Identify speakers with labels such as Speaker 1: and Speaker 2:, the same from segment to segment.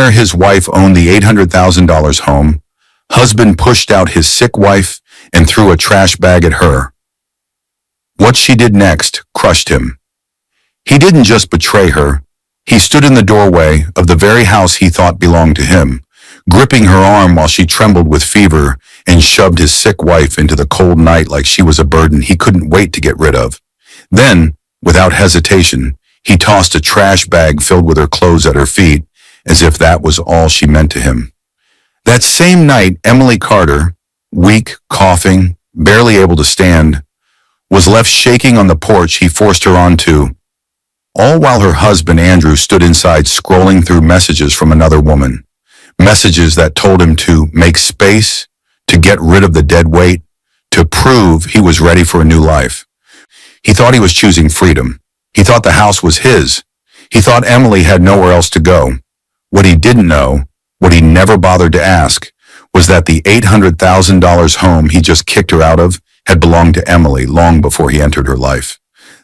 Speaker 1: Somewhere his wife owned the $800,000 home. Husband pushed out his sick wife and threw a trash bag at her. What she did next crushed him. He didn't just betray her. He stood in the doorway of the very house he thought belonged to him, gripping her arm while she trembled with fever, and shoved his sick wife into the cold night like she was a burden he couldn't wait to get rid of. Then, without hesitation, he tossed a trash bag filled with her clothes at her feet, as if that was all she meant to him. That same night, Emily Carter, weak, coughing, barely able to stand, was left shaking on the porch he forced her onto, all while her husband Andrew stood inside scrolling through messages from another woman. Messages that told him to make space, to get rid of the dead weight, to prove he was ready for a new life. He thought he was choosing freedom. He thought the house was his. He thought Emily had nowhere else to go. What he didn't know, what he never bothered to ask, was that the $800,000 home he just kicked her out of had belonged to Emily long before he entered her life.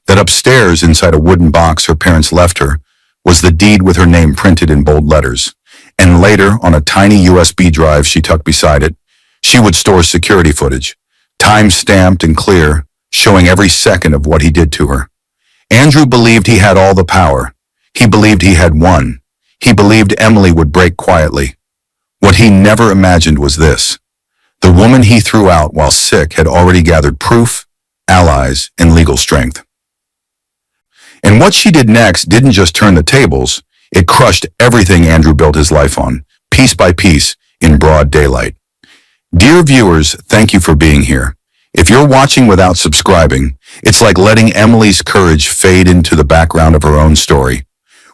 Speaker 1: That upstairs, inside a wooden box her parents left her, was the deed with her name printed in bold letters. And later, on a tiny USB drive she tucked beside it, she would store security footage, time-stamped and clear, showing every second of what he did to her. Andrew believed he had all the power. He believed he had won. He believed Emily would break quietly. What he never imagined was this. The woman he threw out while sick had already gathered proof, allies, and legal strength. And what she did next didn't just turn the tables, it crushed everything Andrew built his life on, piece by piece, in broad daylight. Dear viewers, thank you for being here. If you're watching without subscribing, it's like letting Emily's courage fade into the background of her own story.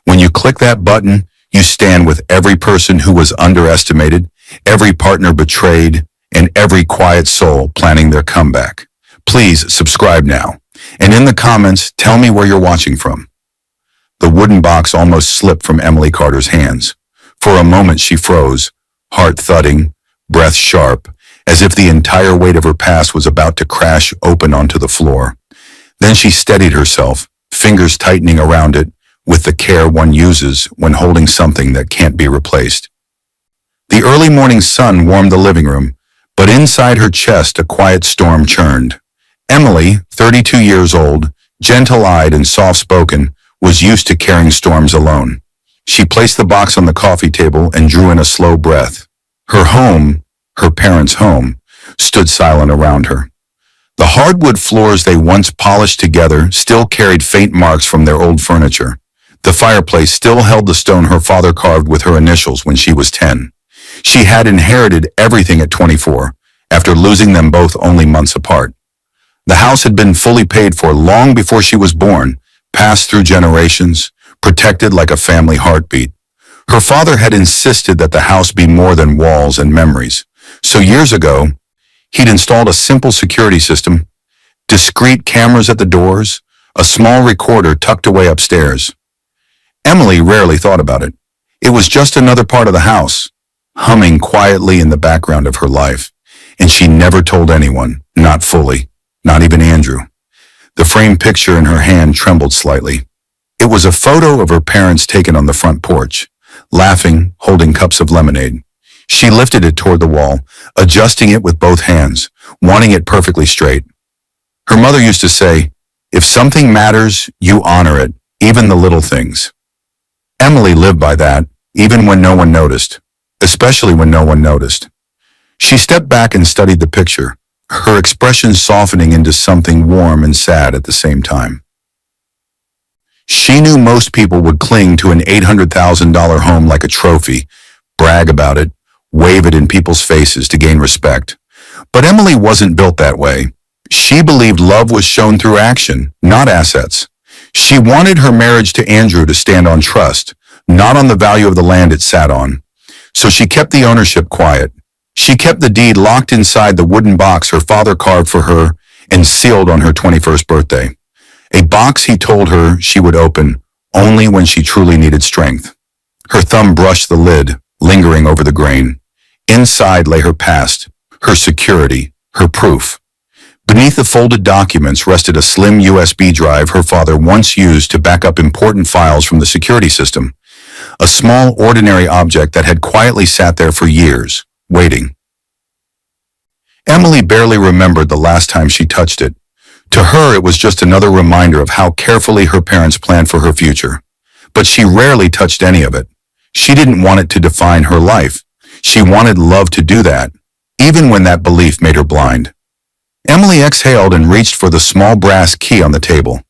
Speaker 1: When you click that button, you stand with every person who was underestimated, every partner betrayed, and every quiet soul planning their comeback. Please subscribe now. And in the comments, tell me where you're watching from. The wooden box almost slipped from Emily Carter's hands. For a moment she froze, heart thudding, breath sharp, as if the entire weight of her past was about to crash open onto the floor. Then she steadied herself, fingers tightening around it, with the care one uses when holding something that can't be replaced. The early morning sun warmed the living room, but inside her chest a quiet storm churned. Emily, 32 years old, gentle-eyed and soft-spoken, was used to carrying storms alone. She placed the box on the coffee table and drew in a slow breath. Her home, her parents' home, stood silent around her. The hardwood floors they once polished together still carried faint marks from their old furniture. The fireplace still held the stone her father carved with her initials when she was 10. She had inherited everything at 24, after losing them both only months apart. The house had been fully paid for long before she was born, passed through generations, protected like a family heartbeat. Her father had insisted that the house be more than walls and memories. So years ago, he'd installed a simple security system, discreet cameras at the doors, a small recorder tucked away upstairs. Emily rarely thought about it. It was just another part of the house, humming quietly in the background of her life. And she never told anyone, not fully, not even Andrew. The framed picture in her hand trembled slightly. It was a photo of her parents taken on the front porch, laughing, holding cups of lemonade. She lifted it toward the wall, adjusting it with both hands, wanting it perfectly straight. Her mother used to say, "If something matters, you honor it, even the little things." Emily lived by that, even when no one noticed, especially when no one noticed. She stepped back and studied the picture, her expression softening into something warm and sad at the same time. She knew most people would cling to an $800,000 home like a trophy, brag about it, wave it in people's faces to gain respect. But Emily wasn't built that way. She believed love was shown through action, not assets. She wanted her marriage to Andrew to stand on trust, not on the value of the land it sat on. So she kept the ownership quiet. She kept the deed locked inside the wooden box her father carved for her and sealed on her 21st birthday. A box he told her she would open only when she truly needed strength. Her thumb brushed the lid, lingering over the grain. Inside lay her past, her security, her proof. Beneath the folded documents rested a slim USB drive her father once used to back up important files from the security system. a small, ordinary object that had quietly sat there for years, waiting. Emily barely remembered the last time she touched it. To her, it was just another reminder of how carefully her parents planned for her future. But she rarely touched any of it. She didn't want it to define her life. She wanted love to do that, even when that belief made her blind. Emily exhaled and reached for the small brass key on the table.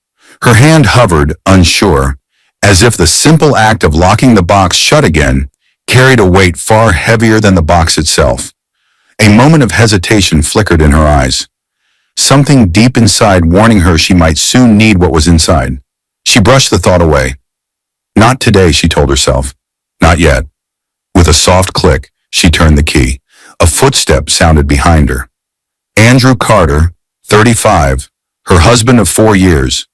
Speaker 1: Her hand hovered, unsure, as if the simple act of locking the box shut again carried a weight far heavier than the box itself. A moment of hesitation flickered in her eyes, something deep inside warning her she might soon need what was inside. She brushed the thought away. Not today, she told herself. Not yet. With a soft click, she turned the key. A footstep sounded behind her. Andrew Carter, 35, her husband of 4 years,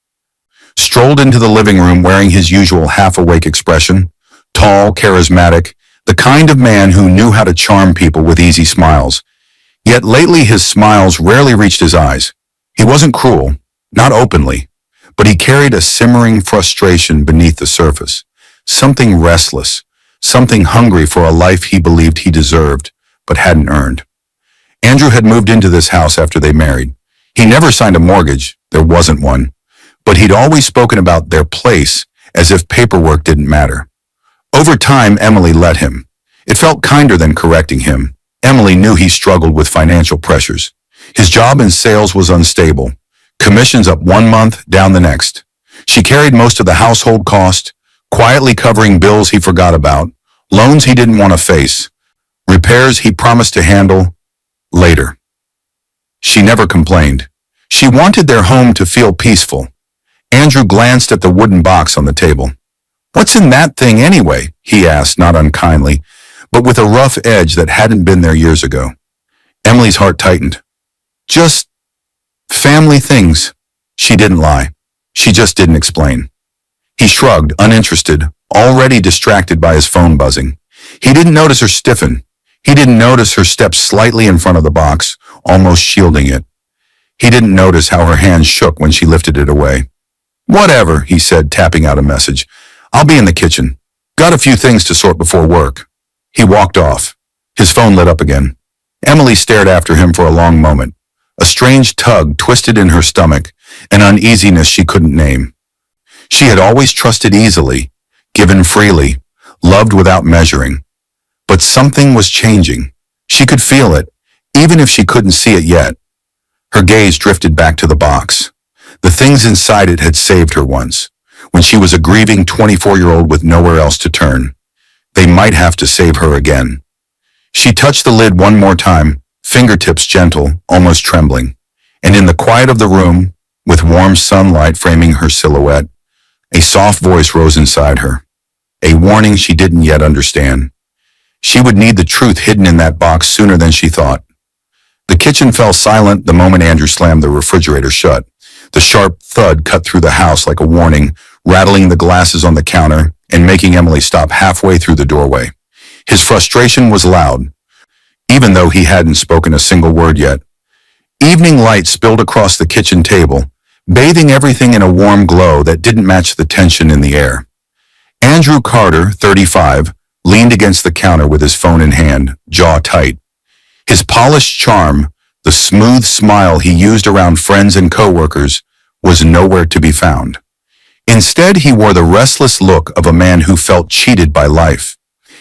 Speaker 1: strolled into the living room wearing his usual half-awake expression, tall, charismatic, the kind of man who knew how to charm people with easy smiles. Yet lately his smiles rarely reached his eyes. He wasn't cruel, not openly, but he carried a simmering frustration beneath the surface, something restless, something hungry for a life he believed he deserved, but hadn't earned. Andrew had moved into this house after they married. He never signed a mortgage, there wasn't one, but he'd always spoken about their place as if paperwork didn't matter. Over time, Emily let him. It felt kinder than correcting him. Emily knew he struggled with financial pressures. His job in sales was unstable. Commissions up 1 month, down the next. She carried most of the household cost, quietly covering bills he forgot about, loans he didn't want to face, repairs he promised to handle later. She never complained. She wanted their home to feel peaceful. Andrew glanced at the wooden box on the table. "What's in that thing anyway?" he asked, not unkindly, but with a rough edge that hadn't been there years ago. Emily's heart tightened. "Just family things." She didn't lie. She just didn't explain. He shrugged, uninterested, already distracted by his phone buzzing. He didn't notice her stiffen. He didn't notice her step slightly in front of the box, almost shielding it. He didn't notice how her hand shook when she lifted it away. "Whatever," he said, tapping out a message. "I'll be in the kitchen. Got a few things to sort before work." He walked off. His phone lit up again. Emily stared after him for a long moment. A strange tug twisted in her stomach, an uneasiness she couldn't name. She had always trusted easily, given freely, loved without measuring. But something was changing. She could feel it, even if she couldn't see it yet. Her gaze drifted back to the box. The things inside it had saved her once, when she was a grieving 24-year-old with nowhere else to turn. They might have to save her again. She touched the lid one more time, fingertips gentle, almost trembling. And in the quiet of the room, with warm sunlight framing her silhouette, a soft voice rose inside her. A warning she didn't yet understand. She would need the truth hidden in that box sooner than she thought. The kitchen fell silent the moment Andrew slammed the refrigerator shut. The sharp thud cut through the house like a warning, rattling the glasses on the counter and making Emily stop halfway through the doorway. His frustration was loud, even though he hadn't spoken a single word yet. Evening light spilled across the kitchen table, bathing everything in a warm glow that didn't match the tension in the air. Andrew Carter, 35, leaned against the counter with his phone in hand, jaw tight. His polished charm, the smooth smile he used around friends and coworkers, was nowhere to be found. Instead, he wore the restless look of a man who felt cheated by life.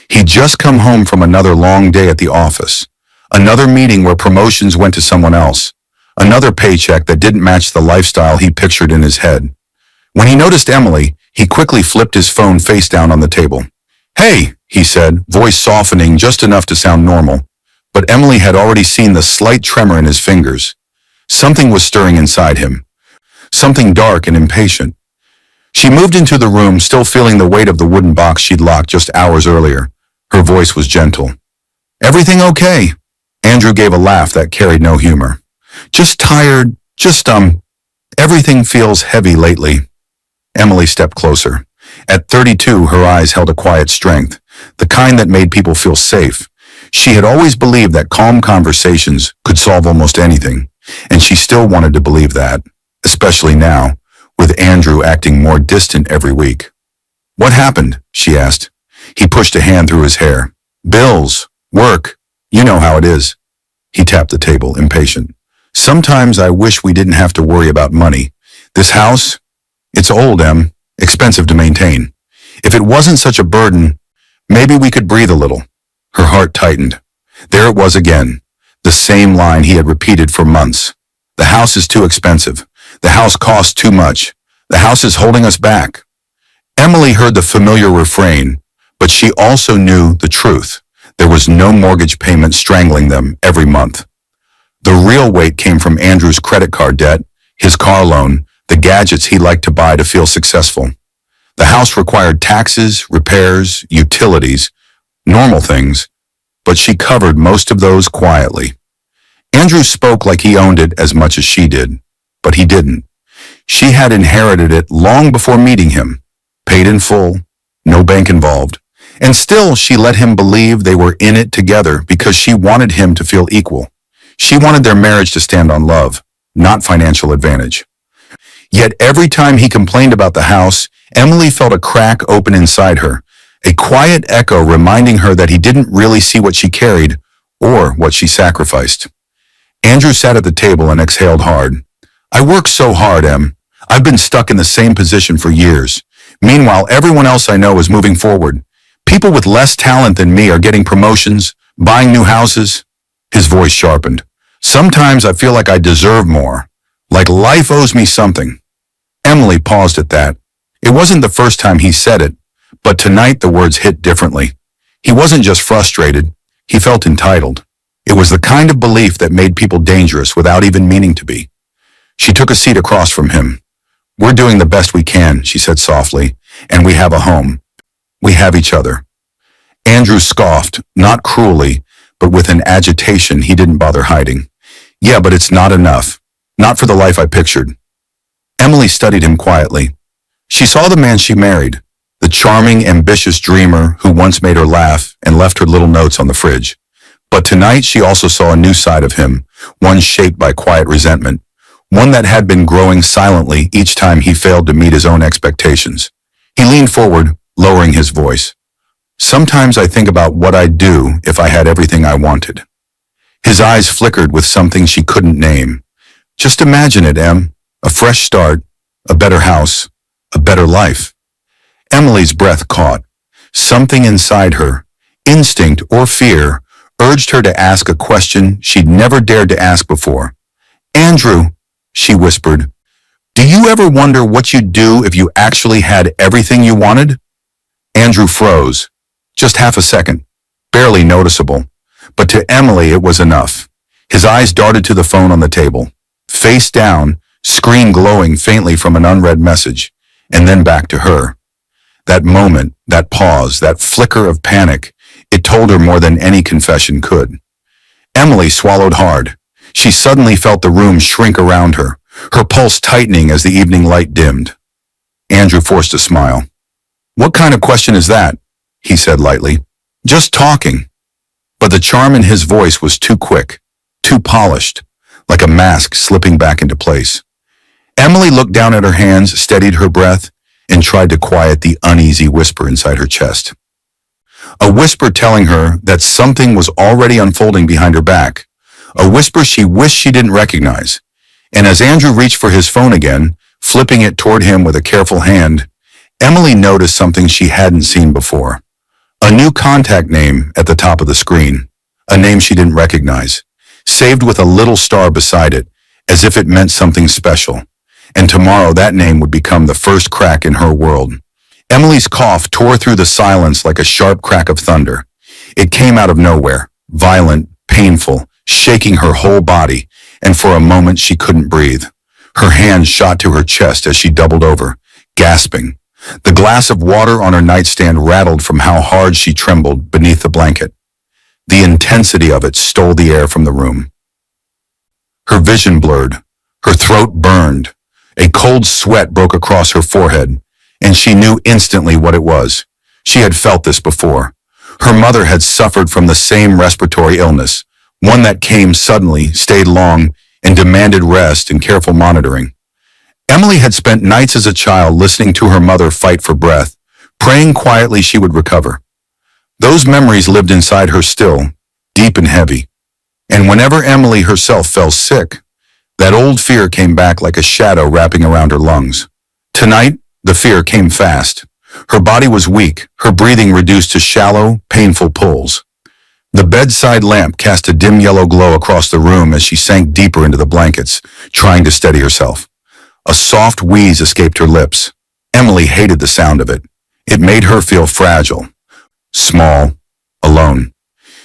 Speaker 1: He'd just come home from another long day at the office, another meeting where promotions went to someone else, another paycheck that didn't match the lifestyle he pictured in his head. When he noticed Emily, he quickly flipped his phone face down on the table. "Hey," he said, voice softening just enough to sound normal. But Emily had already seen the slight tremor in his fingers. Something was stirring inside him, something dark and impatient. She moved into the room, still feeling the weight of the wooden box she'd locked just hours earlier. Her voice was gentle. "Everything okay?" Andrew gave a laugh that carried no humor. "Just tired, everything feels heavy lately." Emily stepped closer. At 32, her eyes held a quiet strength, the kind that made people feel safe. She had always believed that calm conversations could solve almost anything, and she still wanted to believe that, especially now, with Andrew acting more distant every week. "What happened?" she asked. He pushed a hand through his hair. Bills, work, you know how it is. He tapped the table, impatient. Sometimes I wish we didn't have to worry about money. This house, it's old, Em, expensive to maintain. If it wasn't such a burden, maybe we could breathe a little. Her heart tightened. There it was again, the same line he had repeated for months. The house is too expensive. The house costs too much. The house is holding us back. Emily heard the familiar refrain, but she also knew the truth. There was no mortgage payment strangling them every month. The real weight came from Andrew's credit card debt, his car loan, the gadgets he liked to buy to feel successful. The house required taxes, repairs, utilities, normal things, but she covered most of those quietly. Andrew spoke like he owned it as much as she did, but he didn't. She had inherited it long before meeting him, paid in full, no bank involved, and still she let him believe they were in it together because she wanted him to feel equal. She wanted their marriage to stand on love, not financial advantage. Yet every time he complained about the house, Emily felt a crack open inside her, a quiet echo reminding her that he didn't really see what she carried or what she sacrificed. Andrew sat at the table and exhaled hard. I work so hard, Em. I've been stuck in the same position for years. Meanwhile, everyone else I know is moving forward. People with less talent than me are getting promotions, buying new houses. His voice sharpened. Sometimes I feel like I deserve more, like life owes me something. Emily paused at that. It wasn't the first time he said it, but tonight the words hit differently. He wasn't just frustrated, he felt entitled. It was the kind of belief that made people dangerous without even meaning to be. She took a seat across from him. We're doing the best we can, she said softly, and we have a home. We have each other. Andrew scoffed, not cruelly, but with an agitation he didn't bother hiding. Yeah, but it's not enough. Not for the life I pictured. Emily studied him quietly. She saw the man she married, the charming, ambitious dreamer who once made her laugh and left her little notes on the fridge. But tonight she also saw a new side of him, one shaped by quiet resentment, one that had been growing silently each time he failed to meet his own expectations. He leaned forward, lowering his voice. Sometimes I think about what I'd do if I had everything I wanted. His eyes flickered with something she couldn't name. Just imagine it, Em. A fresh start, a better house, a better life. Emily's breath caught. Something inside her, instinct or fear, urged her to ask a question she'd never dared to ask before. Andrew, she whispered, do you ever wonder what you'd do if you actually had everything you wanted? Andrew froze. Just half a second, barely noticeable. But to Emily it was enough. His eyes darted to the phone on the table. Face down, screen glowing faintly from an unread message, and then back to her. That moment, that pause, that flicker of panic, it told her more than any confession could. Emily swallowed hard. She suddenly felt the room shrink around her, her pulse tightening as the evening light dimmed. Andrew forced a smile. What kind of question is that? He said lightly. Just talking. But the charm in his voice was too quick, too polished, like a mask slipping back into place. Emily looked down at her hands, steadied her breath, and tried to quiet the uneasy whisper inside her chest. A whisper telling her that something was already unfolding behind her back, a whisper she wished she didn't recognize. And as Andrew reached for his phone again, flipping it toward him with a careful hand, Emily noticed something she hadn't seen before. A new contact name at the top of the screen, a name she didn't recognize, saved with a little star beside it, as if it meant something special. And tomorrow that name would become the first crack in her world. Emily's cough tore through the silence like a sharp crack of thunder. It came out of nowhere, violent, painful, shaking her whole body, and for a moment she couldn't breathe. Her hand shot to her chest as she doubled over, gasping. The glass of water on her nightstand rattled from how hard she trembled beneath the blanket. The intensity of it stole the air from the room. Her vision blurred. Her throat burned. A cold sweat broke across her forehead, and she knew instantly what it was. She had felt this before. Her mother had suffered from the same respiratory illness, one that came suddenly, stayed long, and demanded rest and careful monitoring. Emily had spent nights as a child listening to her mother fight for breath, praying quietly she would recover. Those memories lived inside her still, deep and heavy. And whenever Emily herself fell sick, that old fear came back like a shadow wrapping around her lungs. Tonight, the fear came fast. Her body was weak, her breathing reduced to shallow, painful pulls. The bedside lamp cast a dim yellow glow across the room as she sank deeper into the blankets, trying to steady herself. A soft wheeze escaped her lips. Emily hated the sound of it. It made her feel fragile, small, alone.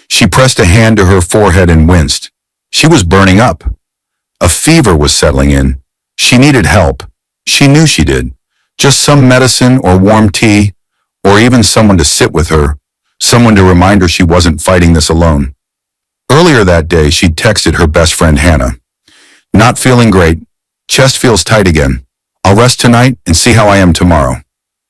Speaker 1: She pressed a hand to her forehead and winced. She was burning up. A fever was settling in. She needed help. She knew she did. Just some medicine or warm tea, or even someone to sit with her, someone to remind her she wasn't fighting this alone. Earlier that day, she'd texted her best friend Hannah. Not feeling great. Chest feels tight again. I'll rest tonight and see how I am tomorrow.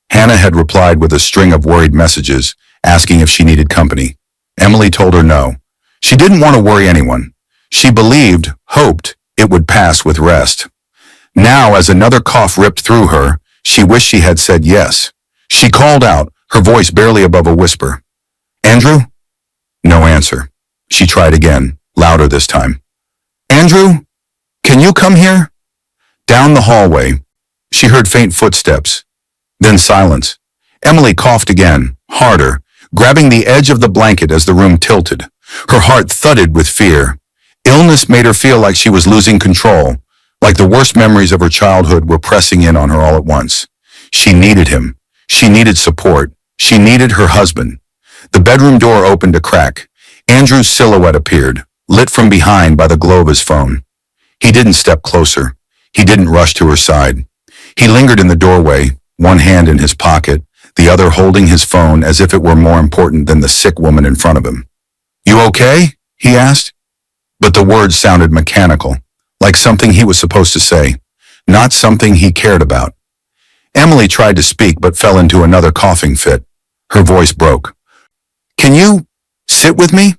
Speaker 1: Hannah had replied with a string of worried messages, asking if she needed company. Emily told her no. She didn't want to worry anyone. She believed, hoped, it would pass with rest. Now, as another cough ripped through her, she wished she had said yes. She called out, her voice barely above a whisper. Andrew? No answer. She tried again, louder this time. Andrew? Can you come here? Down the hallway, she heard faint footsteps. Then silence. Emily coughed again, harder, grabbing the edge of the blanket as the room tilted. Her heart thudded with fear. Illness made her feel like she was losing control, like the worst memories of her childhood were pressing in on her all at once. She needed him. She needed support. She needed her husband. The bedroom door opened a crack. Andrew's silhouette appeared, lit from behind by the glow of his phone. He didn't step closer. He didn't rush to her side. He lingered in the doorway, one hand in his pocket, the other holding his phone as if it were more important than the sick woman in front of him. You okay? He asked. But the words sounded mechanical, like something he was supposed to say, not something he cared about. Emily tried to speak but fell into another coughing fit. Her voice broke. Can you sit with me?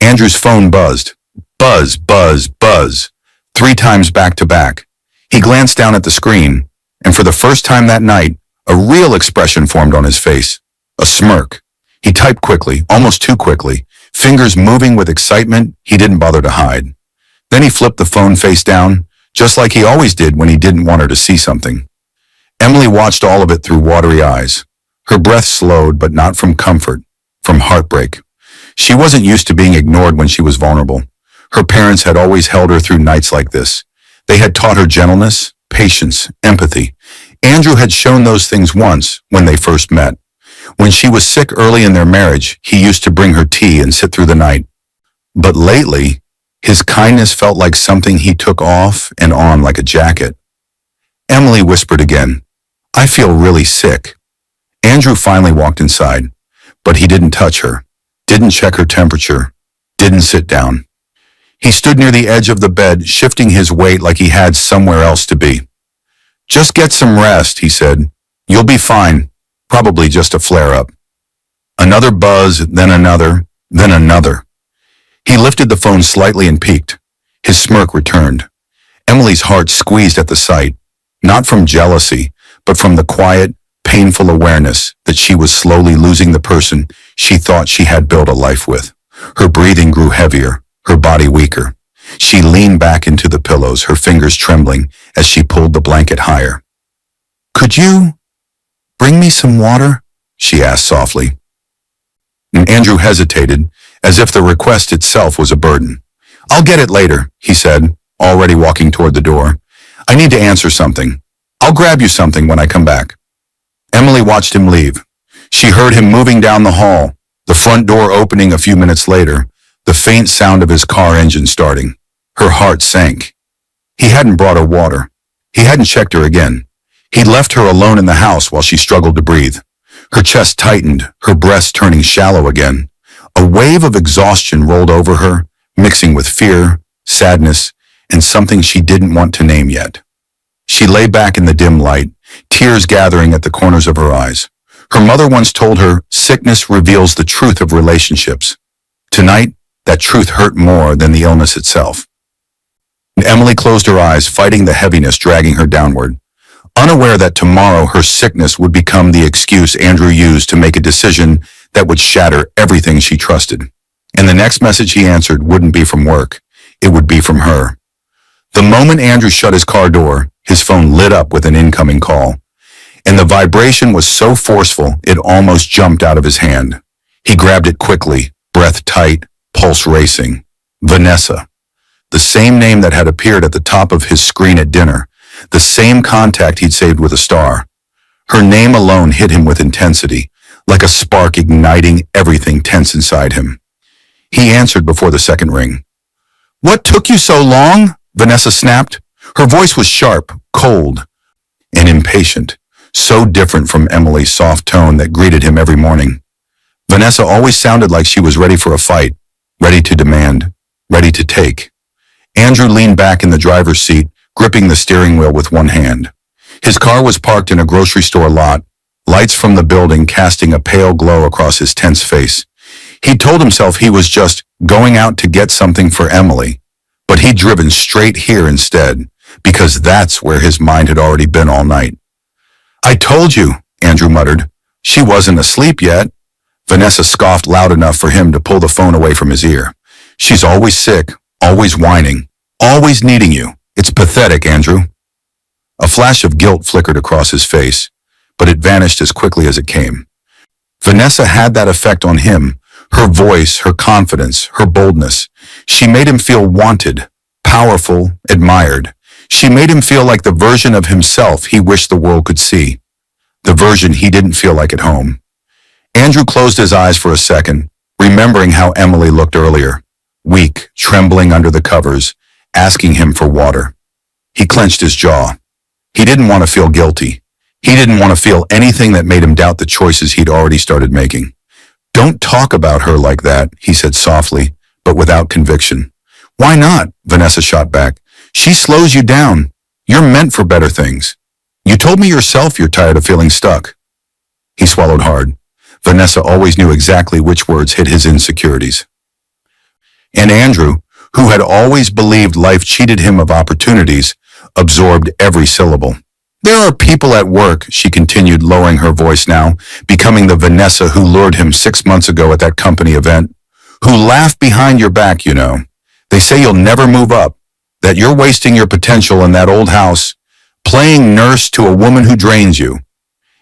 Speaker 1: Andrew's phone buzzed. Buzz, buzz, buzz. 3 times back to back. He glanced down at the screen, and for the first time that night, a real expression formed on his face. A smirk. He typed quickly, almost too quickly, fingers moving with excitement he didn't bother to hide. Then he flipped the phone face down, just like he always did when he didn't want her to see something. Emily watched all of it through watery eyes. Her breath slowed, but not from comfort, from heartbreak. She wasn't used to being ignored when she was vulnerable. Her parents had always held her through nights like this. They had taught her gentleness, patience, empathy. Andrew had shown those things once when they first met. When she was sick early in their marriage, he used to bring her tea and sit through the night. But lately, his kindness felt like something he took off and on like a jacket. Emily whispered again, I feel really sick. Andrew finally walked inside, but he didn't touch her, didn't check her temperature, didn't sit down. He stood near the edge of the bed, shifting his weight like he had somewhere else to be. Just get some rest, he said. You'll be fine. Probably just a flare-up. Another buzz, then another, then another. He lifted the phone slightly and peeked. His smirk returned. Emily's heart squeezed at the sight, not from jealousy, but from the quiet, painful awareness that she was slowly losing the person she thought she had built a life with. Her breathing grew heavier, her body weaker. She leaned back into the pillows, her fingers trembling as she pulled the blanket higher. Could you bring me some water? She asked softly. And Andrew hesitated, as if the request itself was a burden. I'll get it later, he said, already walking toward the door. I need to answer something. I'll grab you something when I come back. Emily watched him leave. She heard him moving down the hall, the front door opening a few minutes later, the faint sound of his car engine starting. Her heart sank. He hadn't brought her water. He hadn't checked her again. He'd left her alone in the house while she struggled to breathe. Her chest tightened, her breasts turning shallow again. A wave of exhaustion rolled over her, mixing with fear, sadness, and something she didn't want to name yet. She lay back in the dim light, tears gathering at the corners of her eyes. Her mother once told her, sickness reveals the truth of relationships. Tonight, that truth hurt more than the illness itself. And Emily closed her eyes, fighting the heaviness dragging her downward. Unaware that tomorrow her sickness would become the excuse Andrew used to make a decision that would shatter everything she trusted. And the next message he answered wouldn't be from work. It would be from her. The moment Andrew shut his car door, his phone lit up with an incoming call. And the vibration was so forceful, it almost jumped out of his hand. He grabbed it quickly, breath tight, pulse racing. Vanessa. The same name that had appeared at the top of his screen at dinner. The same contact he'd saved with a star. Her name alone hit him with intensity, like a spark igniting everything tense inside him. He answered before the second ring. "What took you so long?" Vanessa snapped. Her voice was sharp, cold, and impatient, so different from Emily's soft tone that greeted him every morning. Vanessa always sounded like she was ready for a fight, ready to demand, ready to take. Andrew leaned back in the driver's seat, gripping the steering wheel with one hand. His car was parked in a grocery store lot, lights from the building casting a pale glow across his tense face. He told himself he was just going out to get something for Emily, but he'd driven straight here instead, because that's where his mind had already been all night. "I told you," Andrew muttered. "She wasn't asleep yet." Vanessa scoffed loud enough for him to pull the phone away from his ear. "She's always sick, always whining, always needing you. It's pathetic, Andrew." A flash of guilt flickered across his face, but it vanished as quickly as it came. Vanessa had that effect on him. Her voice, her confidence, her boldness. She made him feel wanted, powerful, admired. She made him feel like the version of himself he wished the world could see. The version he didn't feel like at home. Andrew closed his eyes for a second, remembering how Emily looked earlier. Weak, trembling under the covers, asking him for water. He clenched his jaw. He didn't want to feel guilty. He didn't want to feel anything that made him doubt the choices he'd already started making. "Don't talk about her like that," he said softly, but without conviction. "Why not?" Vanessa shot back. "She slows you down. You're meant for better things. You told me yourself you're tired of feeling stuck." He swallowed hard. Vanessa always knew exactly which words hit his insecurities. And Andrew, who had always believed life cheated him of opportunities, absorbed every syllable. "There are people at work," she continued, lowering her voice now, becoming the Vanessa who lured him 6 months ago at that company event, "who laugh behind your back, you know. They say you'll never move up, that you're wasting your potential in that old house, playing nurse to a woman who drains you."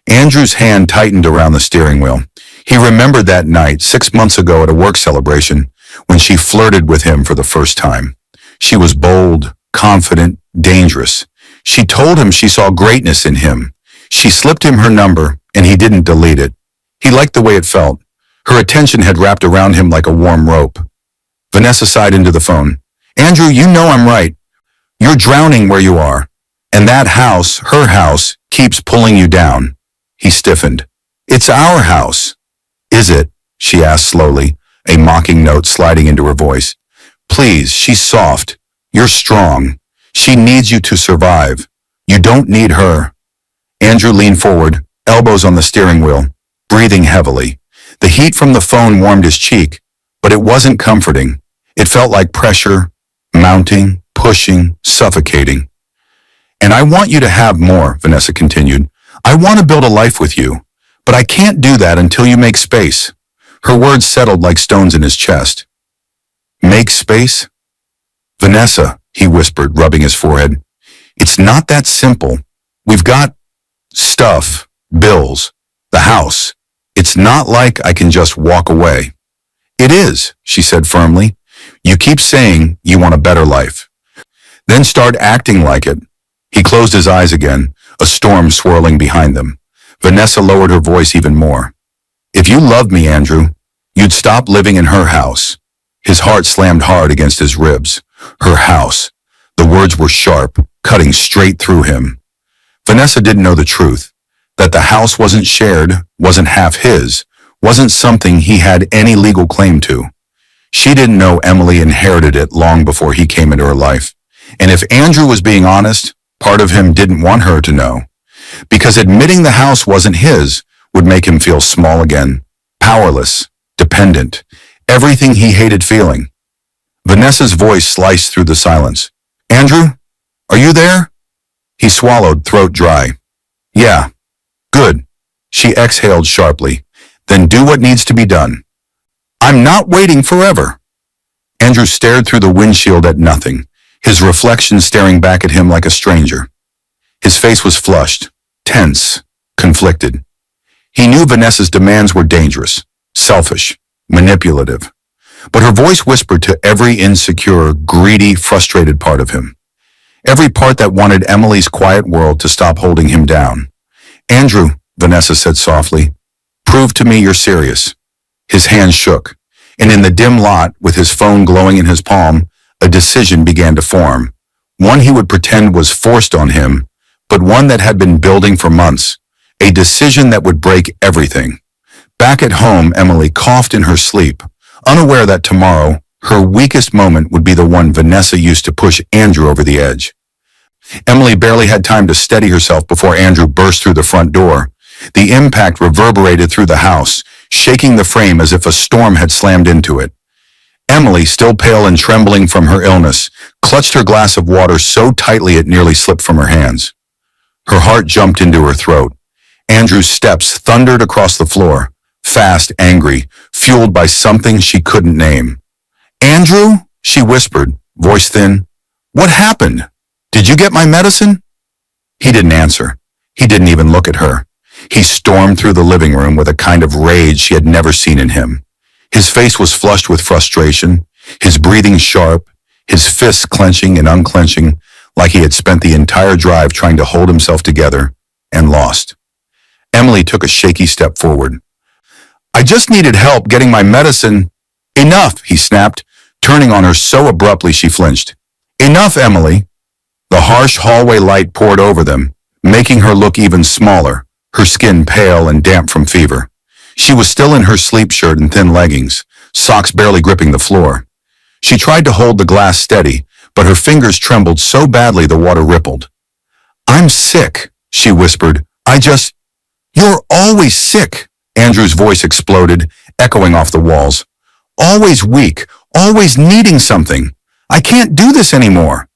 Speaker 1: Andrew's hand tightened around the steering wheel. He remembered that night 6 months ago at a work celebration when she flirted with him for the first time. She was bold, confident, dangerous. She told him she saw greatness in him. She slipped him her number, and he didn't delete it. He liked the way it felt. Her attention had wrapped around him like a warm rope. Vanessa sighed into the phone. "Andrew, you know I'm right. You're drowning where you are. And that house, her house, keeps pulling you down." He stiffened. "It's our house." "Is it?" she asked slowly, a mocking note sliding into her voice. "Please, she's soft. You're strong. She needs you to survive. You don't need her." Andrew leaned forward, elbows on the steering wheel, breathing heavily. The heat from the phone warmed his cheek, but it wasn't comforting. It felt like pressure, mounting, pushing, suffocating. "And I want you to have more," Vanessa continued. "I want to build a life with you, but I can't do that until you make space." Her words settled like stones in his chest. "Make space?" "Vanessa," he whispered, rubbing his forehead. "It's not that simple. We've got stuff, bills, the house. It's not like I can just walk away." "It is," she said firmly. "You keep saying you want a better life. Then start acting like it." He closed his eyes again, a storm swirling behind them. Vanessa lowered her voice even more. "If you loved me, Andrew, you'd stop living in her house." His heart slammed hard against his ribs. Her house. The words were sharp, cutting straight through him. Vanessa didn't know the truth, that the house wasn't shared, wasn't half his, wasn't something he had any legal claim to. She didn't know Emily inherited it long before he came into her life. And if Andrew was being honest, part of him didn't want her to know. Because admitting the house wasn't his would make him feel small again, powerless, dependent, everything he hated feeling. Vanessa's voice sliced through the silence. "Andrew, are you there?" He swallowed, throat dry. "Yeah. Good." She exhaled sharply. Then do what needs to be done. I'm not waiting forever. Andrew stared through the windshield at nothing, his reflection staring back at him like a stranger. His face was flushed, tense, conflicted. He knew Vanessa's demands were dangerous, selfish, manipulative. But her voice whispered to every insecure, greedy, frustrated part of him. Every part that wanted Emily's quiet world to stop holding him down. Andrew, Vanessa said softly, prove to me you're serious. His hand shook, and in the dim lot, with his phone glowing in his palm, a decision began to form. One he would pretend was forced on him, but one that had been building for months. A decision that would break everything. Back at home, Emily coughed in her sleep, unaware that tomorrow, her weakest moment would be the one Vanessa used to push Andrew over the edge. Emily barely had time to steady herself before Andrew burst through the front door. The impact reverberated through the house, shaking the frame as if a storm had slammed into it. Emily, still pale and trembling from her illness, clutched her glass of water so tightly it nearly slipped from her hands. Her heart jumped into her throat. Andrew's steps thundered across the floor, fast, angry, fueled by something she couldn't name. Andrew, she whispered, voice thin. What happened? Did you get my medicine? He didn't answer. He didn't even look at her. He stormed through the living room with a kind of rage she had never seen in him. His face was flushed with frustration, his breathing sharp, his fists clenching and unclenching like he had spent the entire drive trying to hold himself together and lost. Emily took a shaky step forward. I just needed help getting my medicine. Enough, he snapped, turning on her so abruptly she flinched. Enough, Emily. The harsh hallway light poured over them, making her look even smaller, her skin pale and damp from fever. She was still in her sleep shirt and thin leggings, socks barely gripping the floor. She tried to hold the glass steady, but her fingers trembled so badly the water rippled. I'm sick, she whispered. You're always sick, Andrew's voice exploded, echoing off the walls. Always weak, always needing something. I can't do this anymore.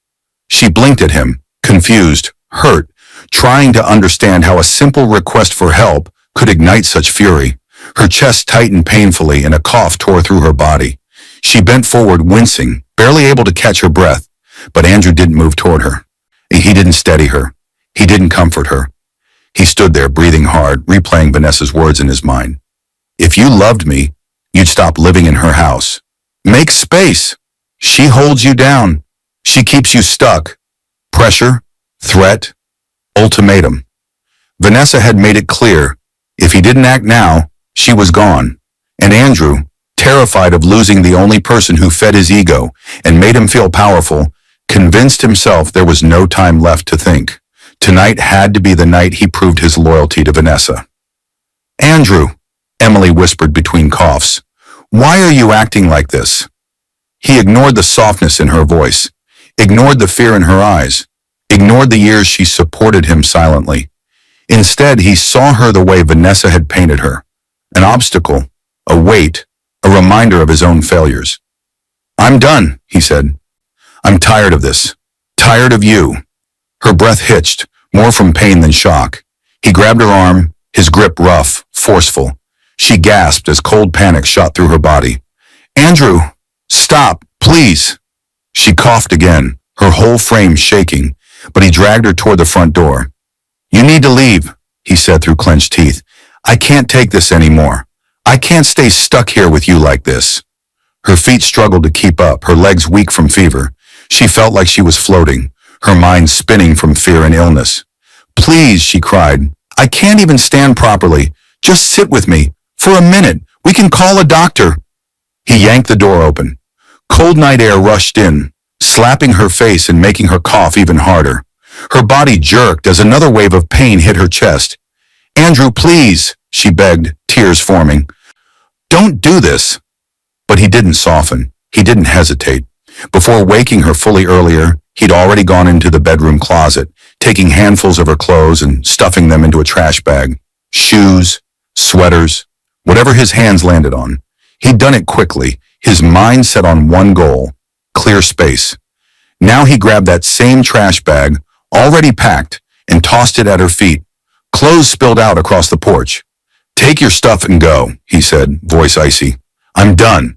Speaker 1: She blinked at him, confused, hurt, trying to understand how a simple request for help could ignite such fury. Her chest tightened painfully and a cough tore through her body. She bent forward, wincing, barely able to catch her breath, but Andrew didn't move toward her. He didn't steady her. He didn't comfort her. He stood there, breathing hard, replaying Vanessa's words in his mind. If you loved me, you'd stop living in her house. Make space. She holds you down. She keeps you stuck. Pressure, threat, ultimatum. Vanessa had made it clear, if he didn't act now, she was gone. And Andrew, terrified of losing the only person who fed his ego and made him feel powerful, convinced himself there was no time left to think. Tonight had to be the night he proved his loyalty to Vanessa. Andrew, Emily whispered between coughs, why are you acting like this? He ignored the softness in her voice, ignored the fear in her eyes, ignored the years she supported him silently. Instead, he saw her the way Vanessa had painted her, an obstacle, a weight, a reminder of his own failures. I'm done, he said. I'm tired of this. Tired of you. Her breath hitched, more from pain than shock. He grabbed her arm, his grip rough, forceful. She gasped as cold panic shot through her body. Andrew, stop, please. She coughed again, her whole frame shaking, but he dragged her toward the front door. You need to leave, he said through clenched teeth. I can't take this anymore. I can't stay stuck here with you like this. Her feet struggled to keep up, her legs weak from fever. She felt like she was floating, her mind spinning from fear and illness. Please, she cried. I can't even stand properly. Just sit with me. For a minute. We can call a doctor. He yanked the door open. Cold night air rushed in, slapping her face and making her cough even harder. Her body jerked as another wave of pain hit her chest. Andrew, please, she begged, tears forming. Don't do this. But he didn't soften. He didn't hesitate. Before waking her fully earlier, he'd already gone into the bedroom closet, taking handfuls of her clothes and stuffing them into a trash bag. Shoes, sweaters, whatever his hands landed on. He'd done it quickly, his mind set on one goal, clear space. Now he grabbed that same trash bag, already packed, and tossed it at her feet. Clothes spilled out across the porch. Take your stuff and go, he said, voice icy. I'm done.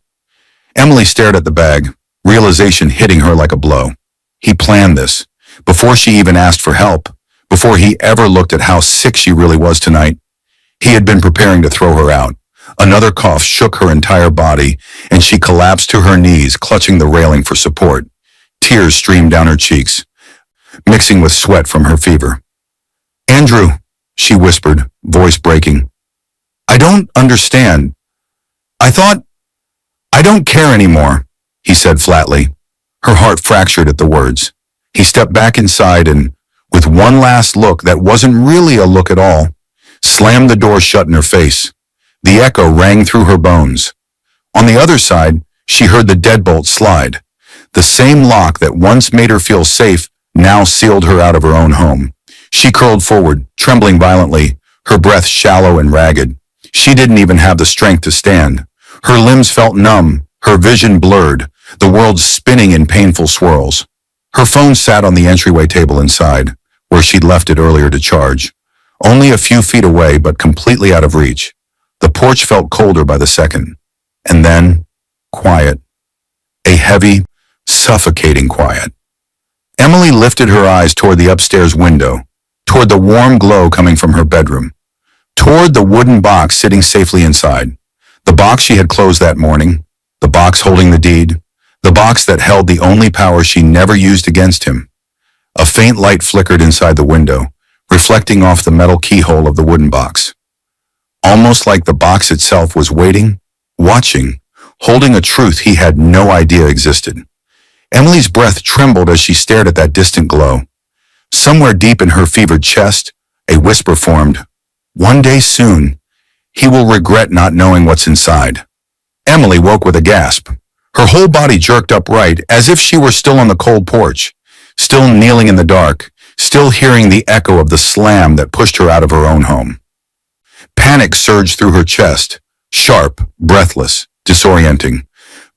Speaker 1: Emily stared at the bag, realization hitting her like a blow. He planned this. Before she even asked for help, before he ever looked at how sick she really was tonight, he had been preparing to throw her out. Another cough shook her entire body, and she collapsed to her knees, clutching the railing for support. Tears streamed down her cheeks, mixing with sweat from her fever. Andrew, she whispered, voice breaking. I don't understand. I don't care anymore, he said flatly. Her heart fractured at the words. He stepped back inside and, with one last look that wasn't really a look at all, slammed the door shut in her face. The echo rang through her bones. On the other side, she heard the deadbolt slide. The same lock that once made her feel safe now sealed her out of her own home. She curled forward, trembling violently, her breath shallow and ragged. She didn't even have the strength to stand. Her limbs felt numb, her vision blurred, the world spinning in painful swirls. Her phone sat on the entryway table inside, where she'd left it earlier to charge. Only a few feet away, but completely out of reach. The porch felt colder by the second. And then, quiet. A heavy, suffocating quiet. Emily lifted her eyes toward the upstairs window, toward the warm glow coming from her bedroom, toward the wooden box sitting safely inside. The box she had closed that morning, the box holding the deed, the box that held the only power she never used against him. A faint light flickered inside the window, reflecting off the metal keyhole of the wooden box. Almost like the box itself was waiting, watching, holding a truth he had no idea existed. Emily's breath trembled as she stared at that distant glow. Somewhere deep in her fevered chest, a whisper formed. One day soon, he will regret not knowing what's inside. Emily woke with a gasp. Her whole body jerked upright as if she were still on the cold porch, still kneeling in the dark, still hearing the echo of the slam that pushed her out of her own home. Panic surged through her chest, sharp, breathless, disorienting.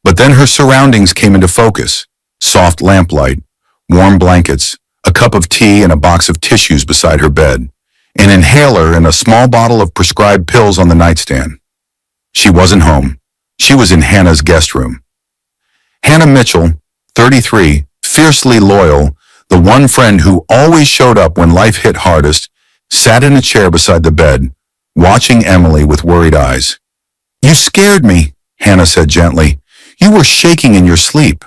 Speaker 1: But then her surroundings came into focus. Soft lamplight, warm blankets, a cup of tea and a box of tissues beside her bed, an inhaler and a small bottle of prescribed pills on the nightstand. She wasn't home. She was in Hannah's guest room. Hannah Mitchell, 33, fiercely loyal, the one friend who always showed up when life hit hardest, sat in a chair beside the bed, watching Emily with worried eyes. You scared me, Hannah said gently. You were shaking in your sleep.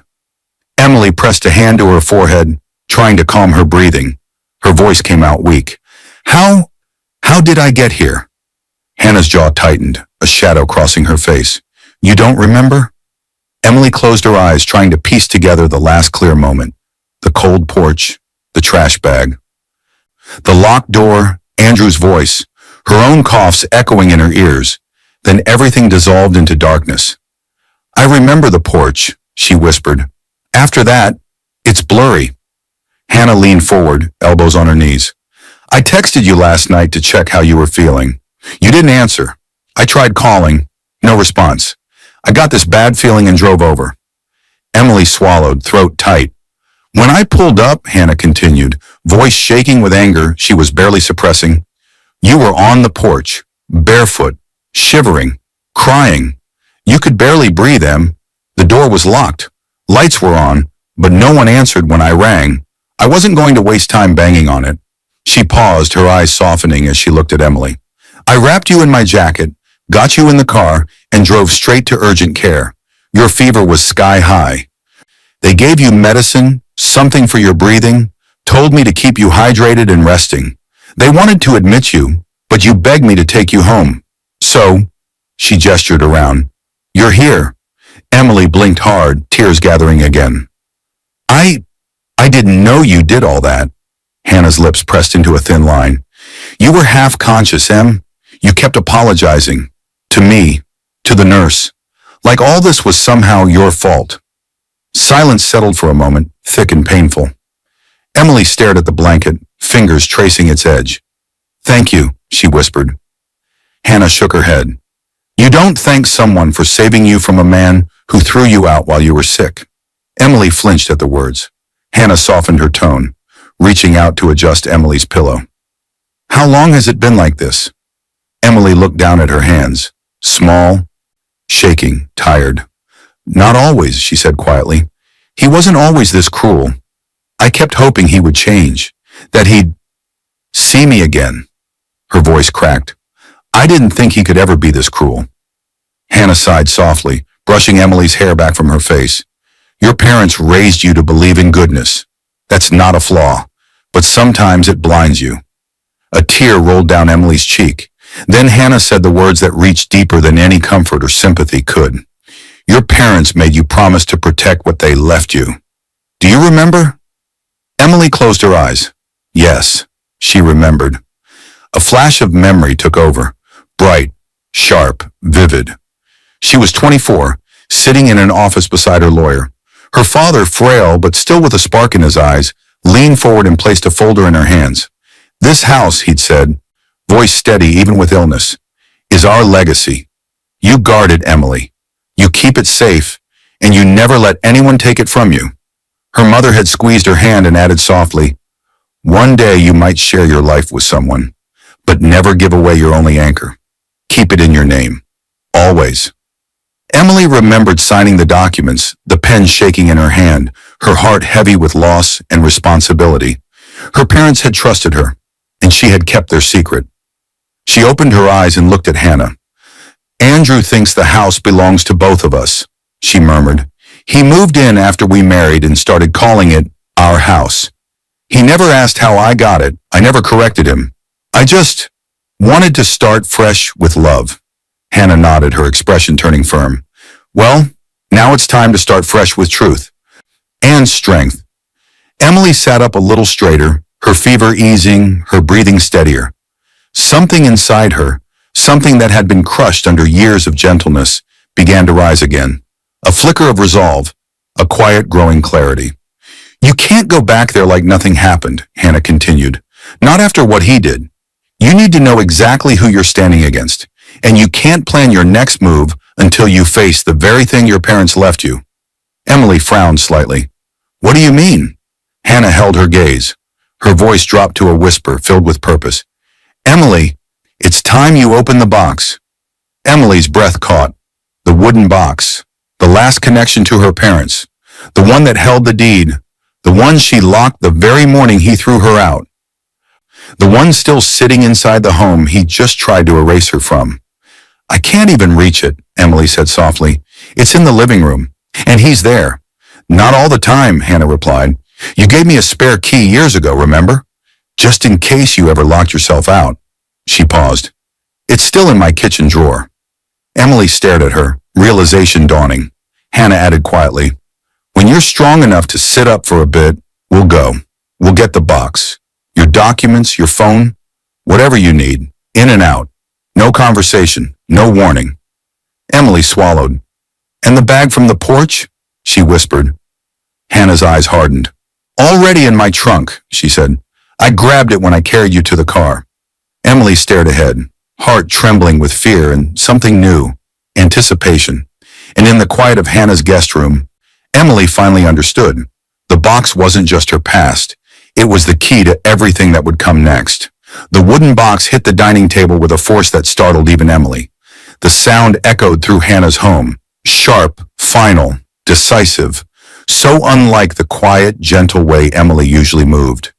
Speaker 1: Emily pressed a hand to her forehead, trying to calm her breathing. Her voice came out weak. How did I get here? Hannah's jaw tightened, a shadow crossing her face. You don't remember? Emily closed her eyes, trying to piece together the last clear moment. The cold porch, the trash bag. The locked door, Andrew's voice, her own coughs echoing in her ears. Then everything dissolved into darkness. I remember the porch, she whispered. After that, it's blurry. Hannah leaned forward, elbows on her knees. I texted you last night to check how you were feeling. You didn't answer. I tried calling. No response. I got this bad feeling and drove over. Emily swallowed, throat tight. When I pulled up, Hannah continued, voice shaking with anger she was barely suppressing, you were on the porch, barefoot, shivering, crying. You could barely breathe, Em. The door was locked. Lights were on, but no one answered when I rang. I wasn't going to waste time banging on it. She paused, her eyes softening as she looked at Emily. I wrapped you in my jacket, got you in the car, and drove straight to urgent care. Your fever was sky high. They gave you medicine, something for your breathing, told me to keep you hydrated and resting. They wanted to admit you, but you begged me to take you home. So, she gestured around. You're here. Emily blinked hard, tears gathering again. I didn't know you did all that. Hannah's lips pressed into a thin line. You were half conscious, Em. You kept apologizing. To me. To the nurse. Like all this was somehow your fault. Silence settled for a moment, thick and painful. Emily stared at the blanket, fingers tracing its edge. Thank you, she whispered. Hannah shook her head. You don't thank someone for saving you from a man who threw you out while you were sick. Emily flinched at the words. Hannah softened her tone, reaching out to adjust Emily's pillow. How long has it been like this? Emily looked down at her hands, small, shaking, tired. Not always, she said quietly. He wasn't always this cruel. I kept hoping he would change, that he'd see me again. Her voice cracked. I didn't think he could ever be this cruel. Hannah sighed softly, brushing Emily's hair back from her face. Your parents raised you to believe in goodness. That's not a flaw, but sometimes it blinds you. A tear rolled down Emily's cheek. Then Hannah said the words that reached deeper than any comfort or sympathy could. Your parents made you promise to protect what they left you. Do you remember? Emily closed her eyes. Yes, she remembered. A flash of memory took over, bright, sharp, vivid. She was 24, sitting in an office beside her lawyer. Her father, frail but still with a spark in his eyes, leaned forward and placed a folder in her hands. This house, he'd said, voice steady even with illness, is our legacy. You guard it, Emily. You keep it safe, and you never let anyone take it from you. Her mother had squeezed her hand and added softly, one day you might share your life with someone, but never give away your only anchor. Keep it in your name. Always. Emily remembered signing the documents, the pen shaking in her hand, her heart heavy with loss and responsibility. Her parents had trusted her, and she had kept their secret. She opened her eyes and looked at Hannah. Andrew thinks the house belongs to both of us, she murmured. He moved in after we married and started calling it our house. He never asked how I got it. I never corrected him. I just wanted to start fresh with love. Hannah nodded, her expression turning firm. Well, now it's time to start fresh with truth. And strength. Emily sat up a little straighter, her fever easing, her breathing steadier. Something inside her, something that had been crushed under years of gentleness, began to rise again. A flicker of resolve, a quiet growing clarity. You can't go back there like nothing happened, Hannah continued. Not after what he did. You need to know exactly who you're standing against, and you can't plan your next move until you face the very thing your parents left you. Emily frowned slightly. What do you mean? Hannah held her gaze. Her voice dropped to a whisper filled with purpose. Emily, it's time you open the box. Emily's breath caught. The wooden box. The last connection to her parents. The one that held the deed. The one she locked the very morning he threw her out. The one still sitting inside the home he just tried to erase her from. I can't even reach it, Emily said softly. It's in the living room. And he's there. Not all the time, Hannah replied. You gave me a spare key years ago, remember? Just in case you ever locked yourself out. She paused. It's still in my kitchen drawer. Emily stared at her, realization dawning. Hannah added quietly, when you're strong enough to sit up for a bit, we'll go. We'll get the box. Your documents, your phone, whatever you need, in and out. No conversation, no warning. Emily swallowed. And the bag from the porch? She whispered. Hannah's eyes hardened. Already in my trunk, she said. I grabbed it when I carried you to the car. Emily stared ahead, heart trembling with fear and something new, anticipation. And in the quiet of Hannah's guest room, Emily finally understood. The box wasn't just her past. It was the key to everything that would come next. The wooden box hit the dining table with a force that startled even Emily. The sound echoed through Hannah's home, sharp, final, decisive, so unlike the quiet, gentle way Emily usually moved.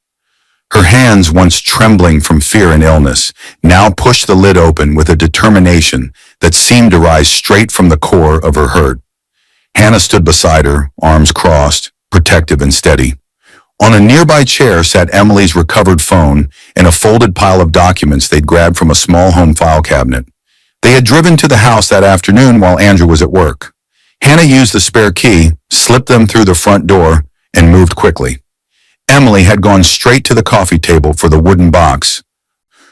Speaker 1: Her hands, once trembling from fear and illness, now pushed the lid open with a determination that seemed to rise straight from the core of her hurt. Hannah stood beside her, arms crossed, protective and steady. On a nearby chair sat Emily's recovered phone and a folded pile of documents they'd grabbed from a small home file cabinet. They had driven to the house that afternoon while Andrew was at work. Hannah used the spare key, slipped them through the front door, and moved quickly. Emily had gone straight to the coffee table for the wooden box,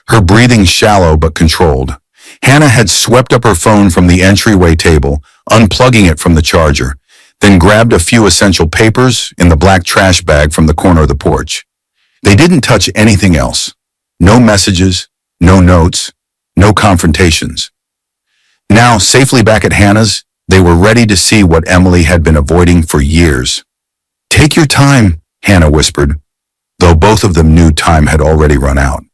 Speaker 1: her breathing shallow but controlled. Hannah had swept up her phone from the entryway table, unplugging it from the charger, then grabbed a few essential papers in the black trash bag from the corner of the porch. They didn't touch anything else. No messages, no notes, no confrontations. Now, safely back at Hannah's, they were ready to see what Emily had been avoiding for years. Take your time, Hannah whispered, though both of them knew time had already run out.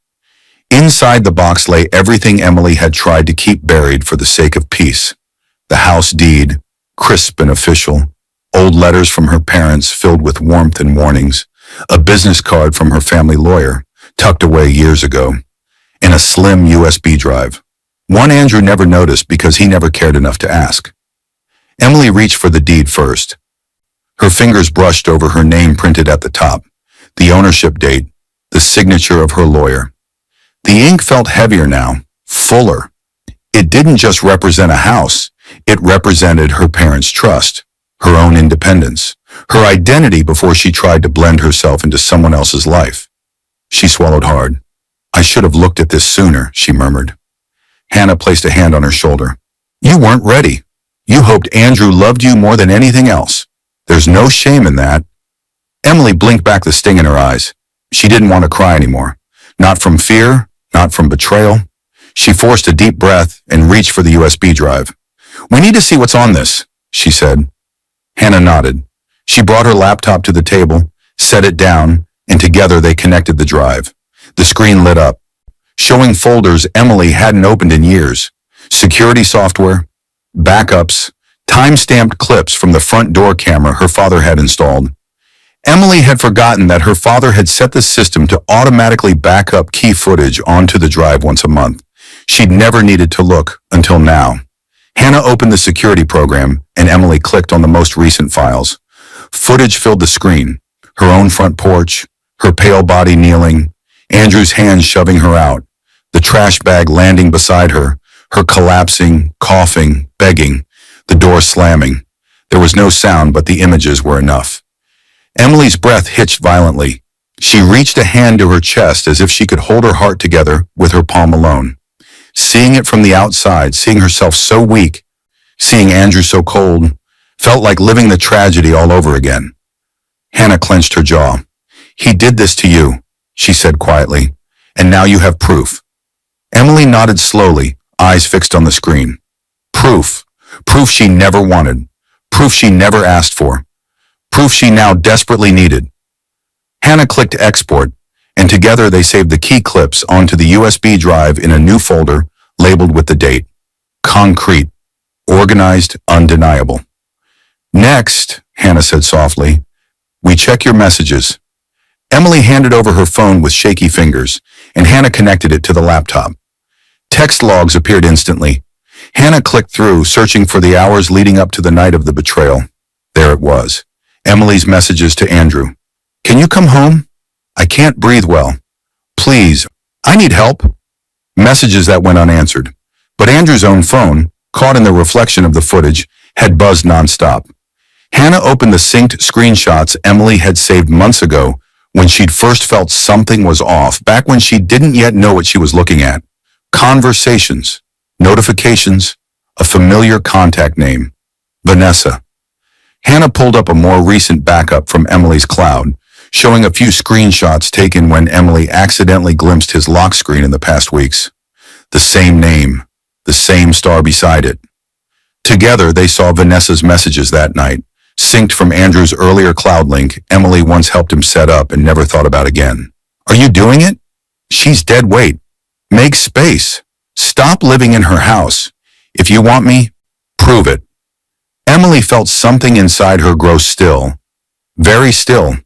Speaker 1: Inside the box lay everything Emily had tried to keep buried for the sake of peace. The house deed, crisp and official, old letters from her parents filled with warmth and warnings, a business card from her family lawyer, tucked away years ago, and a slim USB drive. One Andrew never noticed because he never cared enough to ask. Emily reached for the deed first. Her fingers brushed over her name printed at the top, the ownership date, the signature of her lawyer. The ink felt heavier now, fuller. It didn't just represent a house, it represented her parents' trust, her own independence, her identity before she tried to blend herself into someone else's life. She swallowed hard. "I should have looked at this sooner," she murmured. Hannah placed a hand on her shoulder. "You weren't ready. You hoped Andrew loved you more than anything else. There's no shame in that." Emily blinked back the sting in her eyes. She didn't want to cry anymore. Not from fear, not from betrayal. She forced a deep breath and reached for the USB drive. "We need to see what's on this," she said. Hannah nodded. She brought her laptop to the table, set it down, and together they connected the drive. The screen lit up, showing folders Emily hadn't opened in years. Security software, backups, time-stamped clips from the front door camera her father had installed. Emily had forgotten that her father had set the system to automatically back up key footage onto the drive once a month. She'd never needed to look until now. Hannah opened the security program and Emily clicked on the most recent files. Footage filled the screen. Her own front porch, her pale body kneeling, Andrew's hands shoving her out, the trash bag landing beside her, her collapsing, coughing, begging, the door slamming. There was no sound, but the images were enough. Emily's breath hitched violently. She reached a hand to her chest as if she could hold her heart together with her palm alone. Seeing it from the outside, seeing herself so weak, seeing Andrew so cold, felt like living the tragedy all over again. Hannah clenched her jaw. "He did this to you," she said quietly, "and now you have proof." Emily nodded slowly, eyes fixed on the screen. Proof. Proof she never wanted. Proof she never asked for. Proof she now desperately needed. Hannah clicked export, and together they saved the key clips onto the USB drive in a new folder labeled with the date. Concrete. Organized, undeniable. "Next," Hannah said softly, "we check your messages." Emily handed over her phone with shaky fingers, and Hannah connected it to the laptop. Text logs appeared instantly. Hannah clicked through, searching for the hours leading up to the night of the betrayal. There it was. Emily's messages to Andrew. "Can you come home? I can't breathe well. Please, I need help." Messages that went unanswered. But Andrew's own phone, caught in the reflection of the footage, had buzzed nonstop. Hannah opened the synced screenshots Emily had saved months ago when she'd first felt something was off, back when she didn't yet know what she was looking at. Conversations, notifications, a familiar contact name. Vanessa. Hannah pulled up a more recent backup from Emily's cloud, showing a few screenshots taken when Emily accidentally glimpsed his lock screen in the past weeks. The same name, the same star beside it. Together, they saw Vanessa's messages that night, synced from Andrew's earlier cloud link Emily once helped him set up and never thought about again. "Are you doing it? She's dead weight. Make space. Stop living in her house. If you want me, prove it." Emily felt something inside her grow still. Very still.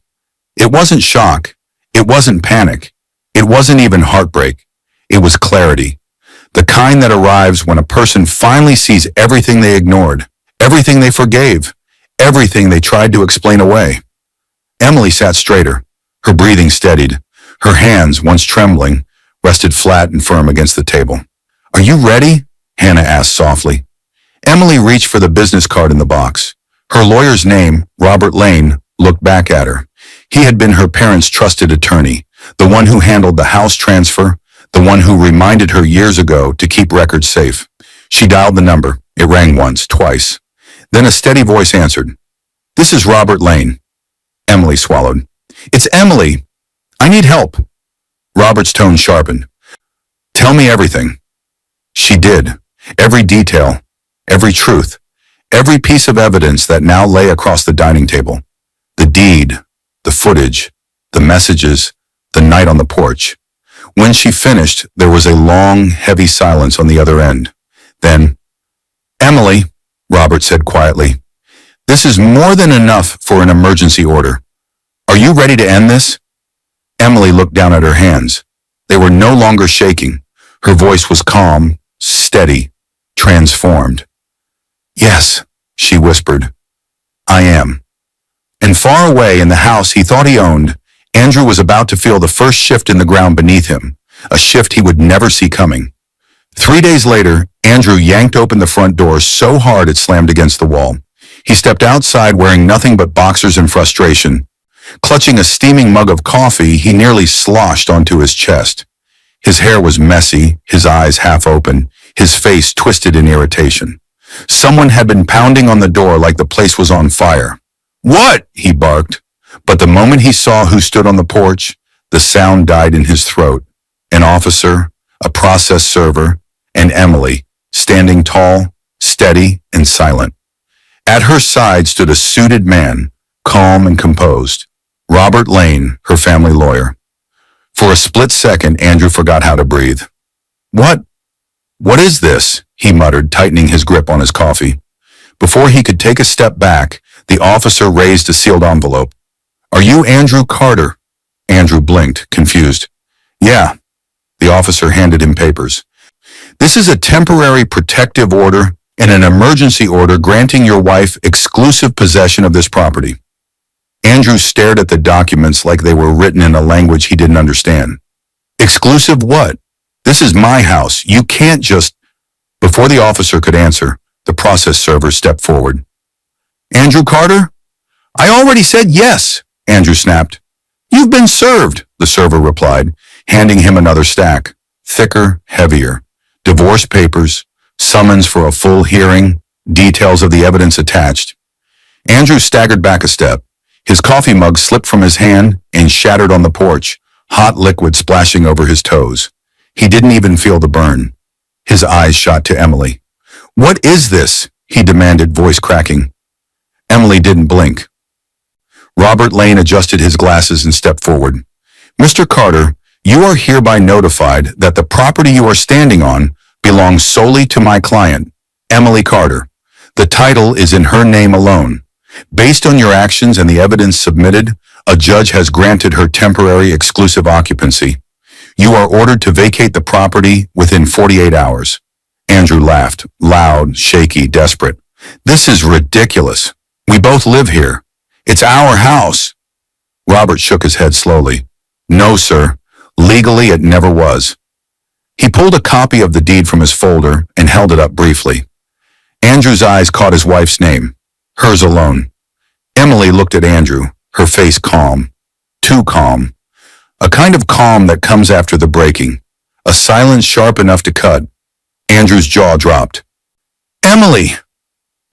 Speaker 1: It wasn't shock. It wasn't panic. It wasn't even heartbreak. It was clarity. The kind that arrives when a person finally sees everything they ignored, everything they forgave, everything they tried to explain away. Emily sat straighter. Her breathing steadied. Her hands, once trembling, rested flat and firm against the table. "Are you ready?" Hannah asked softly. Emily reached for the business card in the box. Her lawyer's name, Robert Lane, looked back at her. He had been her parents' trusted attorney, the one who handled the house transfer, the one who reminded her years ago to keep records safe. She dialed the number. It rang once, twice. Then a steady voice answered. "This is Robert Lane." Emily swallowed. "It's Emily. I need help." Robert's tone sharpened. "Tell me everything." She did. Every detail, every truth, every piece of evidence that now lay across the dining table. The deed, the footage, the messages, the night on the porch. When she finished, there was a long, heavy silence on the other end. Then, "Emily," Robert said quietly, "this is more than enough for an emergency order. Are you ready to end this?" Emily looked down at her hands. They were no longer shaking. Her voice was calm, steady, transformed. "Yes," she whispered, "I am." And far away in the house he thought he owned, Andrew was about to feel the first shift in the ground beneath him, a shift he would never see coming. 3 days later, Andrew yanked open the front door so hard it slammed against the wall. He stepped outside wearing nothing but boxers in frustration. Clutching a steaming mug of coffee, he nearly sloshed onto his chest. His hair was messy, his eyes half open, his face twisted in irritation. Someone had been pounding on the door like the place was on fire. "What?" he barked. But the moment he saw who stood on the porch, the sound died in his throat. An officer, a process server, and Emily, standing tall, steady, and silent. At her side stood a suited man, calm and composed. Robert Lane, her family lawyer. For a split second, Andrew forgot how to breathe. What is this?" he muttered, tightening his grip on his coffee. Before he could take a step back, the officer raised a sealed envelope. "Are you Andrew Carter?" Andrew blinked, confused. "Yeah." The officer handed him papers. "This is a temporary protective order and an emergency order granting your wife exclusive possession of this property." Andrew stared at the documents like they were written in a language he didn't understand. "Exclusive what? This is my house. You can't just..." Before the officer could answer, the process server stepped forward. "Andrew Carter?" "I already said yes," Andrew snapped. "You've been served," the server replied, handing him another stack, thicker, heavier. Divorce papers, summons for a full hearing, details of the evidence attached. Andrew staggered back a step. His coffee mug slipped from his hand and shattered on the porch, hot liquid splashing over his toes. He didn't even feel the burn. His eyes shot to Emily. "What is this?" he demanded, voice cracking. Emily didn't blink. Robert Lane adjusted his glasses and stepped forward. "Mr. Carter, you are hereby notified that the property you are standing on belongs solely to my client, Emily Carter. The title is in her name alone. Based on your actions and the evidence submitted, a judge has granted her temporary exclusive occupancy. You are ordered to vacate the property within 48 hours. Andrew laughed, loud, shaky, desperate. "This is ridiculous. We both live here. It's our house." Robert shook his head slowly. "No, sir. Legally, it never was." He pulled a copy of the deed from his folder and held it up briefly. Andrew's eyes caught his wife's name, hers alone. Emily looked at Andrew, her face calm, too calm. A kind of calm that comes after the breaking, a silence sharp enough to cut. Andrew's jaw dropped. "Emily,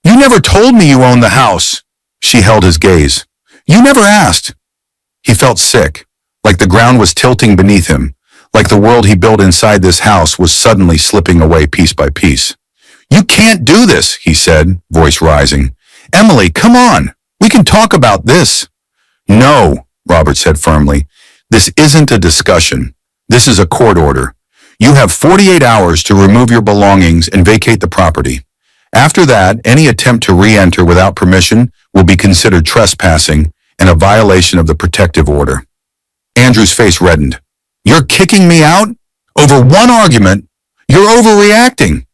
Speaker 1: you never told me you owned the house." She held his gaze. "You never asked." He felt sick, like the ground was tilting beneath him, like the world he built inside this house was suddenly slipping away piece by piece. "You can't do this," he said, voice rising. "Emily, come on. We can talk about this." "No," Robert said firmly. "This isn't a discussion. This is a court order. You have 48 hours to remove your belongings and vacate the property. After that, any attempt to re-enter without permission will be considered trespassing and a violation of the protective order." Andrew's face reddened. "You're kicking me out? Over one argument? You're overreacting."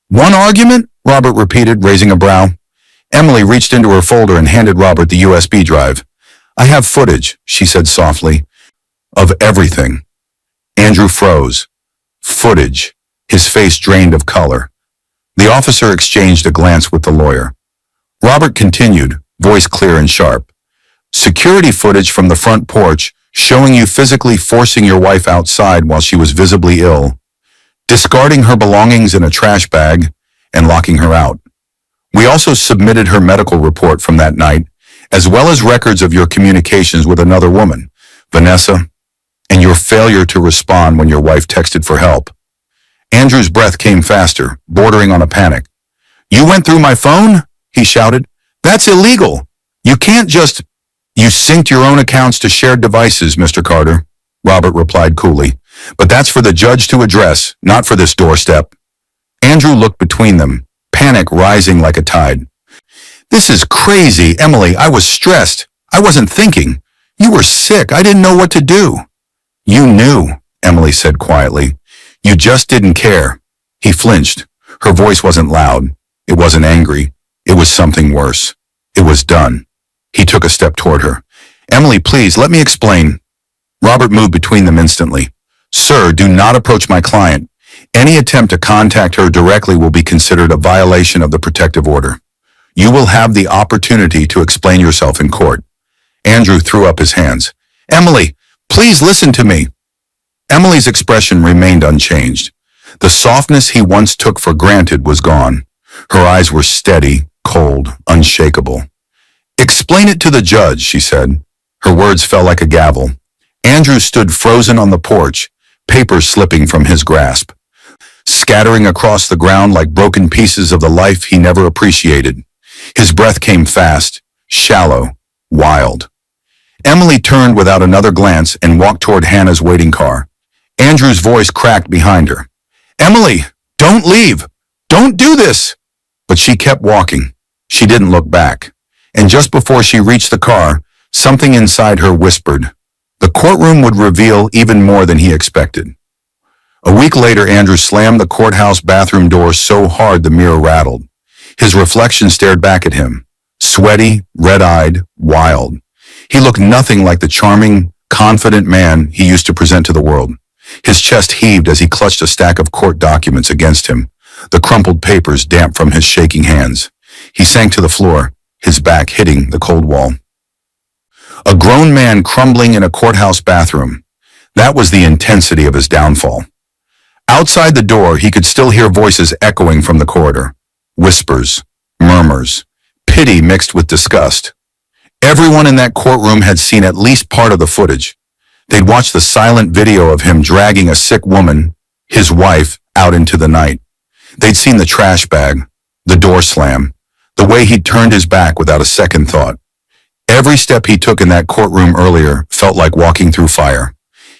Speaker 1: "One argument?" Robert repeated, raising a brow. Emily reached into her folder and handed Robert the USB drive. "I have footage," she said softly, "of everything." Andrew froze. Footage. His face drained of color. The officer exchanged a glance with the lawyer. Robert continued, voice clear and sharp. "Security footage from the front porch showing you physically forcing your wife outside while she was visibly ill, discarding her belongings in a trash bag, and locking her out. We also submitted her medical report from that night, as well as records of your communications with another woman, Vanessa, and your failure to respond when your wife texted for help." Andrew's breath came faster, bordering on a panic. "You went through my phone?" he shouted. "That's illegal. You can't just..." "You synced your own accounts to shared devices, Mr. Carter," Robert replied coolly. But that's for the judge to address, not for this doorstep. Andrew looked between them, panic rising like a tide. This is crazy, Emily. I was stressed. I wasn't thinking. You were sick. I didn't know what to do. You knew, Emily said quietly. You just didn't care. He flinched. Her voice wasn't loud. It wasn't angry. It was something worse. It was done. He took a step toward her. Emily, please, let me explain. Robert moved between them instantly. Sir, do not approach my client. Any attempt to contact her directly will be considered a violation of the protective order. You will have the opportunity to explain yourself in court. Andrew threw up his hands. Emily, please listen to me. Emily's expression remained unchanged. The softness he once took for granted was gone. Her eyes were steady, cold, unshakable. Explain it to the judge, she said. Her words fell like a gavel. Andrew stood frozen on the porch, papers slipping from his grasp, scattering across the ground like broken pieces of the life he never appreciated. His breath came fast, shallow, wild. Emily turned without another glance and walked toward Hannah's waiting car. Andrew's voice cracked behind her. Emily, don't leave! Don't do this! But she kept walking. She didn't look back. And just before she reached the car, something inside her whispered. The courtroom would reveal even more than he expected. A week later, Andrew slammed the courthouse bathroom door so hard the mirror rattled. His reflection stared back at him, sweaty, red-eyed, wild. He looked nothing like the charming, confident man he used to present to the world. His chest heaved as he clutched a stack of court documents against him, the crumpled papers damp from his shaking hands. He sank to the floor, his back hitting the cold wall. A grown man crumbling in a courthouse bathroom. That was the intensity of his downfall. Outside the door, he could still hear voices echoing from the corridor. Whispers, murmurs, pity mixed with disgust. Everyone in that courtroom had seen at least part of the footage. They'd watched the silent video of him dragging a sick woman, his wife, out into the night. They'd seen the trash bag, the door slam, the way he'd turned his back without a second thought. Every step he took in that courtroom earlier felt like walking through fire.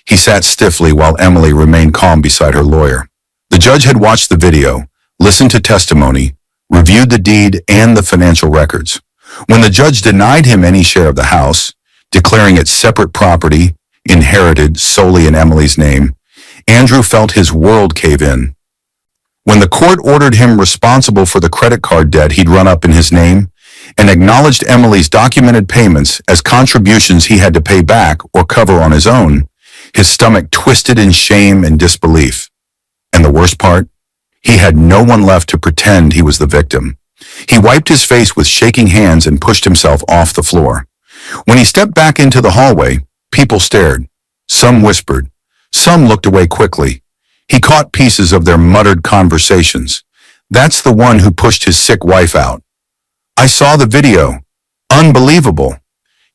Speaker 1: He sat stiffly while Emily remained calm beside her lawyer. The judge had watched the video, listened to testimony, reviewed the deed and the financial records. When the judge denied him any share of the house, declaring it separate property, inherited solely in Emily's name, Andrew felt his world cave in. When the court ordered him responsible for the credit card debt he'd run up in his name, and acknowledged Emily's documented payments as contributions he had to pay back or cover on his own, his stomach twisted in shame and disbelief. And the worst part? He had no one left to pretend he was the victim. He wiped his face with shaking hands and pushed himself off the floor. When he stepped back into the hallway, people stared. Some whispered. Some looked away quickly. He caught pieces of their muttered conversations. That's the one who pushed his sick wife out. I saw the video. Unbelievable.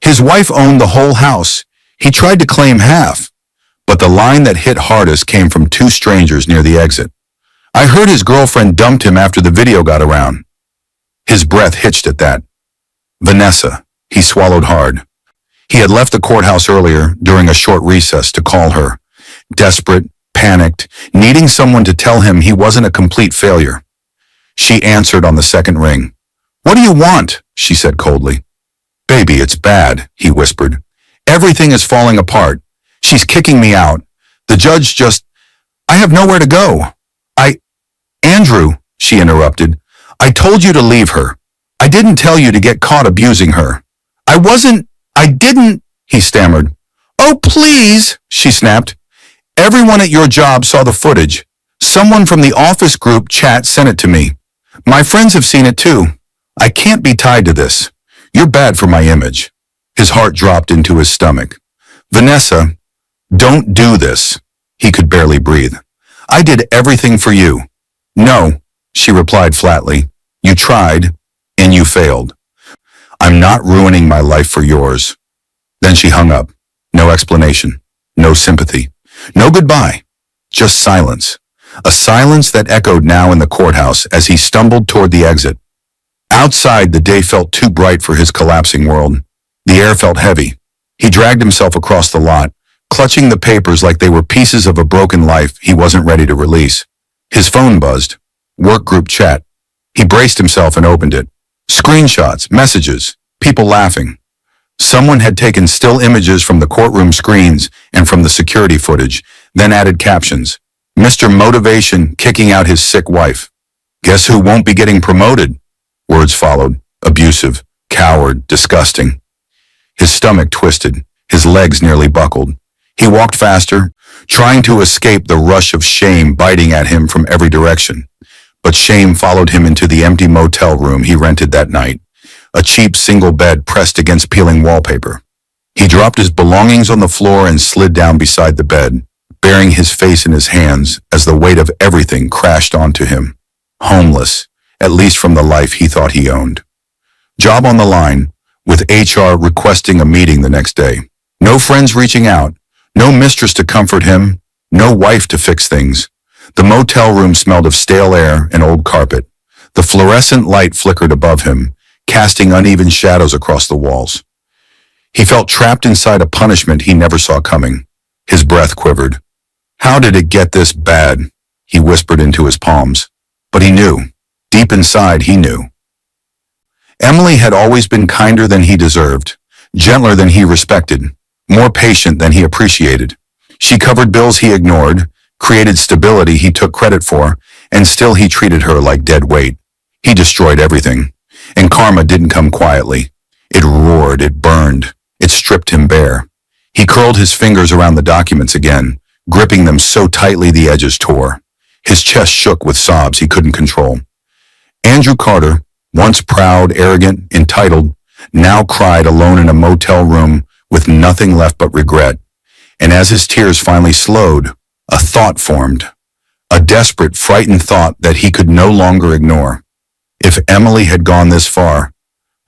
Speaker 1: His wife owned the whole house. He tried to claim half. But the line that hit hardest came from two strangers near the exit. I heard his girlfriend dumped him after the video got around. His breath hitched at that. Vanessa. He swallowed hard. He had left the courthouse earlier during a short recess to call her. Desperate, panicked, needing someone to tell him he wasn't a complete failure. She answered on the second ring. What do you want? She said coldly. Baby, it's bad, he whispered. Everything is falling apart. She's kicking me out. The judge just... I have nowhere to go. Andrew, she interrupted. I told you to leave her. I didn't tell you to get caught abusing her. I didn't, he stammered. Oh, please, she snapped. Everyone at your job saw the footage. Someone from the office group chat sent it to me. My friends have seen it too. I can't be tied to this. You're bad for my image. His heart dropped into his stomach. Vanessa, don't do this. He could barely breathe. I did everything for you. No, she replied flatly. You tried, and you failed. I'm not ruining my life for yours. Then she hung up. No explanation. No sympathy. No goodbye. Just silence. A silence that echoed now in the courthouse as he stumbled toward the exit. Outside, the day felt too bright for his collapsing world. The air felt heavy. He dragged himself across the lot, clutching the papers like they were pieces of a broken life he wasn't ready to release. His phone buzzed. Work group chat. He braced himself and opened it. Screenshots, messages, people laughing. Someone had taken still images from the courtroom screens and from the security footage, then added captions. Mr. Motivation kicking out his sick wife. Guess who won't be getting promoted? Words followed. Abusive, coward, disgusting. His stomach twisted. His legs nearly buckled. He walked faster, trying to escape the rush of shame biting at him from every direction. But shame followed him into the empty motel room he rented that night, a cheap single bed pressed against peeling wallpaper. He dropped his belongings on the floor and slid down beside the bed, burying his face in his hands as the weight of everything crashed onto him. Homeless, at least from the life he thought he owned. Job on the line, with HR requesting a meeting the next day. No friends reaching out, no mistress to comfort him, no wife to fix things. The motel room smelled of stale air and old carpet. The fluorescent light flickered above him, casting uneven shadows across the walls. He felt trapped inside a punishment he never saw coming. His breath quivered. How did it get this bad? He whispered into his palms. But he knew. Deep inside, he knew. Emily had always been kinder than he deserved, gentler than he respected, more patient than he appreciated. She covered bills he ignored, created stability he took credit for, and still he treated her like dead weight. He destroyed everything. And karma didn't come quietly. It roared, it burned, it stripped him bare. He curled his fingers around the documents again, gripping them so tightly the edges tore. His chest shook with sobs he couldn't control. Andrew Carter, once proud, arrogant, entitled, now cried alone in a motel room with nothing left but regret. And as his tears finally slowed, a thought formed. A desperate, frightened thought that he could no longer ignore. If Emily had gone this far,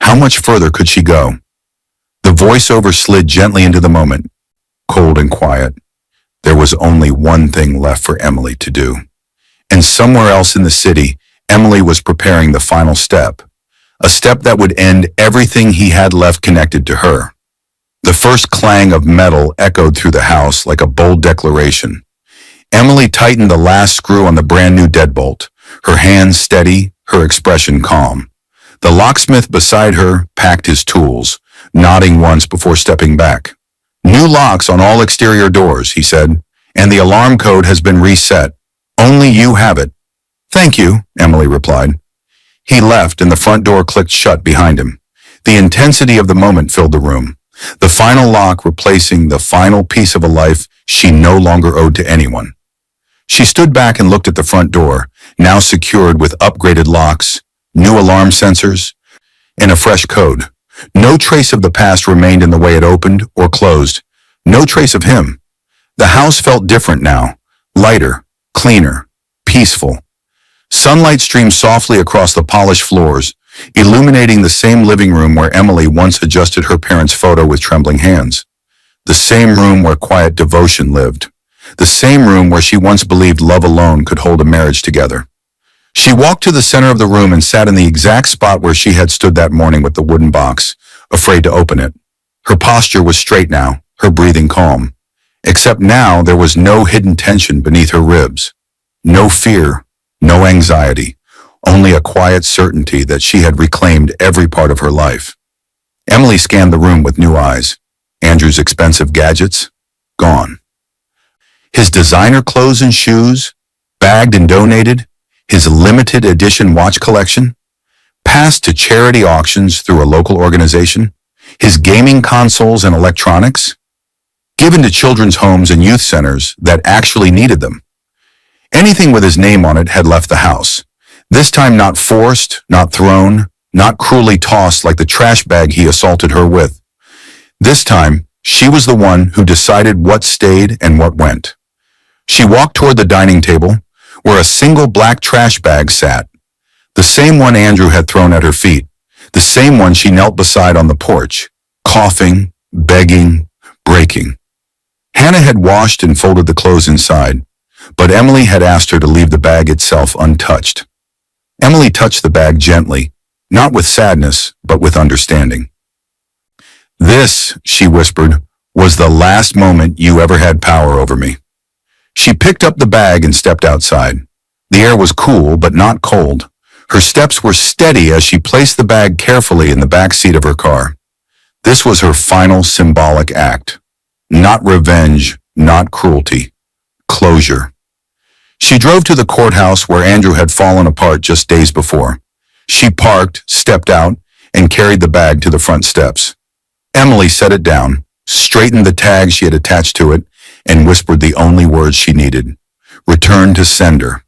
Speaker 1: how much further could she go? The voiceover slid gently into the moment, cold and quiet. There was only one thing left for Emily to do. And somewhere else in the city, Emily was preparing the final step, a step that would end everything he had left connected to her. The first clang of metal echoed through the house like a bold declaration. Emily tightened the last screw on the brand new deadbolt, her hands steady, her expression calm. The locksmith beside her packed his tools, nodding once before stepping back. New locks on all exterior doors, he said, and the alarm code has been reset. Only you have it. Thank you, Emily replied. He left and the front door clicked shut behind him. The intensity of the moment filled the room. The final lock replacing the final piece of a life she no longer owed to anyone. She stood back and looked at the front door, now secured with upgraded locks, new alarm sensors, and a fresh code. No trace of the past remained in the way it opened or closed. No trace of him. The house felt different now, lighter, cleaner, peaceful. Sunlight streamed softly across the polished floors, illuminating the same living room where Emily once adjusted her parents' photo with trembling hands. The same room where quiet devotion lived. The same room where she once believed love alone could hold a marriage together. She walked to the center of the room and sat in the exact spot where she had stood that morning with the wooden box, afraid to open it. Her posture was straight now, her breathing calm. Except now there was no hidden tension beneath her ribs. No fear, no anxiety, only a quiet certainty that she had reclaimed every part of her life. Emily scanned the room with new eyes. Andrew's expensive gadgets, gone. His designer clothes and shoes, bagged and donated, his limited edition watch collection, passed to charity auctions through a local organization, his gaming consoles and electronics, given to children's homes and youth centers that actually needed them. Anything with his name on it had left the house, this time not forced, not thrown, not cruelly tossed like the trash bag he assaulted her with. This time, she was the one who decided what stayed and what went. She walked toward the dining table, where a single black trash bag sat, the same one Andrew had thrown at her feet, the same one she knelt beside on the porch, coughing, begging, breaking. Hannah had washed and folded the clothes inside, but Emily had asked her to leave the bag itself untouched. Emily touched the bag gently, not with sadness, but with understanding. This, she whispered, was the last moment you ever had power over me." She picked up the bag and stepped outside. The air was cool, but not cold. Her steps were steady as she placed the bag carefully in the back seat of her car. This was her final symbolic act. Not revenge, not cruelty. Closure. She drove to the courthouse where Andrew had fallen apart just days before. She parked, stepped out, and carried the bag to the front steps. Emily set it down, straightened the tag she had attached to it, and whispered the only words she needed. "Return to sender."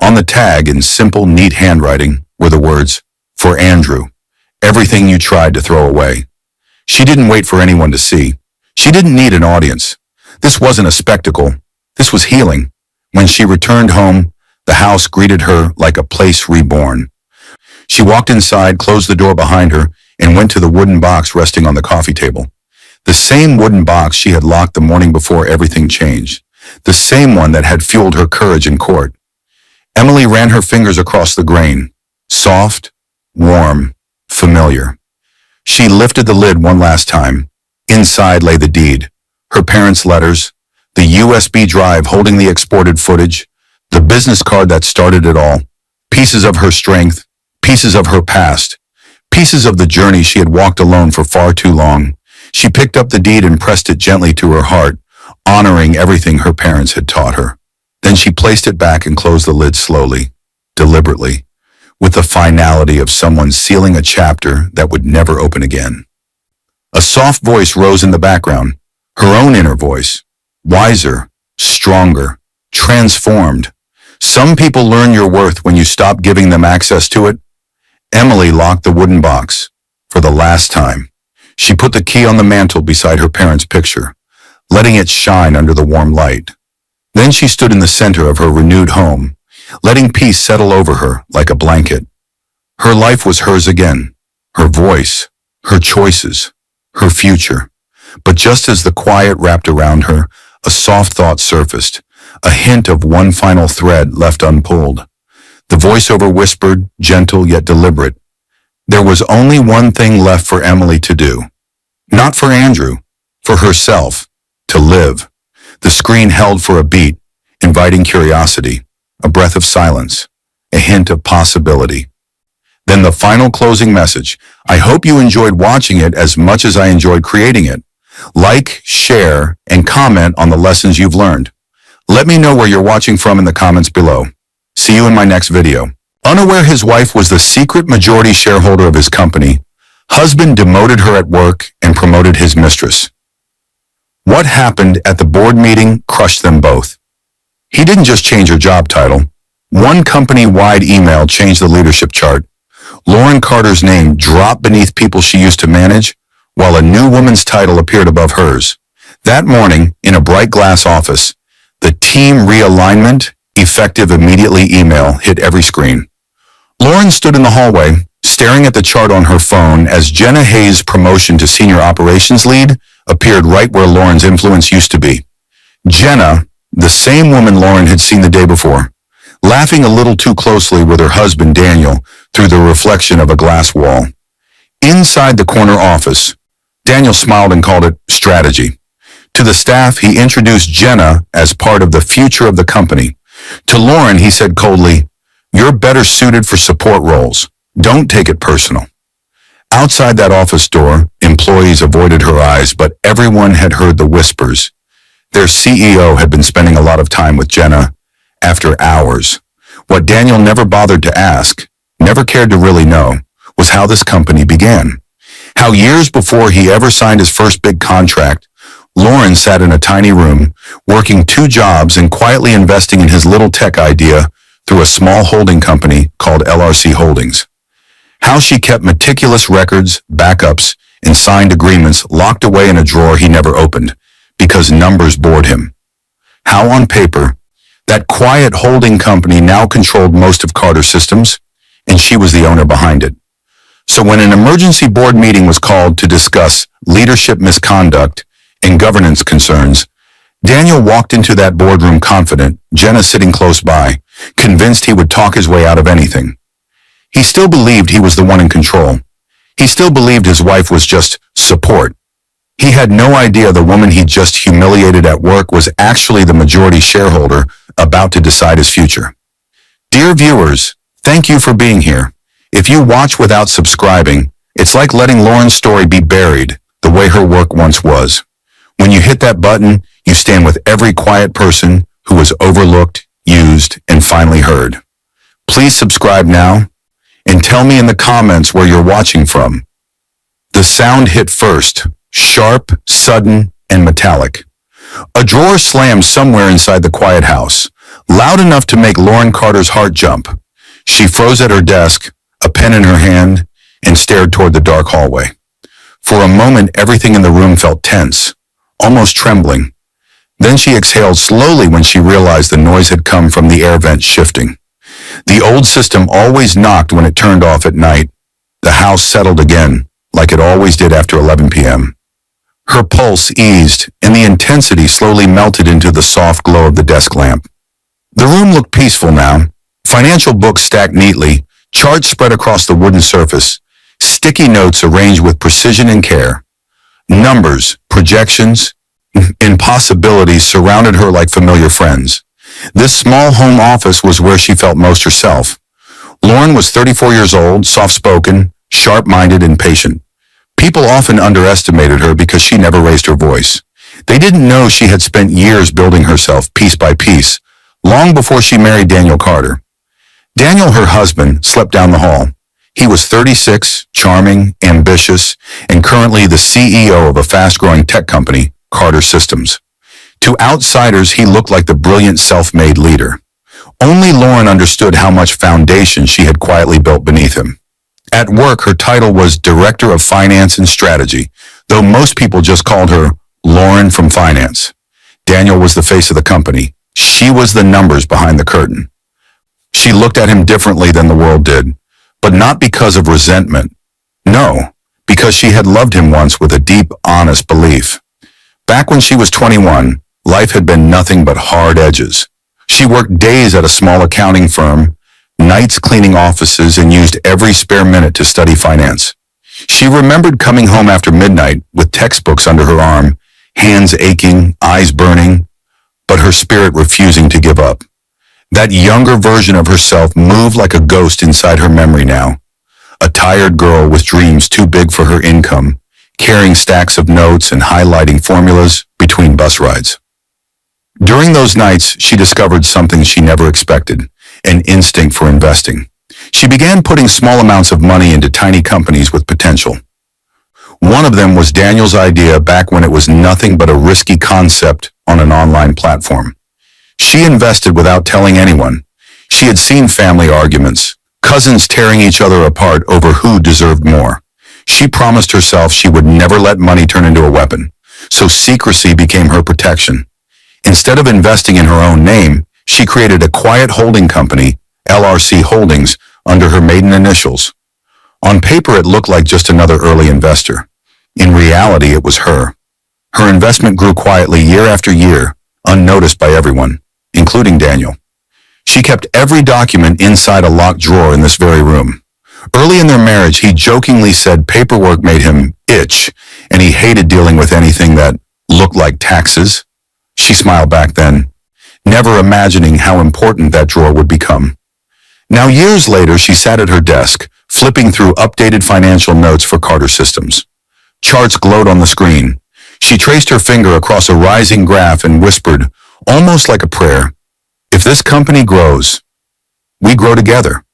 Speaker 1: On the tag, in simple, neat handwriting, were the words, "For Andrew, everything you tried to throw away." She didn't wait for anyone to see. She didn't need an audience. This wasn't a spectacle. This was healing. When she returned home, the house greeted her like a place reborn. She walked inside, closed the door behind her, and went to the wooden box resting on the coffee table. The same wooden box she had locked the morning before everything changed. The same one that had fueled her courage in court. Emily ran her fingers across the grain. Soft, warm, familiar. She lifted the lid one last time. Inside lay the deed, her parents' letters, the USB drive holding the exported footage, the business card that started it all, pieces of her strength, pieces of her past, pieces of the journey she had walked alone for far too long. She picked up the deed and pressed it gently to her heart, honoring everything her parents had taught her. Then she placed it back and closed the lid slowly, deliberately, with the finality of someone sealing a chapter that would never open again. A soft voice rose in the background, her own inner voice, wiser, stronger, transformed. "Some people learn your worth when you stop giving them access to it." Emily locked the wooden box. For the last time, she put the key on the mantel beside her parents' picture, letting it shine under the warm light. Then she stood in the center of her renewed home, letting peace settle over her like a blanket. Her life was hers again, her voice, her choices, her future. But just as the quiet wrapped around her, a soft thought surfaced, a hint of one final thread left unpulled. The voiceover whispered, gentle yet deliberate, there was only one thing left for Emily to do. Not for Andrew, for herself, to live. The screen held for a beat, inviting curiosity, a breath of silence, a hint of possibility. Then the final closing message. I hope you enjoyed watching it as much as I enjoyed creating it. Like, share, and comment on the lessons you've learned. Let me know where you're watching from in the comments below. See you in my next video. Unaware his wife was the secret majority shareholder of his company, husband demoted her at work and promoted his mistress. What happened at the board meeting crushed them both. He didn't just change her job title. One company-wide email changed the leadership chart. Lauren Carter's name dropped beneath people she used to manage, while a new woman's title appeared above hers. That morning, in a bright glass office, the team realignment, effective immediately email hit every screen. Lauren stood in the hallway, staring at the chart on her phone as Jenna Hayes' promotion to senior operations lead appeared right where Lauren's influence used to be. Jenna, the same woman Lauren had seen the day before, laughing a little too closely with her husband Daniel through the reflection of a glass wall. Inside the corner office, Daniel smiled and called it strategy. To the staff, he introduced Jenna as part of the future of the company. To Lauren, he said coldly, "You're better suited for support roles. Don't take it personal." Outside that office door, employees avoided her eyes, but everyone had heard the whispers. Their CEO had been spending a lot of time with Jenna after hours. What Daniel never bothered to ask, never cared to really know, was how this company began. How years before he ever signed his first big contract, Lauren sat in a tiny room, working 2 jobs and quietly investing in his little tech idea through a small holding company called LRC Holdings. How she kept meticulous records, backups, and signed agreements locked away in a drawer he never opened, because numbers bored him. How on paper, that quiet holding company now controlled most of Carter's systems, and she was the owner behind it. So when an emergency board meeting was called to discuss leadership misconduct and governance concerns, Daniel walked into that boardroom confident, Jenna sitting close by, convinced he would talk his way out of anything. He still believed he was the one in control. He still believed his wife was just support. He had no idea the woman he just humiliated at work was actually the majority shareholder about to decide his future. Dear viewers, thank you for being here. If you watch without subscribing, it's like letting Lauren's story be buried the way her work once was. When you hit that button, you stand with every quiet person who was overlooked, used, and finally heard. Please subscribe now and tell me in the comments where you're watching from. The sound hit first, sharp, sudden, and metallic. A drawer slammed somewhere inside the quiet house, loud enough to make Lauren Carter's heart jump. She froze at her desk, a pen in her hand, and stared toward the dark hallway. For a moment, everything in the room felt tense, almost trembling. Then she exhaled slowly when she realized the noise had come from the air vent shifting. The old system always knocked when it turned off at night. The house settled again, like it always did after 11 p.m. Her pulse eased, and the intensity slowly melted into the soft glow of the desk lamp. The room looked peaceful now. Financial books stacked neatly, charts spread across the wooden surface, sticky notes arranged with precision and care. Numbers, projections, impossibilities surrounded her like familiar friends. This small home office was where she felt most herself. Lauren was 34 years old, soft-spoken, sharp-minded, and patient. People often underestimated her because she never raised her voice. They didn't know she had spent years building herself piece by piece, long before she married Daniel Carter. Daniel, her husband, slept down the hall. He was 36, charming, ambitious, and currently the CEO of a fast-growing tech company, Carter Systems. To outsiders, he looked like the brilliant self-made leader. Only Lauren understood how much foundation she had quietly built beneath him. At work, her title was Director of Finance and Strategy, though most people just called her Lauren from Finance. Daniel was the face of the company. She was the numbers behind the curtain. She looked at him differently than the world did, but not because of resentment. No, because she had loved him once with a deep, honest belief. Back when she was 21, life had been nothing but hard edges. She worked days at a small accounting firm, nights cleaning offices, and used every spare minute to study finance. She remembered coming home after midnight with textbooks under her arm, hands aching, eyes burning, but her spirit refusing to give up. That younger version of herself moved like a ghost inside her memory now. A tired girl with dreams too big for her income, carrying stacks of notes and highlighting formulas between bus rides. During those nights, she discovered something she never expected, an instinct for investing. She began putting small amounts of money into tiny companies with potential. One of them was Daniel's idea back when it was nothing but a risky concept on an online platform. She invested without telling anyone. She had seen family arguments, cousins tearing each other apart over who deserved more. She promised herself she would never let money turn into a weapon, so secrecy became her protection. Instead of investing in her own name, she created a quiet holding company, LRC Holdings, under her maiden initials. On paper, it looked like just another early investor. In reality, it was her. Her investment grew quietly year after year, unnoticed by everyone, including Daniel. She kept every document inside a locked drawer in this very room. Early in their marriage, he jokingly said paperwork made him itch, and he hated dealing with anything that looked like taxes. She smiled back then, never imagining how important that drawer would become. Now, years later, she sat at her desk, flipping through updated financial notes for Carter Systems. Charts glowed on the screen. She traced her finger across a rising graph and whispered, almost like a prayer, "If this company grows, we grow together."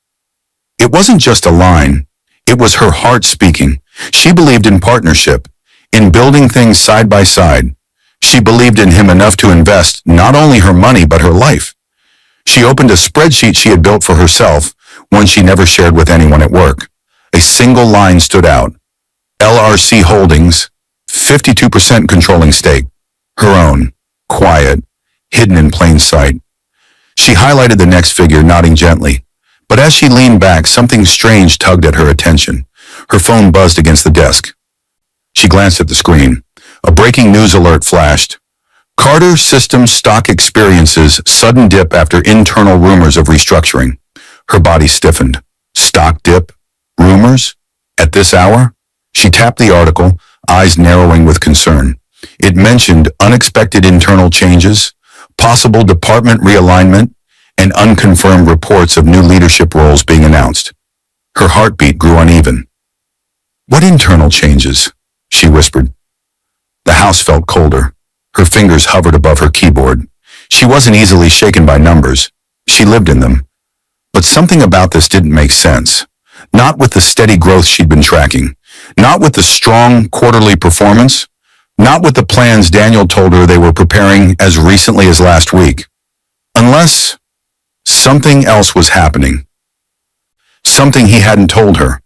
Speaker 1: It wasn't just a line. It was her heart speaking. She believed in partnership, in building things side by side. She believed in him enough to invest not only her money but her life. She opened a spreadsheet she had built for herself, one she never shared with anyone at work. A single line stood out. LRC Holdings, 52% controlling stake. Her own, quiet, hidden in plain sight. She highlighted the next figure, nodding gently. But as she leaned back, something strange tugged at her attention. Her phone buzzed against the desk. She glanced at the screen. A breaking news alert flashed. Carter Systems stock experiences sudden dip after internal rumors of restructuring. Her body stiffened. Stock dip? Rumors? At this hour? She tapped the article, eyes narrowing with concern. It mentioned unexpected internal changes, possible department realignment, and unconfirmed reports of new leadership roles being announced. Her heartbeat grew uneven. "What internal changes?" she whispered. The house felt colder. Her fingers hovered above her keyboard. She wasn't easily shaken by numbers. She lived in them. But something about this didn't make sense. Not with the steady growth she'd been tracking. Not with the strong quarterly performance. Not with the plans Daniel told her they were preparing as recently as last week. Unless something else was happening. Something he hadn't told her.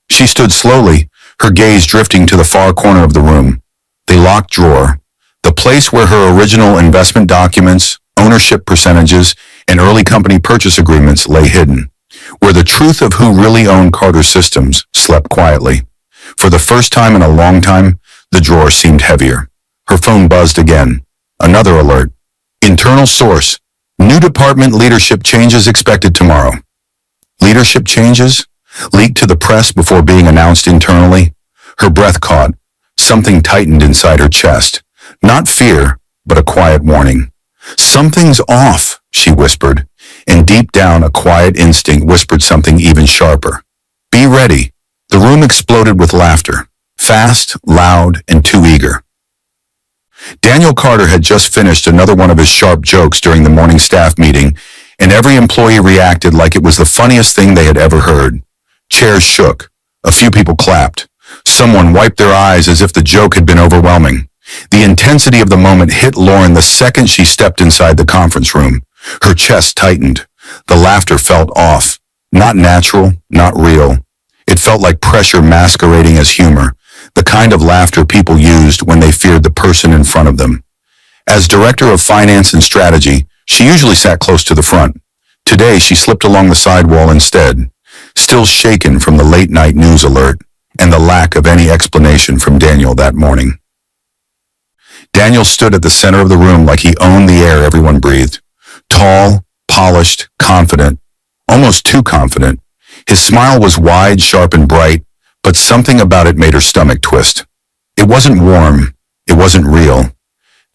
Speaker 1: She stood slowly, her gaze drifting to the far corner of the room. The locked drawer. The place where her original investment documents, ownership percentages, and early company purchase agreements lay hidden. Where the truth of who really owned Carter Systems slept quietly. For the first time in a long time, the drawer seemed heavier. Her phone buzzed again. Another alert. Internal source. New department leadership changes expected tomorrow. Leadership changes? Leaked to the press before being announced internally? Her breath caught. Something tightened inside her chest. Not fear, but a quiet warning. "Something's off," she whispered, and deep down a quiet instinct whispered something even sharper. "Be ready." The room exploded with laughter. Fast, loud, and too eager. Daniel Carter had just finished another one of his sharp jokes during the morning staff meeting, and every employee reacted like it was the funniest thing they had ever heard. Chairs shook. A few people clapped. Someone wiped their eyes as if the joke had been overwhelming. The intensity of the moment hit Lauren the second she stepped inside the conference room. Her chest tightened. The laughter felt off. Not natural, not real. It felt like pressure masquerading as humor, the kind of laughter people used when they feared the person in front of them. As director of finance and strategy, she usually sat close to the front. Today, she slipped along the side wall instead, still shaken from the late-night news alert and the lack of any explanation from Daniel that morning. Daniel stood at the center of the room like he owned the air everyone breathed. Tall, polished, confident, almost too confident. His smile was wide, sharp, and bright, but something about it made her stomach twist. It wasn't warm. It wasn't real.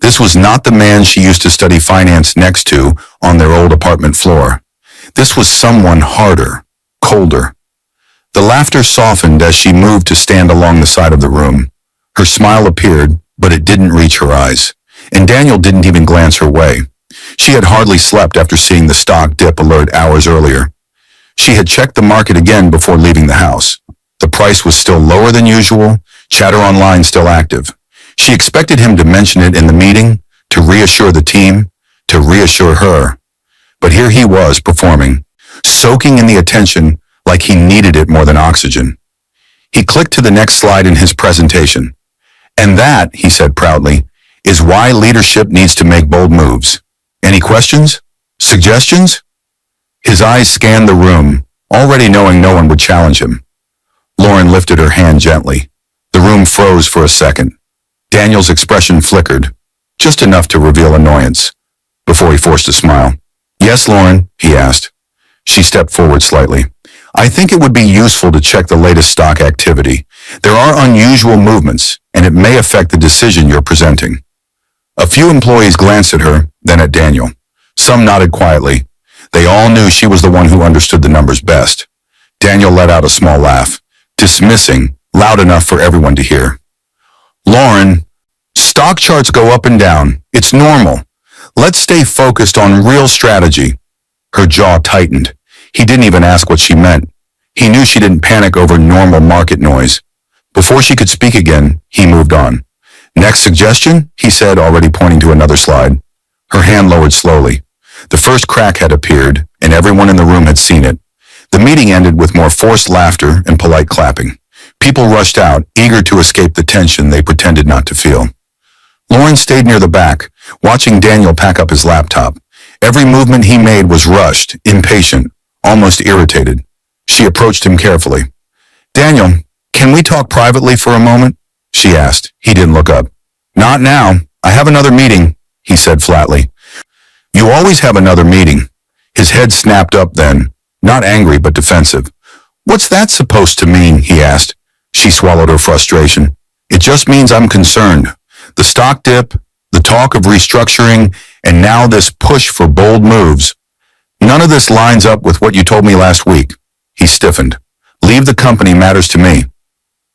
Speaker 1: This was not the man she used to study finance next to on their old apartment floor. This was someone harder, colder. The laughter softened as she moved to stand along the side of the room. Her smile appeared, but it didn't reach her eyes, and Daniel didn't even glance her way. She had hardly slept after seeing the stock dip alert hours earlier. She had checked the market again before leaving the house. The price was still lower than usual, chatter online still active. She expected him to mention it in the meeting, to reassure the team, to reassure her. But here he was performing, soaking in the attention like he needed it more than oxygen. He clicked to the next slide in his presentation. "And that," he said proudly, "is why leadership needs to make bold moves. Any questions? Suggestions?" His eyes scanned the room, already knowing no one would challenge him. Lauren lifted her hand gently. The room froze for a second. Daniel's expression flickered, just enough to reveal annoyance, before he forced a smile. "Yes, Lauren?" he asked. She stepped forward slightly. "I think it would be useful to check the latest stock activity. There are unusual movements, and it may affect the decision you're presenting." A few employees glanced at her, then at Daniel. Some nodded quietly. They all knew she was the one who understood the numbers best. Daniel let out a small laugh, dismissing, loud enough for everyone to hear. "Lauren, stock charts go up and down. It's normal. Let's stay focused on real strategy." Her jaw tightened. He didn't even ask what she meant. He knew she didn't panic over normal market noise. Before she could speak again, he moved on. "Next suggestion?" he said, already pointing to another slide. Her hand lowered slowly. The first crack had appeared, and everyone in the room had seen it. The meeting ended with more forced laughter and polite clapping. People rushed out, eager to escape the tension they pretended not to feel. Lauren stayed near the back, watching Daniel pack up his laptop. Every movement he made was rushed, impatient, almost irritated. She approached him carefully. "Daniel, can we talk privately for a moment?" she asked. He didn't look up. "Not now. I have another meeting," he said flatly. "You always have another meeting." His head snapped up then, not angry but defensive. "What's that supposed to mean?" he asked. She swallowed her frustration. It just means I'm concerned. The stock dip, the talk of restructuring, and now this push for bold moves. None of this lines up with what you told me last week. He stiffened. Leave the company matters to me.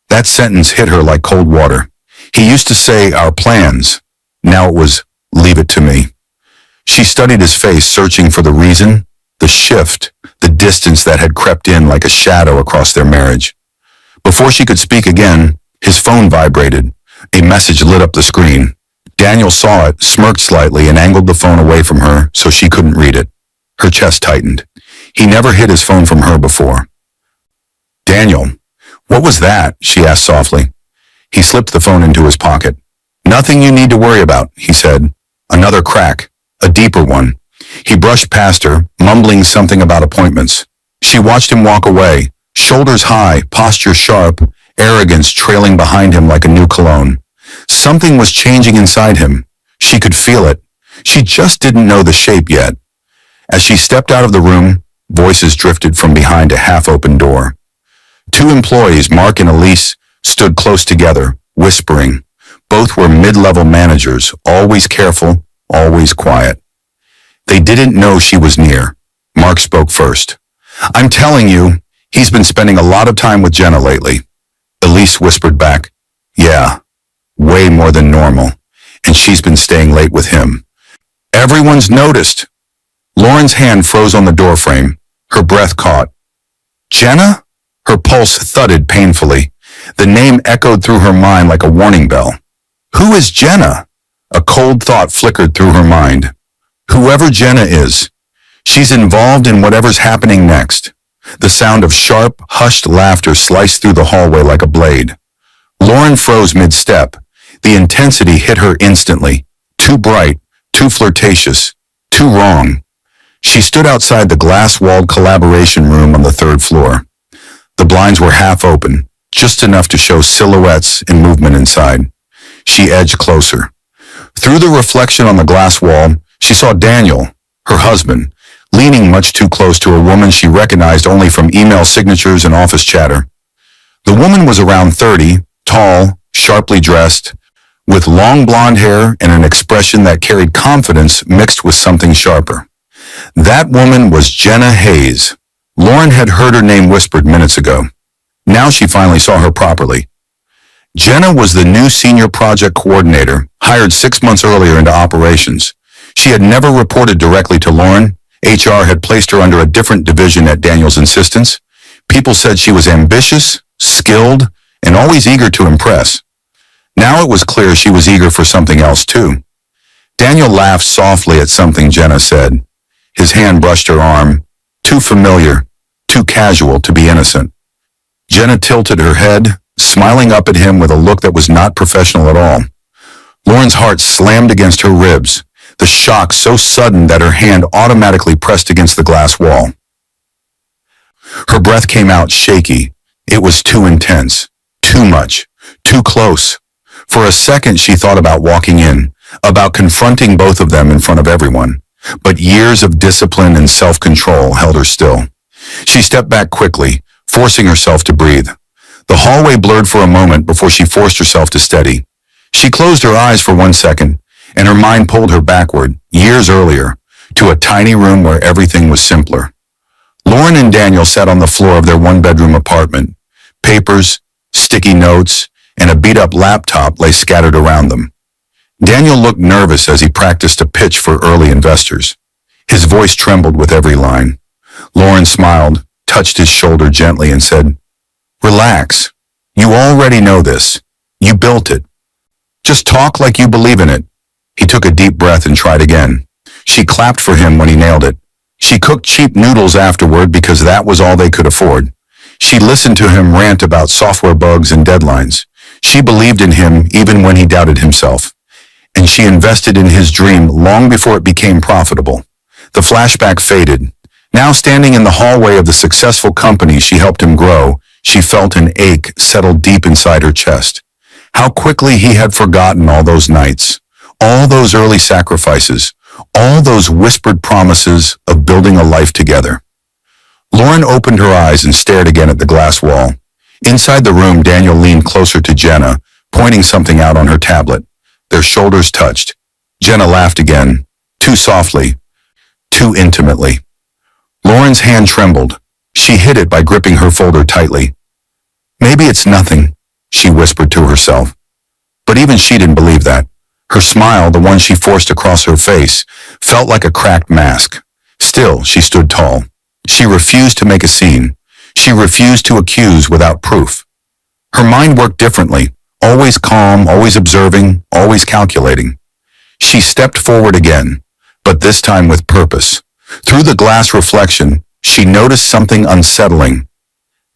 Speaker 1: That sentence hit her like cold water. He used to say our plans. Now it was leave it to me. She studied his face, searching for the reason, the shift, the distance that had crept in like a shadow across their marriage. Before she could speak again, his phone vibrated. A message lit up the screen. Daniel saw it, smirked slightly, and angled the phone away from her so she couldn't read it. Her chest tightened. He never hid his phone from her before. Daniel, what was that? She asked softly. He slipped the phone into his pocket. Nothing you need to worry about, he said. Another crack, a deeper one. He brushed past her, mumbling something about appointments. She watched him walk away, shoulders high, posture sharp, arrogance trailing behind him like a new cologne. Something was changing inside him. She could feel it. She just didn't know the shape yet. As she stepped out of the room, voices drifted from behind a half-open door. Two employees, Mark and Elise, stood close together, whispering. Both were mid-level managers, always careful, always quiet. They didn't know she was near. Mark spoke first. I'm telling you, he's been spending a lot of time with Jenna lately. Elise whispered back. Yeah, way more than normal. And she's been staying late with him. Everyone's noticed. Lauren's hand froze on the doorframe. Her breath caught. Jenna? Her pulse thudded painfully. The name echoed through her mind like a warning bell. Who is Jenna? A cold thought flickered through her mind. Whoever Jenna is, she's involved in whatever's happening next. The sound of sharp, hushed laughter sliced through the hallway like a blade. Lauren froze mid-step. The intensity hit her instantly. Too bright, too flirtatious, too wrong. She stood outside the glass-walled collaboration room on the third floor. The blinds were half open, just enough to show silhouettes and movement inside. She edged closer. Through the reflection on the glass wall, she saw Daniel, her husband, leaning much too close to a woman she recognized only from email signatures and office chatter. The woman was around 30, tall, sharply dressed, with long blonde hair and an expression that carried confidence mixed with something sharper. That woman was Jenna Hayes. Lauren had heard her name whispered minutes ago. Now she finally saw her properly. Jenna was the new senior project coordinator, hired 6 months earlier into operations. She had never reported directly to Lauren. HR had placed her under a different division at Daniel's insistence. People said she was ambitious, skilled, and always eager to impress. Now it was clear she was eager for something else too. Daniel laughed softly at something Jenna said. His hand brushed her arm, too familiar, too casual to be innocent. Jenna tilted her head, smiling up at him with a look that was not professional at all. Lauren's heart slammed against her ribs, the shock so sudden that her hand automatically pressed against the glass wall. Her breath came out shaky. It was too intense, too much, too close. For a second she thought about walking in, about confronting both of them in front of everyone. But years of discipline and self-control held her still. She stepped back quickly, forcing herself to breathe. The hallway blurred for a moment before she forced herself to steady. She closed her eyes for 1 second, and her mind pulled her backward, years earlier, to a tiny room where everything was simpler. Lauren and Daniel sat on the floor of their one-bedroom apartment. Papers, sticky notes, and a beat-up laptop lay scattered around them. Daniel looked nervous as he practiced a pitch for early investors. His voice trembled with every line. Lauren smiled, touched his shoulder gently, and said, Relax. You already know this. You built it. Just talk like you believe in it. He took a deep breath and tried again. She clapped for him when he nailed it. She cooked cheap noodles afterward because that was all they could afford. She listened to him rant about software bugs and deadlines. She believed in him even when he doubted himself. And she invested in his dream long before it became profitable. The flashback faded. Now standing in the hallway of the successful company she helped him grow, she felt an ache settle deep inside her chest. How quickly he had forgotten all those nights, all those early sacrifices, all those whispered promises of building a life together. Lauren opened her eyes and stared again at the glass wall. Inside the room, Daniel leaned closer to Jenna, pointing something out on her tablet. Their shoulders touched. Jenna laughed again, too softly, too intimately. Lauren's hand trembled. She hid it by gripping her folder tightly. Maybe it's nothing, she whispered to herself. But even she didn't believe that. Her smile, the one she forced across her face, felt like a cracked mask. Still, she stood tall. She refused to make a scene. She refused to accuse without proof. Her mind worked differently, always calm, always observing, always calculating. She stepped forward again, but this time with purpose. Through the glass reflection, she noticed something unsettling.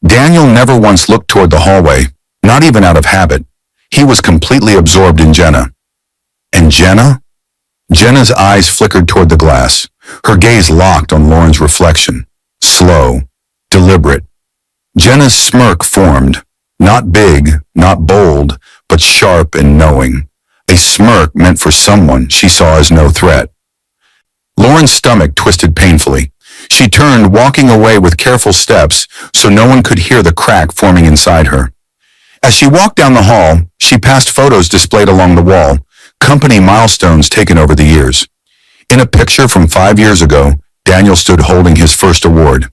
Speaker 1: Daniel never once looked toward the hallway, not even out of habit. He was completely absorbed in Jenna. And Jenna? Jenna's eyes flickered toward the glass, her gaze locked on Lauren's reflection. Slow, deliberate. Jenna's smirk formed, not big, not bold, but sharp and knowing. A smirk meant for someone she saw as no threat. Lauren's stomach twisted painfully. She turned, walking away with careful steps so no one could hear the crack forming inside her. As she walked down the hall, she passed photos displayed along the wall, company milestones taken over the years. In a picture from 5 years ago, Daniel stood holding his first award.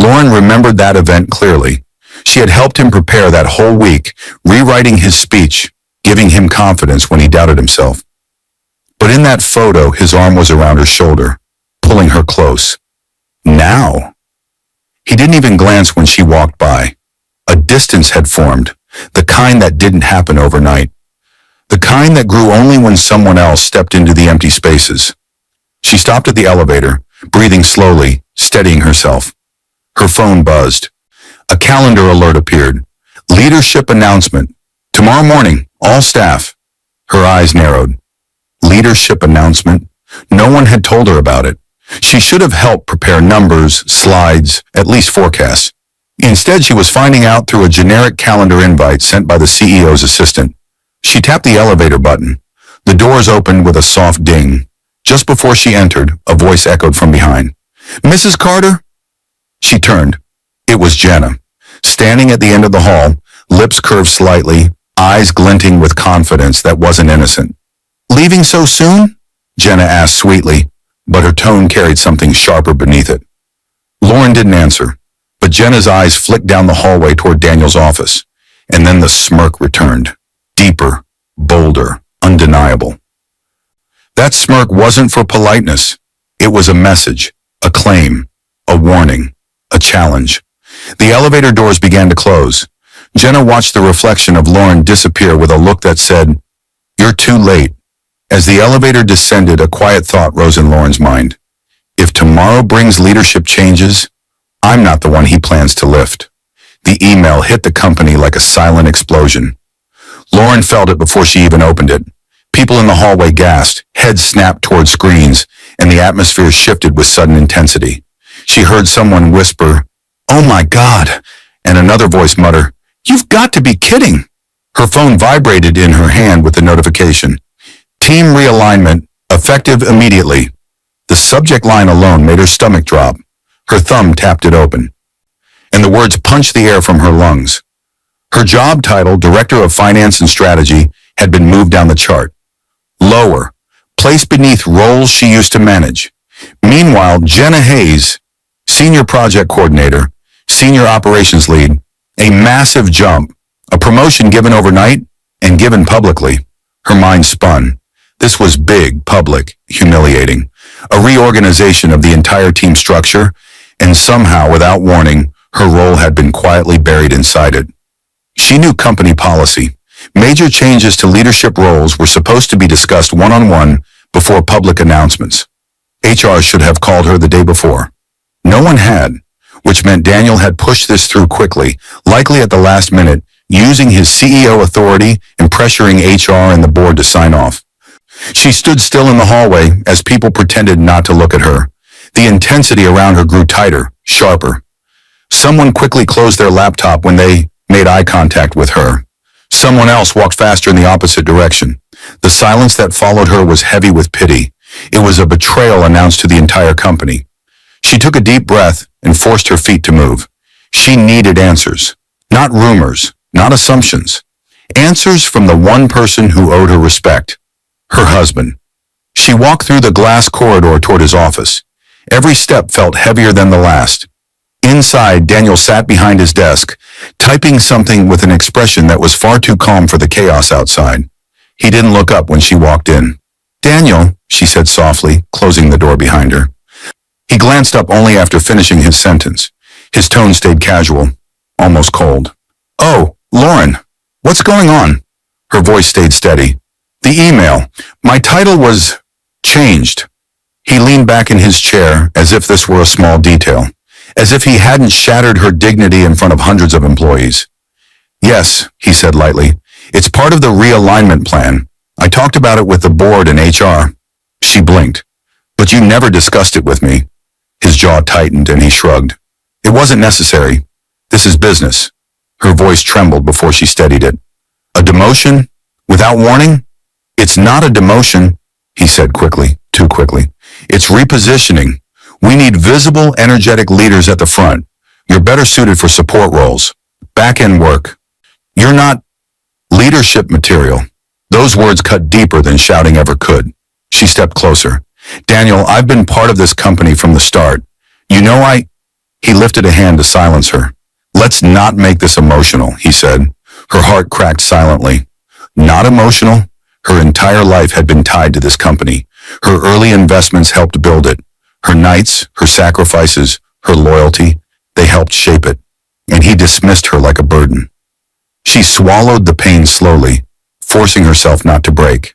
Speaker 1: Lauren remembered that event clearly. She had helped him prepare that whole week, rewriting his speech, giving him confidence when he doubted himself. But in that photo, his arm was around her shoulder, pulling her close. Now? He didn't even glance when she walked by. A distance had formed, the kind that didn't happen overnight. The kind that grew only when someone else stepped into the empty spaces. She stopped at the elevator, breathing slowly, steadying herself. Her phone buzzed. A calendar alert appeared. Leadership announcement. Tomorrow morning, all staff. Her eyes narrowed. Leadership announcement? No one had told her about it. She should have helped prepare numbers, slides, at least forecasts. Instead, she was finding out through a generic calendar invite sent by the CEO's assistant. She tapped the elevator button. The doors opened with a soft ding. Just before she entered, a voice echoed from behind. "Mrs. Carter?" She turned. It was Jenna, standing at the end of the hall, lips curved slightly, eyes glinting with confidence that wasn't innocent. "Leaving so soon?" Jenna asked sweetly, but her tone carried something sharper beneath it. Lauren didn't answer, but Jenna's eyes flicked down the hallway toward Daniel's office, and then the smirk returned. Deeper, bolder, undeniable. That smirk wasn't for politeness. It was a message, a claim, a warning, a challenge. The elevator doors began to close. Jenna watched the reflection of Lauren disappear with a look that said, "You're too late." As the elevator descended, a quiet thought rose in Lauren's mind. If tomorrow brings leadership changes, I'm not the one he plans to lift. The email hit the company like a silent explosion. Lauren felt it before she even opened it. People in the hallway gasped, heads snapped toward screens, and the atmosphere shifted with sudden intensity. She heard someone whisper, "Oh my God," and another voice mutter, "You've got to be kidding." Her phone vibrated in her hand with the notification. Team realignment, effective immediately. The subject line alone made her stomach drop. Her thumb tapped it open, and the words punched the air from her lungs. Her job title, Director of Finance and Strategy, had been moved down the chart. Lower, placed beneath roles she used to manage. Meanwhile, Jenna Hayes, Senior Project Coordinator, Senior Operations Lead, a massive jump, a promotion given overnight and given publicly. Her mind spun. This was big, public, humiliating. A reorganization of the entire team structure, and somehow, without warning, her role had been quietly buried inside it. She knew company policy. Major changes to leadership roles were supposed to be discussed one-on-one before public announcements. HR should have called her the day before. No one had, which meant Daniel had pushed this through quickly, likely at the last minute, using his CEO authority and pressuring HR and the board to sign off. She stood still in the hallway as people pretended not to look at her. The intensity around her grew tighter, sharper. Someone quickly closed their laptop when they made eye contact with her. Someone else walked faster in the opposite direction. The silence that followed her was heavy with pity. It was a betrayal announced to the entire company. She took a deep breath and forced her feet to move. She needed answers, not rumors, not assumptions. Answers from the one person who owed her respect, her husband. She walked through the glass corridor toward his office. Every step felt heavier than the last. Inside, Daniel sat behind his desk, typing something with an expression that was far too calm for the chaos outside. He didn't look up when she walked in. "Daniel," she said softly, closing the door behind her. He glanced up only after finishing his sentence. His tone stayed casual, almost cold. "Oh, Lauren, what's going on?" Her voice stayed steady. "The email. My title was changed." He leaned back in his chair as if this were a small detail, as if he hadn't shattered her dignity in front of hundreds of employees. "Yes," he said lightly. "It's part of the realignment plan. I talked about it with the board and HR." She blinked. "But you never discussed it with me." His jaw tightened and he shrugged. "It wasn't necessary. This is business." Her voice trembled before she steadied it. "A demotion? Without warning?" "It's not a demotion," he said quickly, too quickly. "It's repositioning. We need visible, energetic leaders at the front. You're better suited for support roles. Back-end work. You're not leadership material." Those words cut deeper than shouting ever could. She stepped closer. "Daniel, I've been part of this company from the start. You know He lifted a hand to silence her. "Let's not make this emotional," he said. Her heart cracked silently. Not emotional? Her entire life had been tied to this company. Her early investments helped build it. Her nights, her sacrifices, her loyalty, they helped shape it. And he dismissed her like a burden. She swallowed the pain slowly, forcing herself not to break.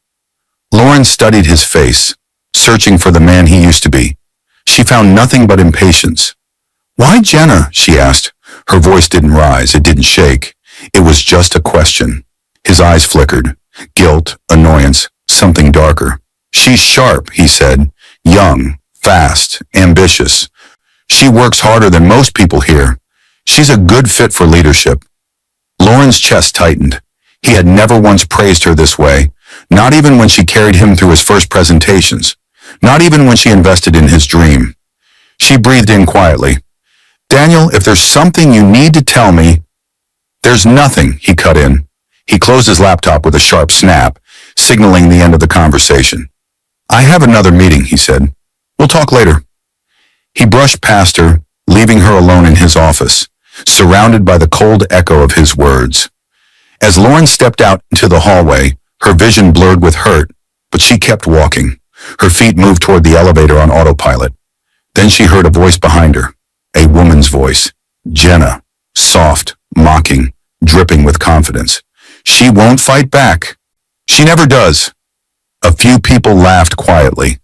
Speaker 1: Lauren studied his face, searching for the man he used to be. She found nothing but impatience. "Why Jenna?" she asked. Her voice didn't rise, it didn't shake. It was just a question. His eyes flickered. Guilt, annoyance, something darker. "She's sharp," he said. "Young, fast, ambitious. She works harder than most people here. She's a good fit for leadership." Lauren's chest tightened. He had never once praised her this way, not even when she carried him through his first presentations, not even when she invested in his dream. She breathed in quietly. "Daniel, if there's something you need to tell me—" "There's nothing," he cut in. He closed his laptop with a sharp snap, signaling the end of the conversation. "I have another meeting," he said. "We'll talk later." He brushed past her, leaving her alone in his office, surrounded by the cold echo of his words. As Lauren stepped out into the hallway, her vision blurred with hurt, but she kept walking. Her feet moved toward the elevator on autopilot. Then she heard a voice behind her, a woman's voice. Jenna, soft, mocking, dripping with confidence. "She won't fight back. She never does." A few people laughed quietly.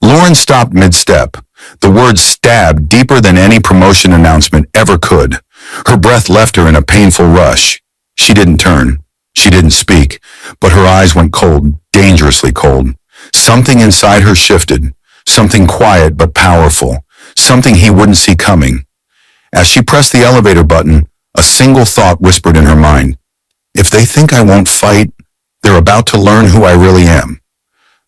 Speaker 1: Lauren stopped mid-step. The words stabbed deeper than any promotion announcement ever could. Her breath left her in a painful rush. She didn't turn. She didn't speak, but her eyes went cold, dangerously cold. Something inside her shifted, something quiet but powerful, something he wouldn't see coming. As she pressed the elevator button, a single thought whispered in her mind. "If they think I won't fight, they're about to learn who I really am."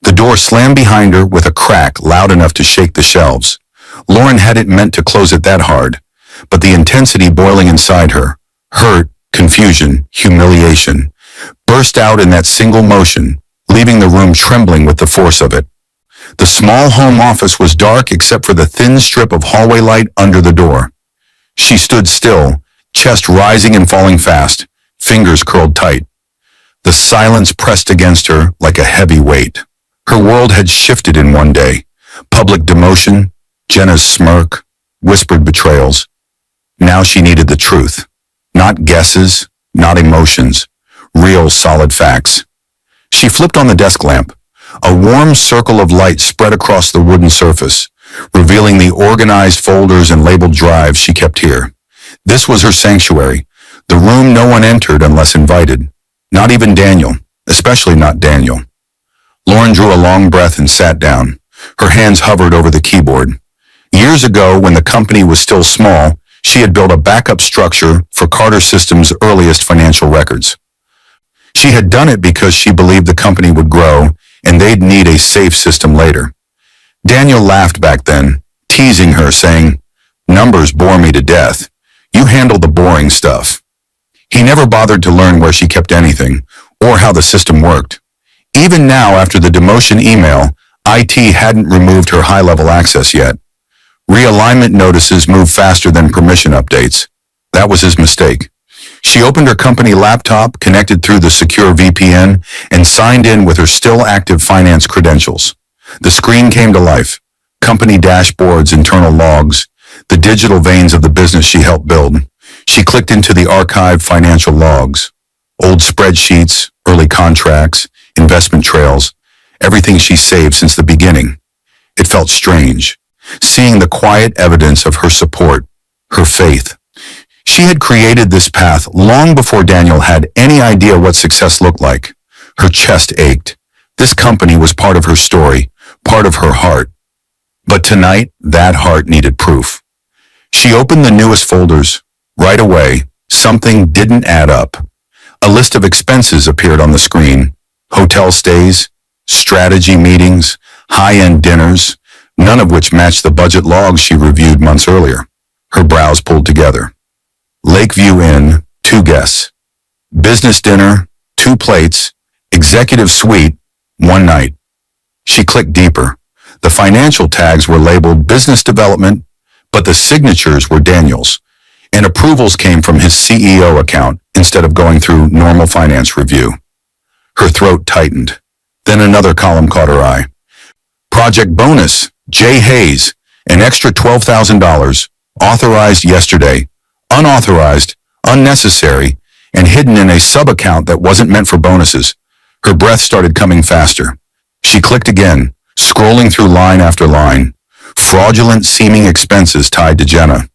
Speaker 1: The door slammed behind her with a crack loud enough to shake the shelves. Lauren hadn't meant to close it that hard, but the intensity boiling inside her, hurt, confusion, humiliation, burst out in that single motion, leaving the room trembling with the force of it. The small home office was dark except for the thin strip of hallway light under the door. She stood still, chest rising and falling fast, fingers curled tight. The silence pressed against her like a heavy weight. Her world had shifted in one day. Public demotion, Jenna's smirk, whispered betrayals. Now she needed the truth. Not guesses, not emotions, real solid facts. She flipped on the desk lamp. A warm circle of light spread across the wooden surface, revealing the organized folders and labeled drives she kept here. This was her sanctuary, the room no one entered unless invited. Not even Daniel, especially not Daniel. Lauren drew a long breath and sat down. Her hands hovered over the keyboard. Years ago, when the company was still small, she had built a backup structure for Carter Systems' earliest financial records. She had done it because she believed the company would grow and they'd need a safe system later. Daniel laughed back then, teasing her, saying, "Numbers bore me to death. You handle the boring stuff." He never bothered to learn where she kept anything or how the system worked. Even now, after the demotion email, IT hadn't removed her high-level access yet. Realignment notices move faster than permission updates. That was his mistake. She opened her company laptop, connected through the secure VPN, and signed in with her still active finance credentials. The screen came to life. Company dashboards, internal logs, the digital veins of the business she helped build. She clicked into the archived financial logs, old spreadsheets, early contracts, investment trails, everything she saved since the beginning. It felt strange, seeing the quiet evidence of her support, her faith. She had created this path long before Daniel had any idea what success looked like. Her chest ached. This company was part of her story, part of her heart. But tonight, that heart needed proof. She opened the newest folders. Right away, something didn't add up. A list of expenses appeared on the screen. Hotel stays, strategy meetings, high-end dinners, none of which matched the budget logs she reviewed months earlier. Her brows pulled together. Lakeview Inn, 2 guests. Business dinner, 2 plates. Executive suite, 1 night. She clicked deeper. The financial tags were labeled business development, but the signatures were Daniel's, and approvals came from his CEO account instead of going through normal finance review. Her throat tightened. Then another column caught her eye. Project bonus, J. Hayes, an extra $12,000, authorized yesterday, unauthorized, unnecessary, and hidden in a sub-account that wasn't meant for bonuses. Her breath started coming faster. She clicked again, scrolling through line after line. Fraudulent seeming expenses tied to Jenna.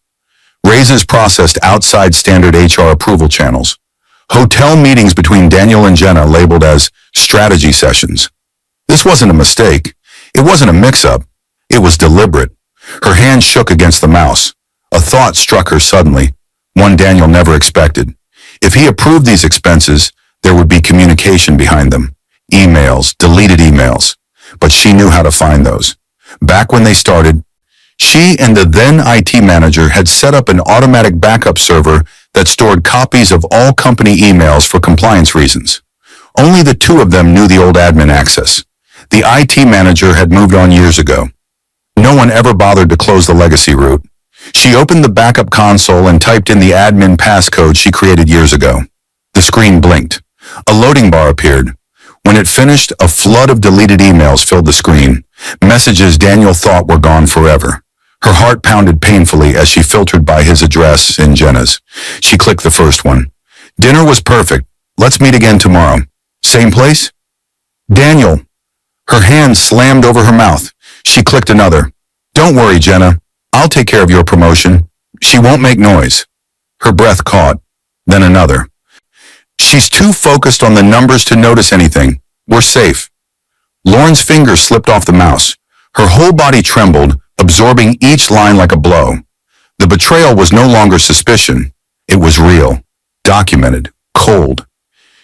Speaker 1: Raises processed outside standard HR approval channels. Hotel meetings between Daniel and Jenna labeled as strategy sessions. This wasn't a mistake. It wasn't a mix-up. It was deliberate. Her hand shook against the mouse. A thought struck her suddenly, one Daniel never expected. If he approved these expenses, there would be communication behind them. Emails, deleted emails. But she knew how to find those. Back when they started, she and the then IT manager had set up an automatic backup server that stored copies of all company emails for compliance reasons. Only the 2 of them knew the old admin access. The IT manager had moved on years ago. No one ever bothered to close the legacy route. She opened the backup console and typed in the admin passcode she created years ago. The screen blinked. A loading bar appeared. When it finished, a flood of deleted emails filled the screen. Messages Daniel thought were gone forever. Her heart pounded painfully as she filtered by his address and Jenna's. She clicked the first one. Dinner was perfect. Let's meet again tomorrow. Same place? Daniel. Her hand slammed over her mouth. She clicked another. Don't worry, Jenna. I'll take care of your promotion. She won't make noise. Her breath caught. Then another. She's too focused on the numbers to notice anything. We're safe. Lauren's fingers slipped off the mouse. Her whole body trembled, absorbing each line like a blow. The betrayal was no longer suspicion. It was real, documented, cold.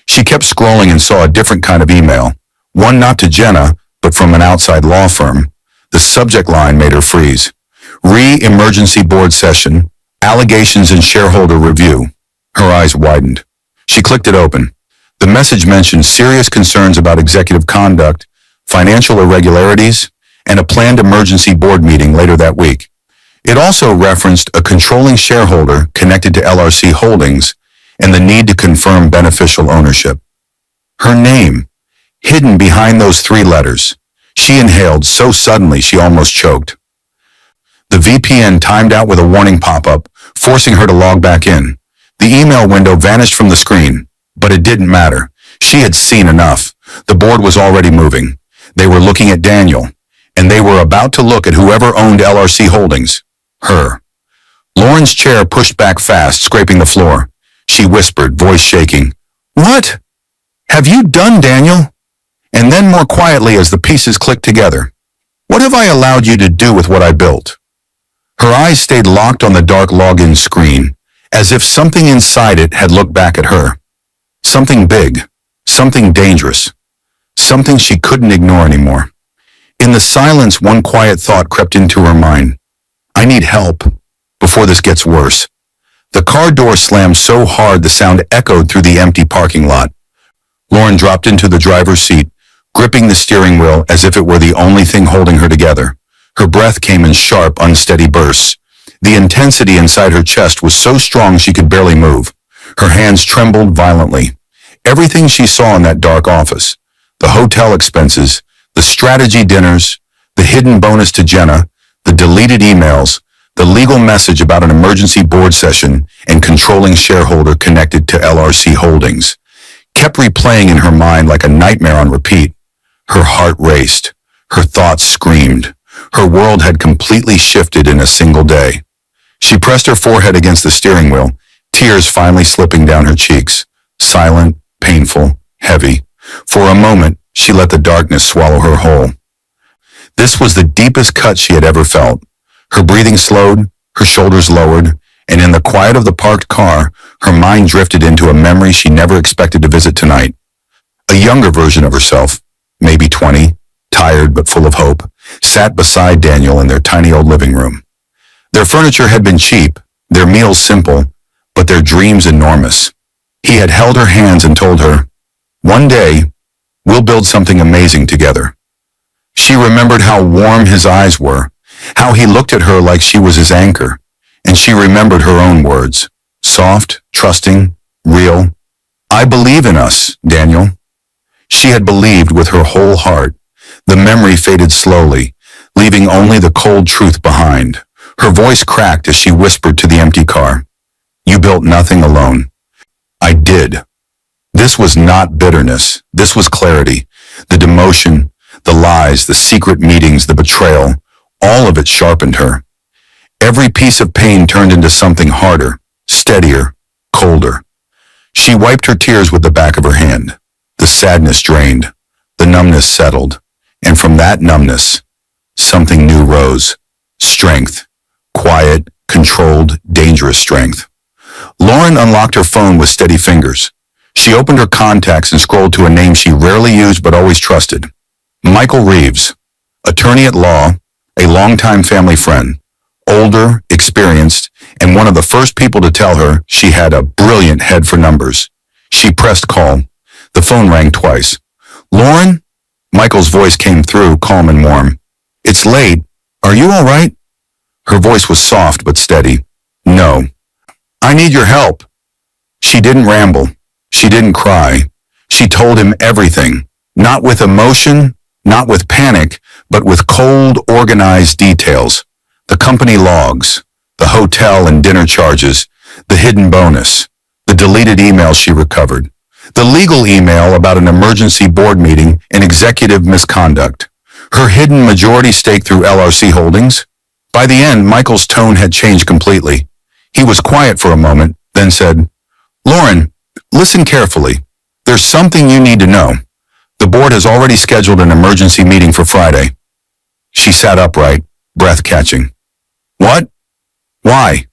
Speaker 1: She kept scrolling and saw a different kind of email. One not to Jenna, but from an outside law firm. The subject line made her freeze. Re-emergency board session, allegations and shareholder review. Her eyes widened. She clicked it open. The message mentioned serious concerns about executive conduct, financial irregularities, and a planned emergency board meeting later that week. It also referenced a controlling shareholder connected to LRC Holdings and the need to confirm beneficial ownership. Her name, hidden behind those 3 letters. She inhaled so suddenly she almost choked. The VPN timed out with a warning pop-up, forcing her to log back in. The email window vanished from the screen, but it didn't matter. She had seen enough. The board was already moving. They were looking at Daniel, and they were about to look at whoever owned LRC Holdings. Her. Lauren's chair pushed back fast, scraping the floor. She whispered, voice shaking, "What have you done, Daniel?" And then more quietly as the pieces clicked together, "What have I allowed you to do with what I built?" Her eyes stayed locked on the dark login screen, as if something inside it had looked back at her. Something big, something dangerous, something she couldn't ignore anymore. In the silence, one quiet thought crept into her mind. I need help before this gets worse. The car door slammed so hard the sound echoed through the empty parking lot. Lauren dropped into the driver's seat, gripping the steering wheel as if it were the only thing holding her together. Her breath came in sharp, unsteady bursts. The intensity inside her chest was so strong she could barely move. Her hands trembled violently. Everything she saw in that dark office, the hotel expenses, the strategy dinners, the hidden bonus to Jenna, the deleted emails, the legal message about an emergency board session and controlling shareholder connected to LRC Holdings, kept replaying in her mind like a nightmare on repeat. Her heart raced. Her thoughts screamed. Her world had completely shifted in a single day. She pressed her forehead against the steering wheel, tears finally slipping down her cheeks. Silent, painful, heavy. For a moment, she let the darkness swallow her whole. This was the deepest cut she had ever felt. Her breathing slowed, her shoulders lowered, and in the quiet of the parked car, her mind drifted into a memory she never expected to visit tonight. A younger version of herself, maybe 20, tired but full of hope, sat beside Daniel in their tiny old living room. Their furniture had been cheap, their meals simple, but their dreams enormous. He had held her hands and told her, "One day, we'll build something amazing together." She remembered how warm his eyes were, how he looked at her like she was his anchor, and she remembered her own words, soft, trusting, real. "I believe in us, Daniel." She had believed with her whole heart. The memory faded slowly, leaving only the cold truth behind. Her voice cracked as she whispered to the empty car, "You built nothing alone." "I did." This was not bitterness. This was clarity. The demotion, the lies, the secret meetings, the betrayal, all of it sharpened her. Every piece of pain turned into something harder, steadier, colder. She wiped her tears with the back of her hand. The sadness drained. The numbness settled. And from that numbness, something new rose. Strength. Quiet, controlled, dangerous strength. Lauren unlocked her phone with steady fingers. She opened her contacts and scrolled to a name she rarely used but always trusted. Michael Reeves, attorney at law, a longtime family friend, older, experienced, and one of the first people to tell her she had a brilliant head for numbers. She pressed call. The phone rang twice. "Lauren?" Michael's voice came through, calm and warm. "It's late. Are you all right?" Her voice was soft but steady. "No. I need your help." She didn't ramble. She didn't cry. She told him everything, not with emotion, not with panic, but with cold, organized details. The company logs, the hotel and dinner charges, the hidden bonus, the deleted emails she recovered, the legal email about an emergency board meeting and executive misconduct, her hidden majority stake through LRC Holdings. By the end, Michael's tone had changed completely. He was quiet for a moment, then said, "Lauren, listen carefully. There's something you need to know. The board has already scheduled an emergency meeting for Friday." She sat upright, breath catching. "What? Why?"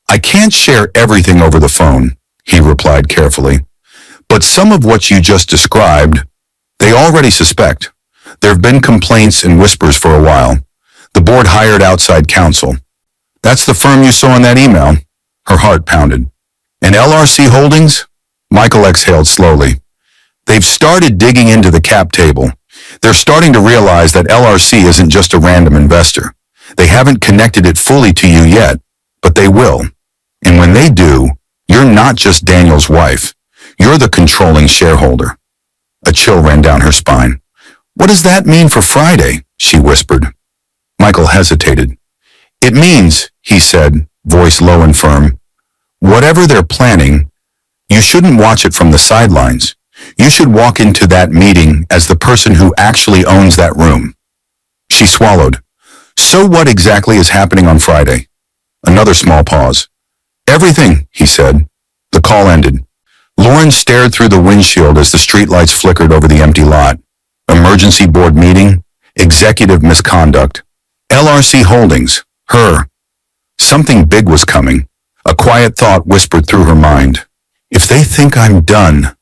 Speaker 1: "I can't share everything over the phone," he replied carefully. "But some of what you just described, they already suspect. There have been complaints and whispers for a while. The board hired outside counsel." "That's the firm you saw in that email?" Her heart pounded. "And LRC Holdings?" Michael exhaled slowly. "They've started digging into the cap table. They're starting to realize that LRC isn't just a random investor. They haven't connected it fully to you yet, but they will. And when they do, you're not just Daniel's wife. You're the controlling shareholder." A chill ran down her spine. "What does that mean for Friday?" she whispered. Michael hesitated. "It means," he said, voice low and firm, "whatever they're planning, you shouldn't watch it from the sidelines. You should walk into that meeting as the person who actually owns that room." She swallowed. "So what exactly is happening on Friday?" Another small pause. "Everything," he said. The call ended. Lauren stared through the windshield as the streetlights flickered over the empty lot. Emergency board meeting, executive misconduct, LRC Holdings, her. Something big was coming. A quiet thought whispered through her mind. If they think I'm done,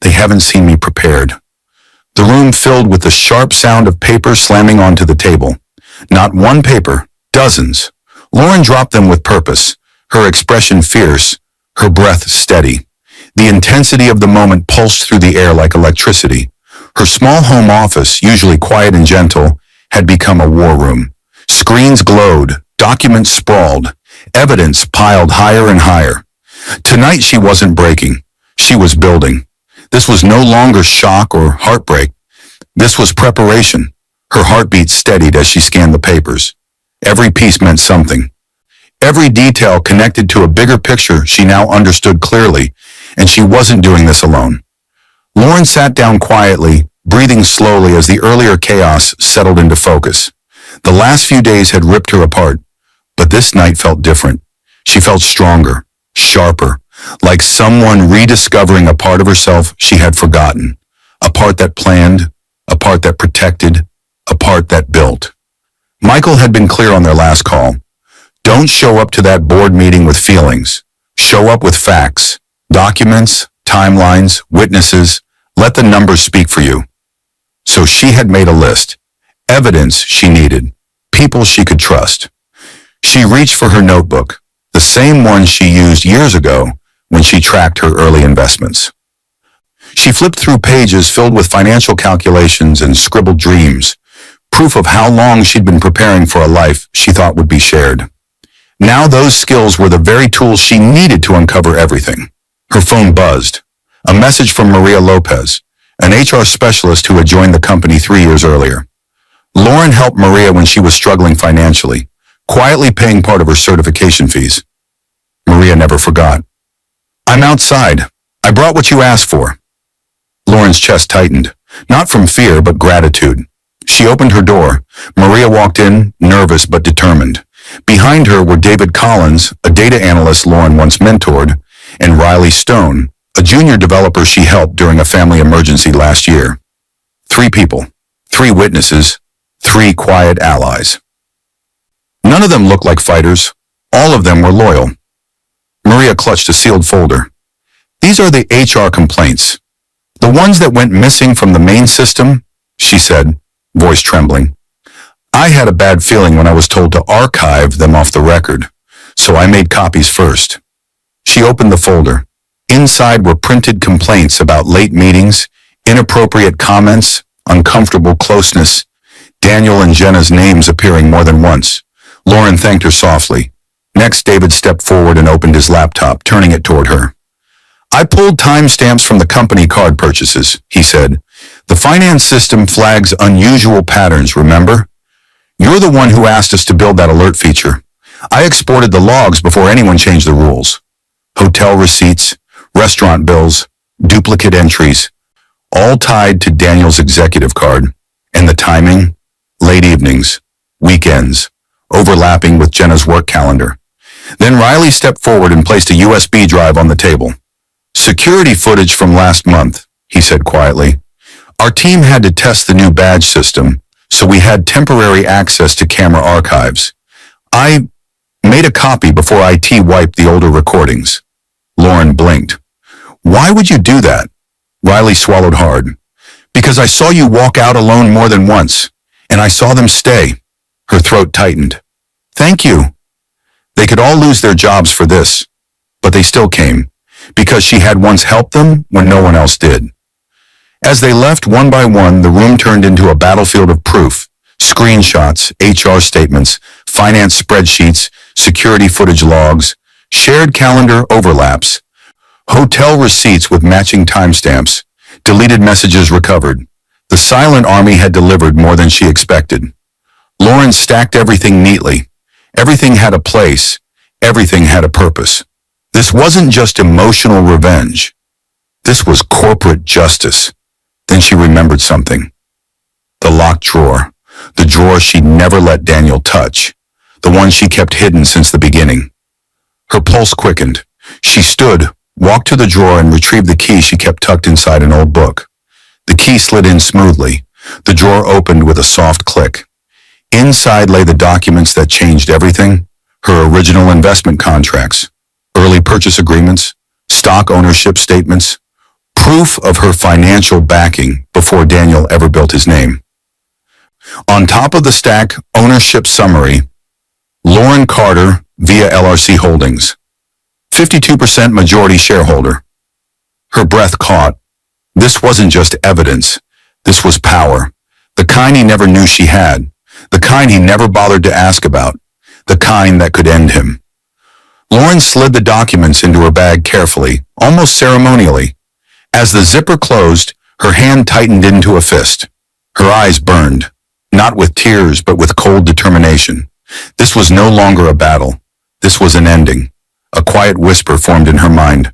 Speaker 1: they haven't seen me prepared. The room filled with the sharp sound of paper slamming onto the table. Not one paper, dozens. Lauren dropped them with purpose. her expression fierce, her breath steady. The intensity of the moment pulsed through the air like electricity. Her small home office, usually quiet and gentle, had become a war room. Screens glowed, documents sprawled, evidence piled higher and higher. Tonight she wasn't breaking. She was building. This was no longer shock or heartbreak. This was preparation. Her heartbeat steadied as she scanned the papers. Every piece meant something. Every detail connected to a bigger picture she now understood clearly, and she wasn't doing this alone. Lauren sat down quietly, breathing slowly as the earlier chaos settled into focus. The last few days had ripped her apart, but this night felt different. She felt stronger, sharper, like someone rediscovering a part of herself she had forgotten. A part that planned, a part that protected, a part that built. Michael had been clear on their last call. Don't show up to that board meeting with feelings. Show up with facts, documents, timelines, witnesses. Let the numbers speak for you. So she had made a list. Evidence she needed. People she could trust. She reached for her notebook, the same one she used years ago when she tracked her early investments. She flipped through pages filled with financial calculations and scribbled dreams, proof of how long she'd been preparing for a life she thought would be shared. Now those skills were the very tools she needed to uncover everything. Her phone buzzed. A message from Maria Lopez, an HR specialist who had joined the company 3 years earlier. Lauren helped Maria when she was struggling financially, quietly paying part of her certification fees. Maria never forgot. I'm outside. I brought what you asked for. Lauren's chest tightened, not from fear but gratitude. She opened her door. Maria walked in, nervous but determined. Behind her were David Collins, a data analyst Lauren once mentored, and Riley Stone, a junior developer she helped during a family emergency last year. 3 people, 3 witnesses, 3 quiet allies. None of them looked like fighters. All of them were loyal. Maria clutched a sealed folder. These are the HR complaints. The ones that went missing from the main system, she said, voice trembling. I had a bad feeling when I was told to archive them off the record, so I made copies first. She opened the folder. Inside were printed complaints about late meetings, inappropriate comments, uncomfortable closeness, Daniel and Jenna's names appearing more than once. Lauren thanked her softly. Next, David stepped forward and opened his laptop, turning it toward her. I pulled timestamps from the company card purchases, he said. The finance system flags unusual patterns, remember? You're the one who asked us to build that alert feature. I exported the logs before anyone changed the rules. Hotel receipts, restaurant bills, duplicate entries, all tied to Daniel's executive card. And the timing? Late evenings, weekends, overlapping with Jenna's work calendar. Then Riley stepped forward and placed a USB drive on the table. Security footage from last month, he said quietly. Our team had to test the new badge system, so we had temporary access to camera archives. I made a copy before IT wiped the older recordings. Lauren blinked. Why would you do that? Riley swallowed hard. Because I saw you walk out alone more than once, and I saw them stay. Her throat tightened. Thank you. They could all lose their jobs for this, but they still came, because she had once helped them when no one else did. As they left one by one, the room turned into a battlefield of proof. Screenshots, HR statements, finance spreadsheets, security footage logs, shared calendar overlaps, hotel receipts with matching timestamps, deleted messages recovered. The silent army had delivered more than she expected. Lauren stacked everything neatly. Everything had a place. Everything had a purpose. This wasn't just emotional revenge. This was corporate justice. Then she remembered something. The locked drawer. The drawer she'd never let Daniel touch. The one she kept hidden since the beginning. Her pulse quickened. She stood, walked to the drawer and retrieved the key she kept tucked inside an old book. The key slid in smoothly. The drawer opened with a soft click. Inside lay the documents that changed everything. Her original investment contracts, early purchase agreements, stock ownership statements, proof of her financial backing before Daniel ever built his name. On top of the stack, ownership summary, Lauren Carter via LRC Holdings, 52% majority shareholder. Her breath caught. This wasn't just evidence. This was power. The kind he never knew she had. The kind he never bothered to ask about. The kind that could end him. Lauren slid the documents into her bag carefully, almost ceremonially. As the zipper closed, her hand tightened into a fist. Her eyes burned, not with tears but with cold determination. This was no longer a battle. This was an ending. A quiet whisper formed in her mind.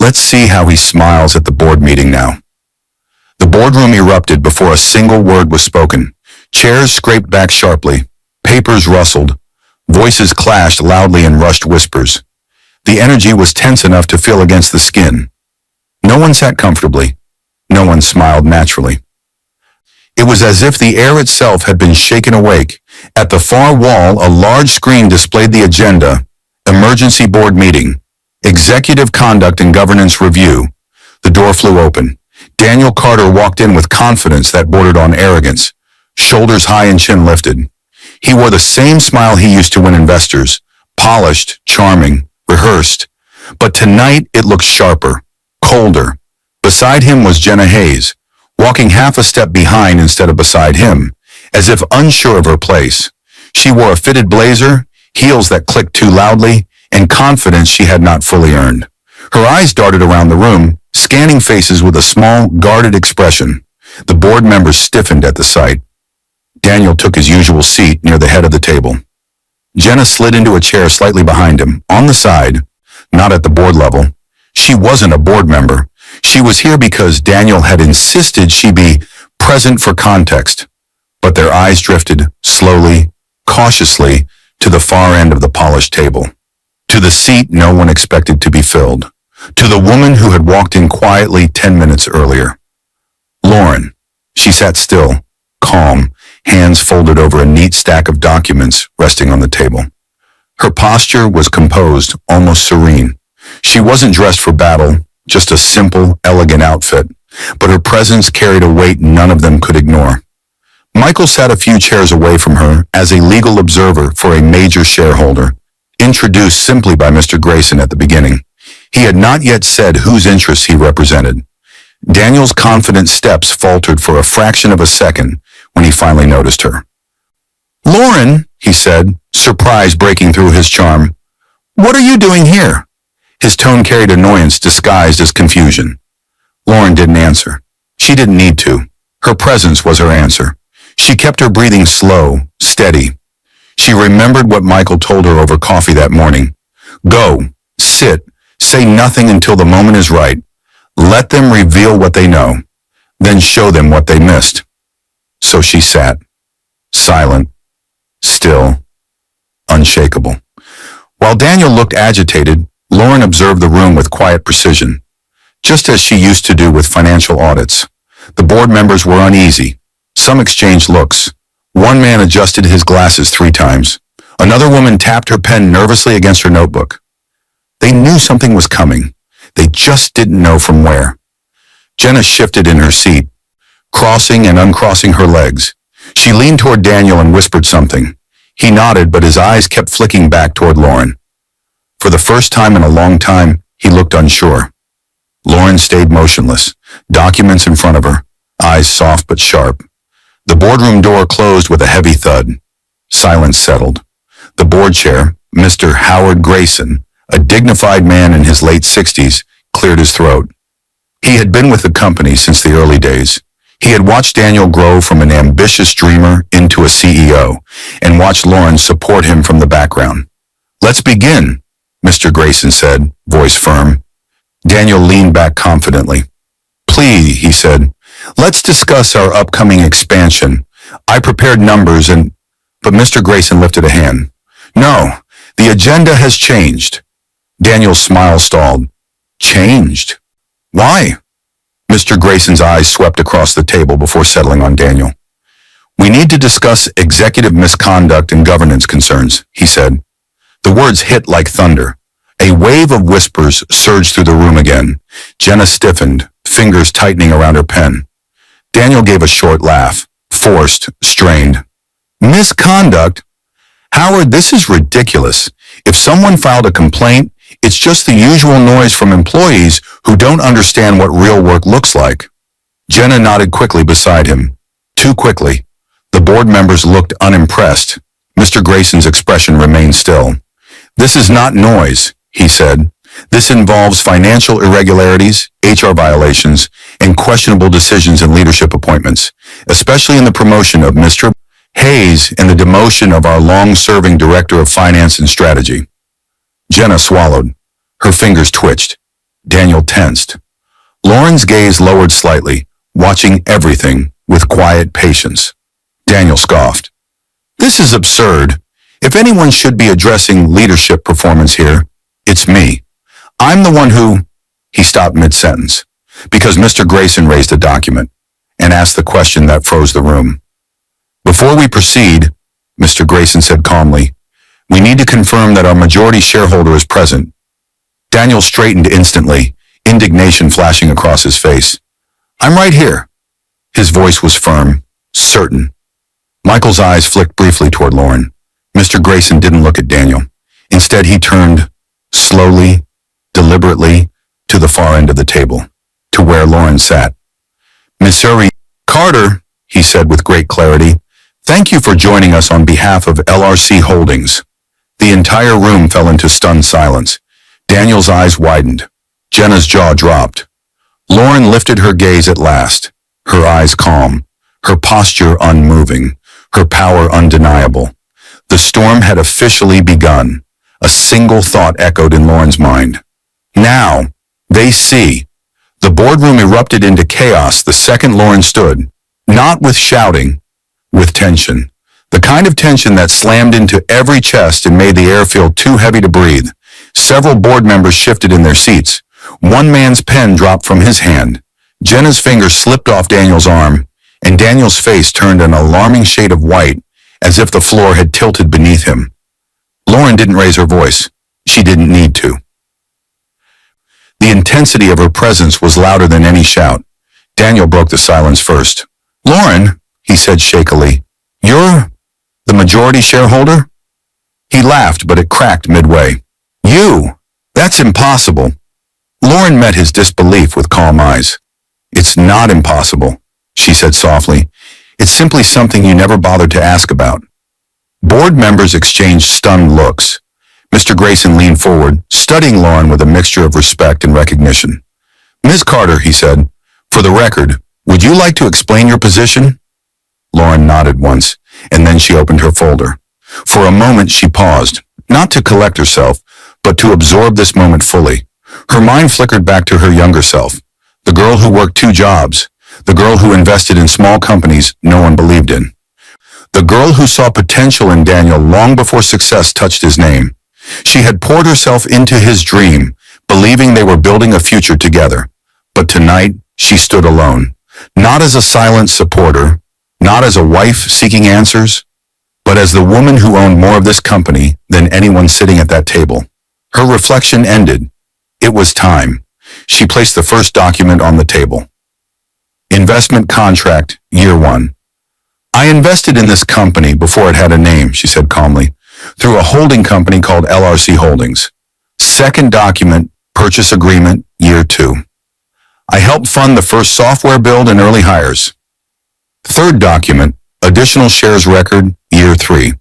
Speaker 1: Let's see how he smiles at the board meeting now. The boardroom erupted before a single word was spoken. Chairs scraped back sharply. Papers rustled. Voices clashed loudly in rushed whispers. The energy was tense enough to feel against the skin. No one sat comfortably. No one smiled naturally. It was as if the air itself had been shaken awake. At the far wall, a large screen displayed the agenda. Emergency board meeting. Executive conduct and governance review. The door flew open. Daniel Carter walked in with confidence that bordered on arrogance. Shoulders high and chin lifted. He wore the same smile he used to win investors. Polished, charming, rehearsed. But tonight it looked sharper, colder. Beside him was Jenna Hayes, walking half a step behind instead of beside him, as if unsure of her place. She wore a fitted blazer, heels that clicked too loudly, and confidence she had not fully earned. Her eyes darted around the room, scanning faces with a small, guarded expression. The board members stiffened at the sight. Daniel took his usual seat near the head of the table. Jenna slid into a chair slightly behind him, on the side, not at the board level. She wasn't a board member. She was here because Daniel had insisted she be present for context. But their eyes drifted, slowly, cautiously, to the far end of the polished table. To the seat no one expected to be filled. To the woman who had walked in quietly 10 minutes earlier. Lauren. She sat still, calm, hands folded over a neat stack of documents resting on the table. Her posture was composed, almost serene. She wasn't dressed for battle, just a simple, elegant outfit, but her presence carried a weight none of them could ignore. Michael sat a few chairs away from her as a legal observer for a major shareholder, introduced simply by Mr. Grayson at the beginning. He had not yet said whose interests he represented. Daniel's confident steps faltered for a fraction of a second when he finally noticed her. "Lauren," he said, surprise breaking through his charm. "What are you doing here?" His tone carried annoyance disguised as confusion. Lauren didn't answer. She didn't need to. Her presence was her answer. She kept her breathing slow, steady. She remembered what Michael told her over coffee that morning. Go, sit, say nothing until the moment is right. Let them reveal what they know, then show them what they missed. So she sat, silent, still, unshakable. While Daniel looked agitated, Lauren observed the room with quiet precision, just as she used to do with financial audits. The board members were uneasy. Some exchanged looks. One man adjusted his glasses 3 times. Another woman tapped her pen nervously against her notebook. They knew something was coming. They just didn't know from where. Jenna shifted in her seat, crossing and uncrossing her legs. She leaned toward Daniel and whispered something. He nodded, but his eyes kept flicking back toward Lauren. For the first time in a long time, he looked unsure. Lauren stayed motionless, documents in front of her, eyes soft but sharp. The boardroom door closed with a heavy thud. Silence settled. The board chair, Mr. Howard Grayson, a dignified man in his late 60s, cleared his throat. He had been with the company since the early days. He had watched Daniel grow from an ambitious dreamer into a CEO, and watched Lauren support him from the background. "Let's begin," Mr. Grayson said, voice firm. Daniel leaned back confidently. "Please," he said, "let's discuss our upcoming expansion. I prepared numbers and—" But Mr. Grayson lifted a hand. "No, the agenda has changed." Daniel's smile stalled. "Changed? Why?" Mr. Grayson's eyes swept across the table before settling on Daniel. "We need to discuss executive misconduct and governance concerns," he said. The words hit like thunder. A wave of whispers surged through the room again. Jenna stiffened, fingers tightening around her pen. Daniel gave a short laugh, forced, strained. "Misconduct? Howard, this is ridiculous. If someone filed a complaint, It's just the usual noise from employees who don't understand what real work looks like. Jenna nodded quickly beside him. Too quickly. The board members looked unimpressed. Mr. Grayson's expression remained still. This is not noise, he said. This involves financial irregularities, HR violations, and questionable decisions in leadership appointments, especially in the promotion of Mr. Hayes and the demotion of our long-serving Director of Finance and Strategy. Jenna swallowed. Her fingers twitched. Daniel tensed. Lauren's gaze lowered slightly, watching everything with quiet patience. Daniel scoffed. This is absurd. If anyone should be addressing leadership performance here, it's me. I'm the one who... He stopped mid-sentence, because Mr. Grayson raised a document and asked the question that froze the room. Before we proceed, Mr. Grayson said calmly, we need to confirm that our majority shareholder is present. Daniel straightened instantly, indignation flashing across his face. I'm right here. His voice was firm, certain. Michael's eyes flicked briefly toward Lauren. Mr. Grayson didn't look at Daniel. Instead, he turned, slowly, deliberately, to the far end of the table, to where Lauren sat. Missouri Carter, he said with great clarity, thank you for joining us on behalf of LRC Holdings. The entire room fell into stunned silence. Daniel's eyes widened. Jenna's jaw dropped. Lauren lifted her gaze at last, her eyes calm, her posture unmoving, her power undeniable. The storm had officially begun. A single thought echoed in Lauren's mind. Now, they see. The boardroom erupted into chaos the second Lauren stood, not with shouting, with tension. The kind of tension that slammed into every chest and made the air feel too heavy to breathe. Several board members shifted in their seats. One man's pen dropped from his hand. Jenna's fingers slipped off Daniel's arm, and Daniel's face turned an alarming shade of white, as if the floor had tilted beneath him. Lauren didn't raise her voice. She didn't need to. The intensity of her presence was louder than any shout. Daniel broke the silence first. Lauren, he said shakily, you're the majority shareholder? He laughed, but it cracked midway. You? That's impossible. Lauren met his disbelief with calm eyes. It's not impossible, she said softly. It's simply something you never bothered to ask about. Board members exchanged stunned looks. Mr. Grayson leaned forward, studying Lauren with a mixture of respect and recognition. Ms. Carter, he said, for the record, would you like to explain your position? Lauren nodded once, and then she opened her folder. For a moment she paused, not to collect herself, but to absorb this moment fully. Her mind flickered back to her younger self, the girl who worked 2 jobs, the girl who invested in small companies no one believed in, the girl who saw potential in Daniel long before success touched his name. She had poured herself into his dream, believing they were building a future together. But tonight, she stood alone, not as a silent supporter, not as a wife seeking answers, but as the woman who owned more of this company than anyone sitting at that table. Her reflection ended. It was time. She placed the first document on the table. Investment contract, year 1. I invested in this company before it had a name, she said calmly, through a holding company called LRC Holdings. Second document, purchase agreement, year 2. I helped fund the first software build and early hires. Third document, additional shares record, year 3.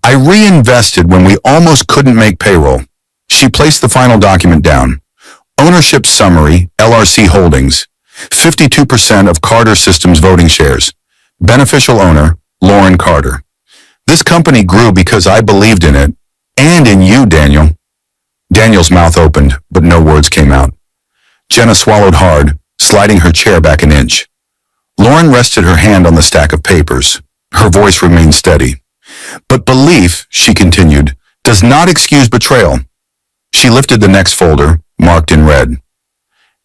Speaker 1: I reinvested when we almost couldn't make payroll. She placed the final document down. Ownership summary, LRC Holdings, 52% of Carter Systems voting shares. Beneficial owner, Lauren Carter. This company grew because I believed in it, and in you, Daniel. Daniel's mouth opened, but no words came out. Jenna swallowed hard, sliding her chair back an inch. Lauren rested her hand on the stack of papers. Her voice remained steady. But belief, she continued, does not excuse betrayal. She lifted the next folder, marked in red.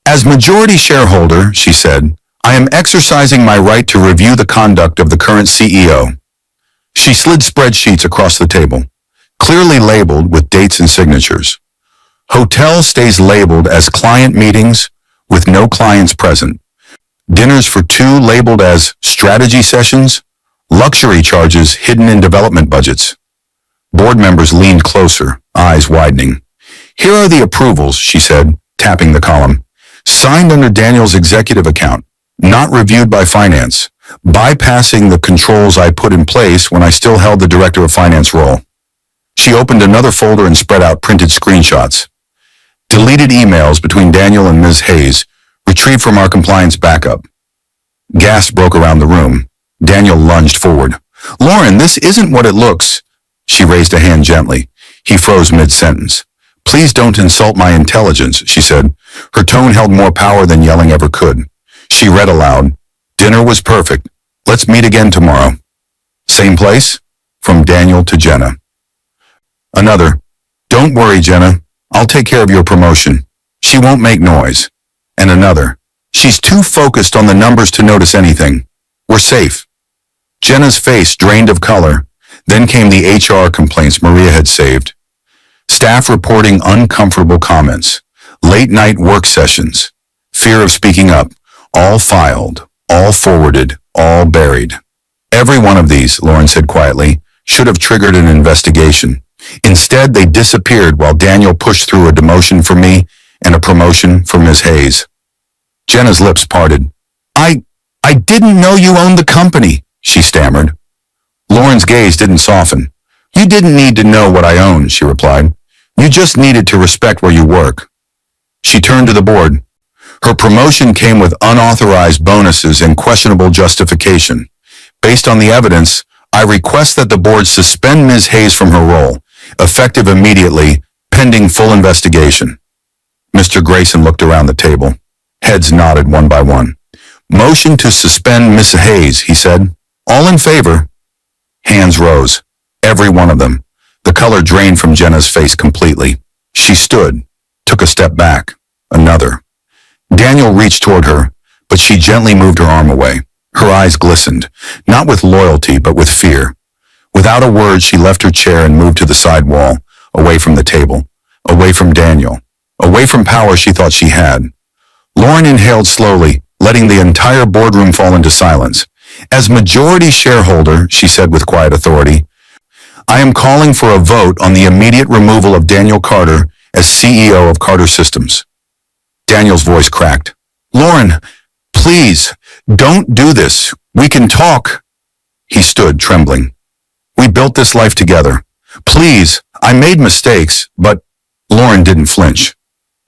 Speaker 1: As majority shareholder, she said, I am exercising my right to review the conduct of the current CEO. She slid spreadsheets across the table, clearly labeled with dates and signatures. Hotel stays labeled as client meetings with no clients present. Dinners for 2 labeled as strategy sessions. Luxury charges hidden in development budgets. Board members leaned closer, eyes widening. Here are the approvals, she said, tapping the column. Signed under Daniel's executive account, not reviewed by finance, bypassing the controls I put in place when I still held the director of finance role. She opened another folder and spread out printed screenshots. Deleted emails between Daniel and Ms. Hayes, retrieved from our compliance backup. Gasp broke around the room. Daniel lunged forward. Lauren, this isn't what it looks. She raised a hand gently. He froze mid-sentence. Please don't insult my intelligence, she said. Her tone held more power than yelling ever could. She read aloud. Dinner was perfect. Let's meet again tomorrow. Same place? From Daniel to Jenna. Another. Don't worry, Jenna. I'll take care of your promotion. She won't make noise. And another. She's too focused on the numbers to notice anything. We're safe. Jenna's face drained of color. Then came the HR complaints Maria had saved. Staff reporting uncomfortable comments. Late-night work sessions. Fear of speaking up. All filed. All forwarded. All buried. Every one of these, Lauren said quietly, should have triggered an investigation. Instead, they disappeared while Daniel pushed through a demotion for me and a promotion for Ms. Hayes. Jenna's lips parted. I didn't know you owned the company, she stammered. Lauren's gaze didn't soften. You didn't need to know what I own, she replied. You just needed to respect where you work. She turned to the board. Her promotion came with unauthorized bonuses and questionable justification. Based on the evidence, I request that the board suspend Ms. Hayes from her role, effective immediately, pending full investigation. Mr. Grayson looked around the table. Heads nodded one by one. Motion to suspend Miss Hayes, he said. All in favor? Hands rose. Every one of them. The color drained from Jenna's face completely. She stood, took a step back. Another. Daniel reached toward her, but she gently moved her arm away. Her eyes glistened, not with loyalty, but with fear. Without a word, she left her chair and moved to the side wall, away from the table, away from Daniel, away from power she thought she had. Lauren inhaled slowly, letting the entire boardroom fall into silence. As majority shareholder, she said with quiet authority, I am calling for a vote on the immediate removal of Daniel Carter as CEO of Carter Systems. Daniel's voice cracked. Lauren, please, don't do this. We can talk. He stood, trembling. We built this life together. Please, I made mistakes, but Lauren didn't flinch.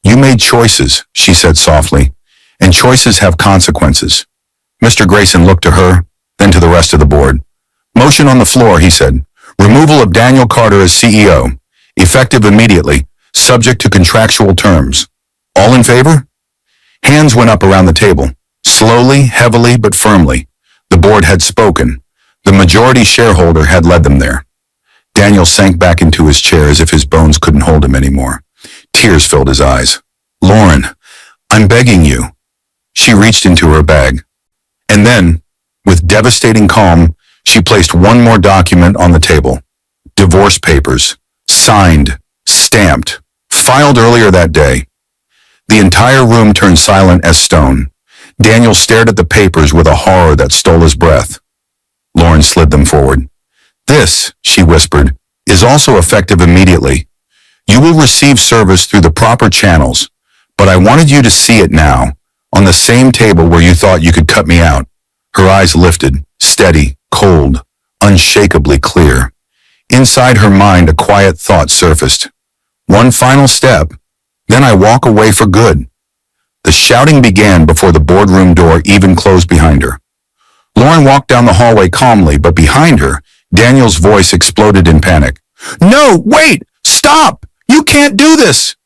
Speaker 1: You made choices, she said softly, and choices have consequences. Mr. Grayson looked to her, then to the rest of the board. Motion on the floor, he said. Removal of Daniel Carter as CEO, effective immediately, subject to contractual terms. All in favor? Hands went up around the table. Slowly, heavily, but firmly. The board had spoken. The majority shareholder had led them there. Daniel sank back into his chair as if his bones couldn't hold him anymore. Tears filled his eyes. Lauren, I'm begging you. She reached into her bag. And then, with devastating calm, she placed one more document on the table. Divorce papers. Signed. Stamped. Filed earlier that day. The entire room turned silent as stone. Daniel stared at the papers with a horror that stole his breath. Lauren slid them forward. This, she whispered, is also effective immediately. You will receive service through the proper channels, but I wanted you to see it now, on the same table where you thought you could cut me out. Her eyes lifted, steady, cold, unshakably clear. Inside her mind, a quiet thought surfaced. One final step, then I walk away for good. The shouting began before the boardroom door even closed behind her. Lauren walked down the hallway calmly, but behind her, Daniel's voice exploded in panic. No, wait! Stop! You can't do this!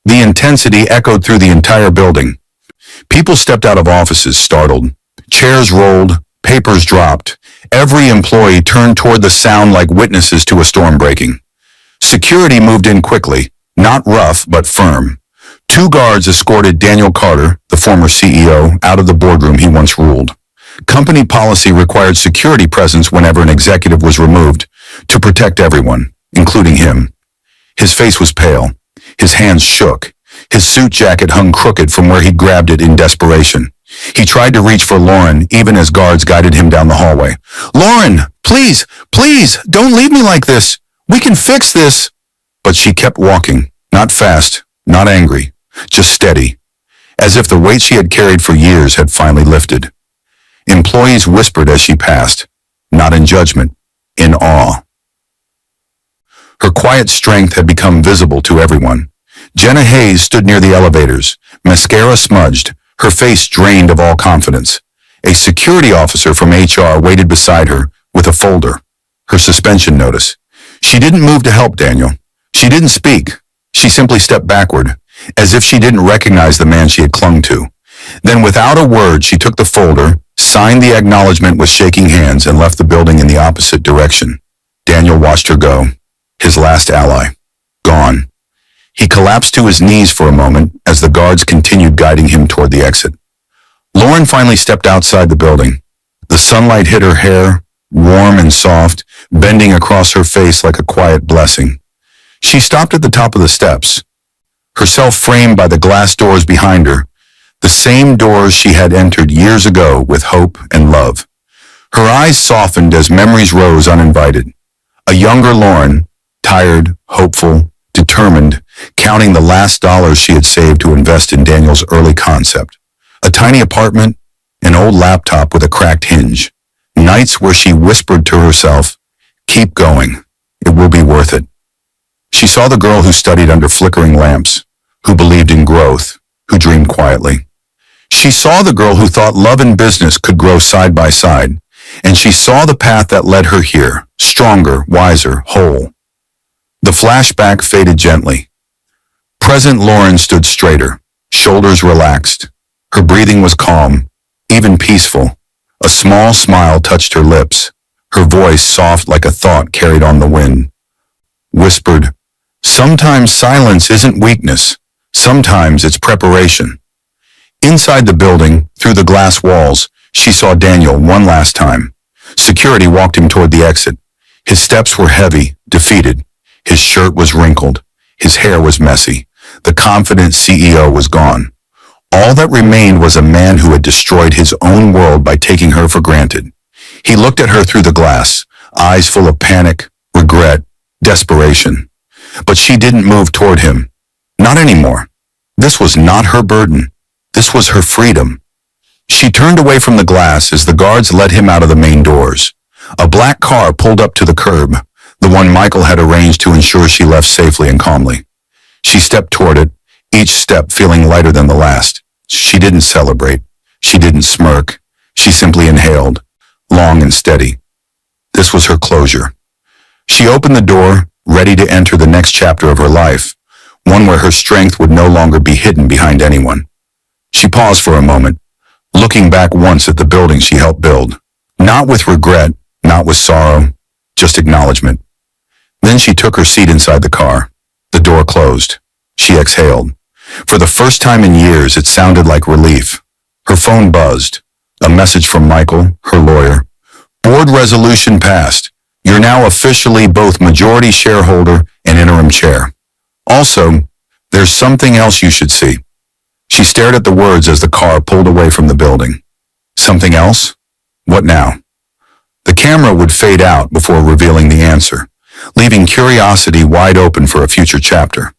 Speaker 1: The intensity echoed through the entire building. People stepped out of offices, startled. Chairs rolled, papers dropped. Every employee turned toward the sound like witnesses to a storm breaking. Security moved in quickly, not rough, but firm. 2 guards escorted Daniel Carter, the former CEO, out of the boardroom he once ruled. Company policy required security presence whenever an executive was removed to protect everyone, including him. His face was pale. His hands shook. His suit jacket hung crooked from where he'd grabbed it in desperation. He tried to reach for Lauren, even as guards guided him down the hallway. Lauren, please, don't leave me like this. We can fix this. But she kept walking, Not fast, not angry, just steady, as if the weight she had carried for years had finally lifted. Employees whispered as she passed, not in judgment, in awe. Her quiet strength had become visible to everyone. Jenna Hayes stood near the elevators, mascara smudged, her face drained of all confidence. A security officer from HR waited beside her with a folder, her suspension notice. She didn't move to help Daniel. She didn't speak. She simply stepped backward, as if she didn't recognize the man she had clung to. Then without a word, she took the folder, signed the acknowledgement with shaking hands, and left the building in the opposite direction. Daniel watched her go, his last ally, gone. He collapsed to his knees for a moment as the guards continued guiding him toward the exit. Lauren finally stepped outside the building. The sunlight hit her hair, warm and soft, bending across her face like a quiet blessing. She stopped at the top of the steps, herself framed by the glass doors behind her, the same doors she had entered years ago with hope and love. Her eyes softened as memories rose uninvited. A younger Lauren, tired, hopeful, determined, counting the last dollars she had saved to invest in Daniel's early concept. A tiny apartment, an old laptop with a cracked hinge. Nights where she whispered to herself, "Keep going. It will be worth it." She saw the girl who studied under flickering lamps, who believed in growth, who dreamed quietly. She saw the girl who thought love and business could grow side by side, and she saw the path that led her here, stronger, wiser, whole. The flashback faded gently. Present Lauren stood straighter, shoulders relaxed. Her breathing was calm, even peaceful. A small smile touched her lips, her voice soft like a thought carried on the wind. Whispered, "Sometimes silence isn't weakness. Sometimes it's preparation." Inside the building, through the glass walls, she saw Daniel one last time. Security walked him toward the exit. His steps were heavy, defeated. His shirt was wrinkled. His hair was messy. The confident CEO was gone. All that remained was a man who had destroyed his own world by taking her for granted. He looked at her through the glass, eyes full of panic, regret, desperation. But she didn't move toward him. Not anymore. This was not her burden. This was her freedom. She turned away from the glass as the guards led him out of the main doors. A black car pulled up to the curb, the one Michael had arranged to ensure she left safely and calmly. She stepped toward it, each step feeling lighter than the last. She didn't celebrate. She didn't smirk. She simply inhaled, long and steady. This was her closure. She opened the door, ready to enter the next chapter of her life, one where her strength would no longer be hidden behind anyone. She paused for a moment, looking back once at the building she helped build. Not with regret, not with sorrow, just acknowledgement. Then she took her seat inside the car. The door closed. She exhaled. For the first time in years, it sounded like relief. Her phone buzzed. A message from Michael, her lawyer. "Board resolution passed. You're now officially both majority shareholder and interim chair. Also, there's something else you should see." She stared at the words as the car pulled away from the building. Something else? What now? The camera would fade out before revealing the answer, leaving curiosity wide open for a future chapter.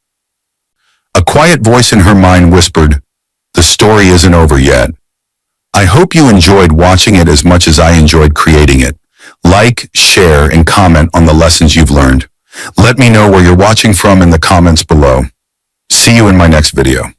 Speaker 1: A quiet voice in her mind whispered, "The story isn't over yet." I hope you enjoyed watching it as much as I enjoyed creating it. Like, share, and comment on the lessons you've learned. Let me know where you're watching from in the comments below. See you in my next video.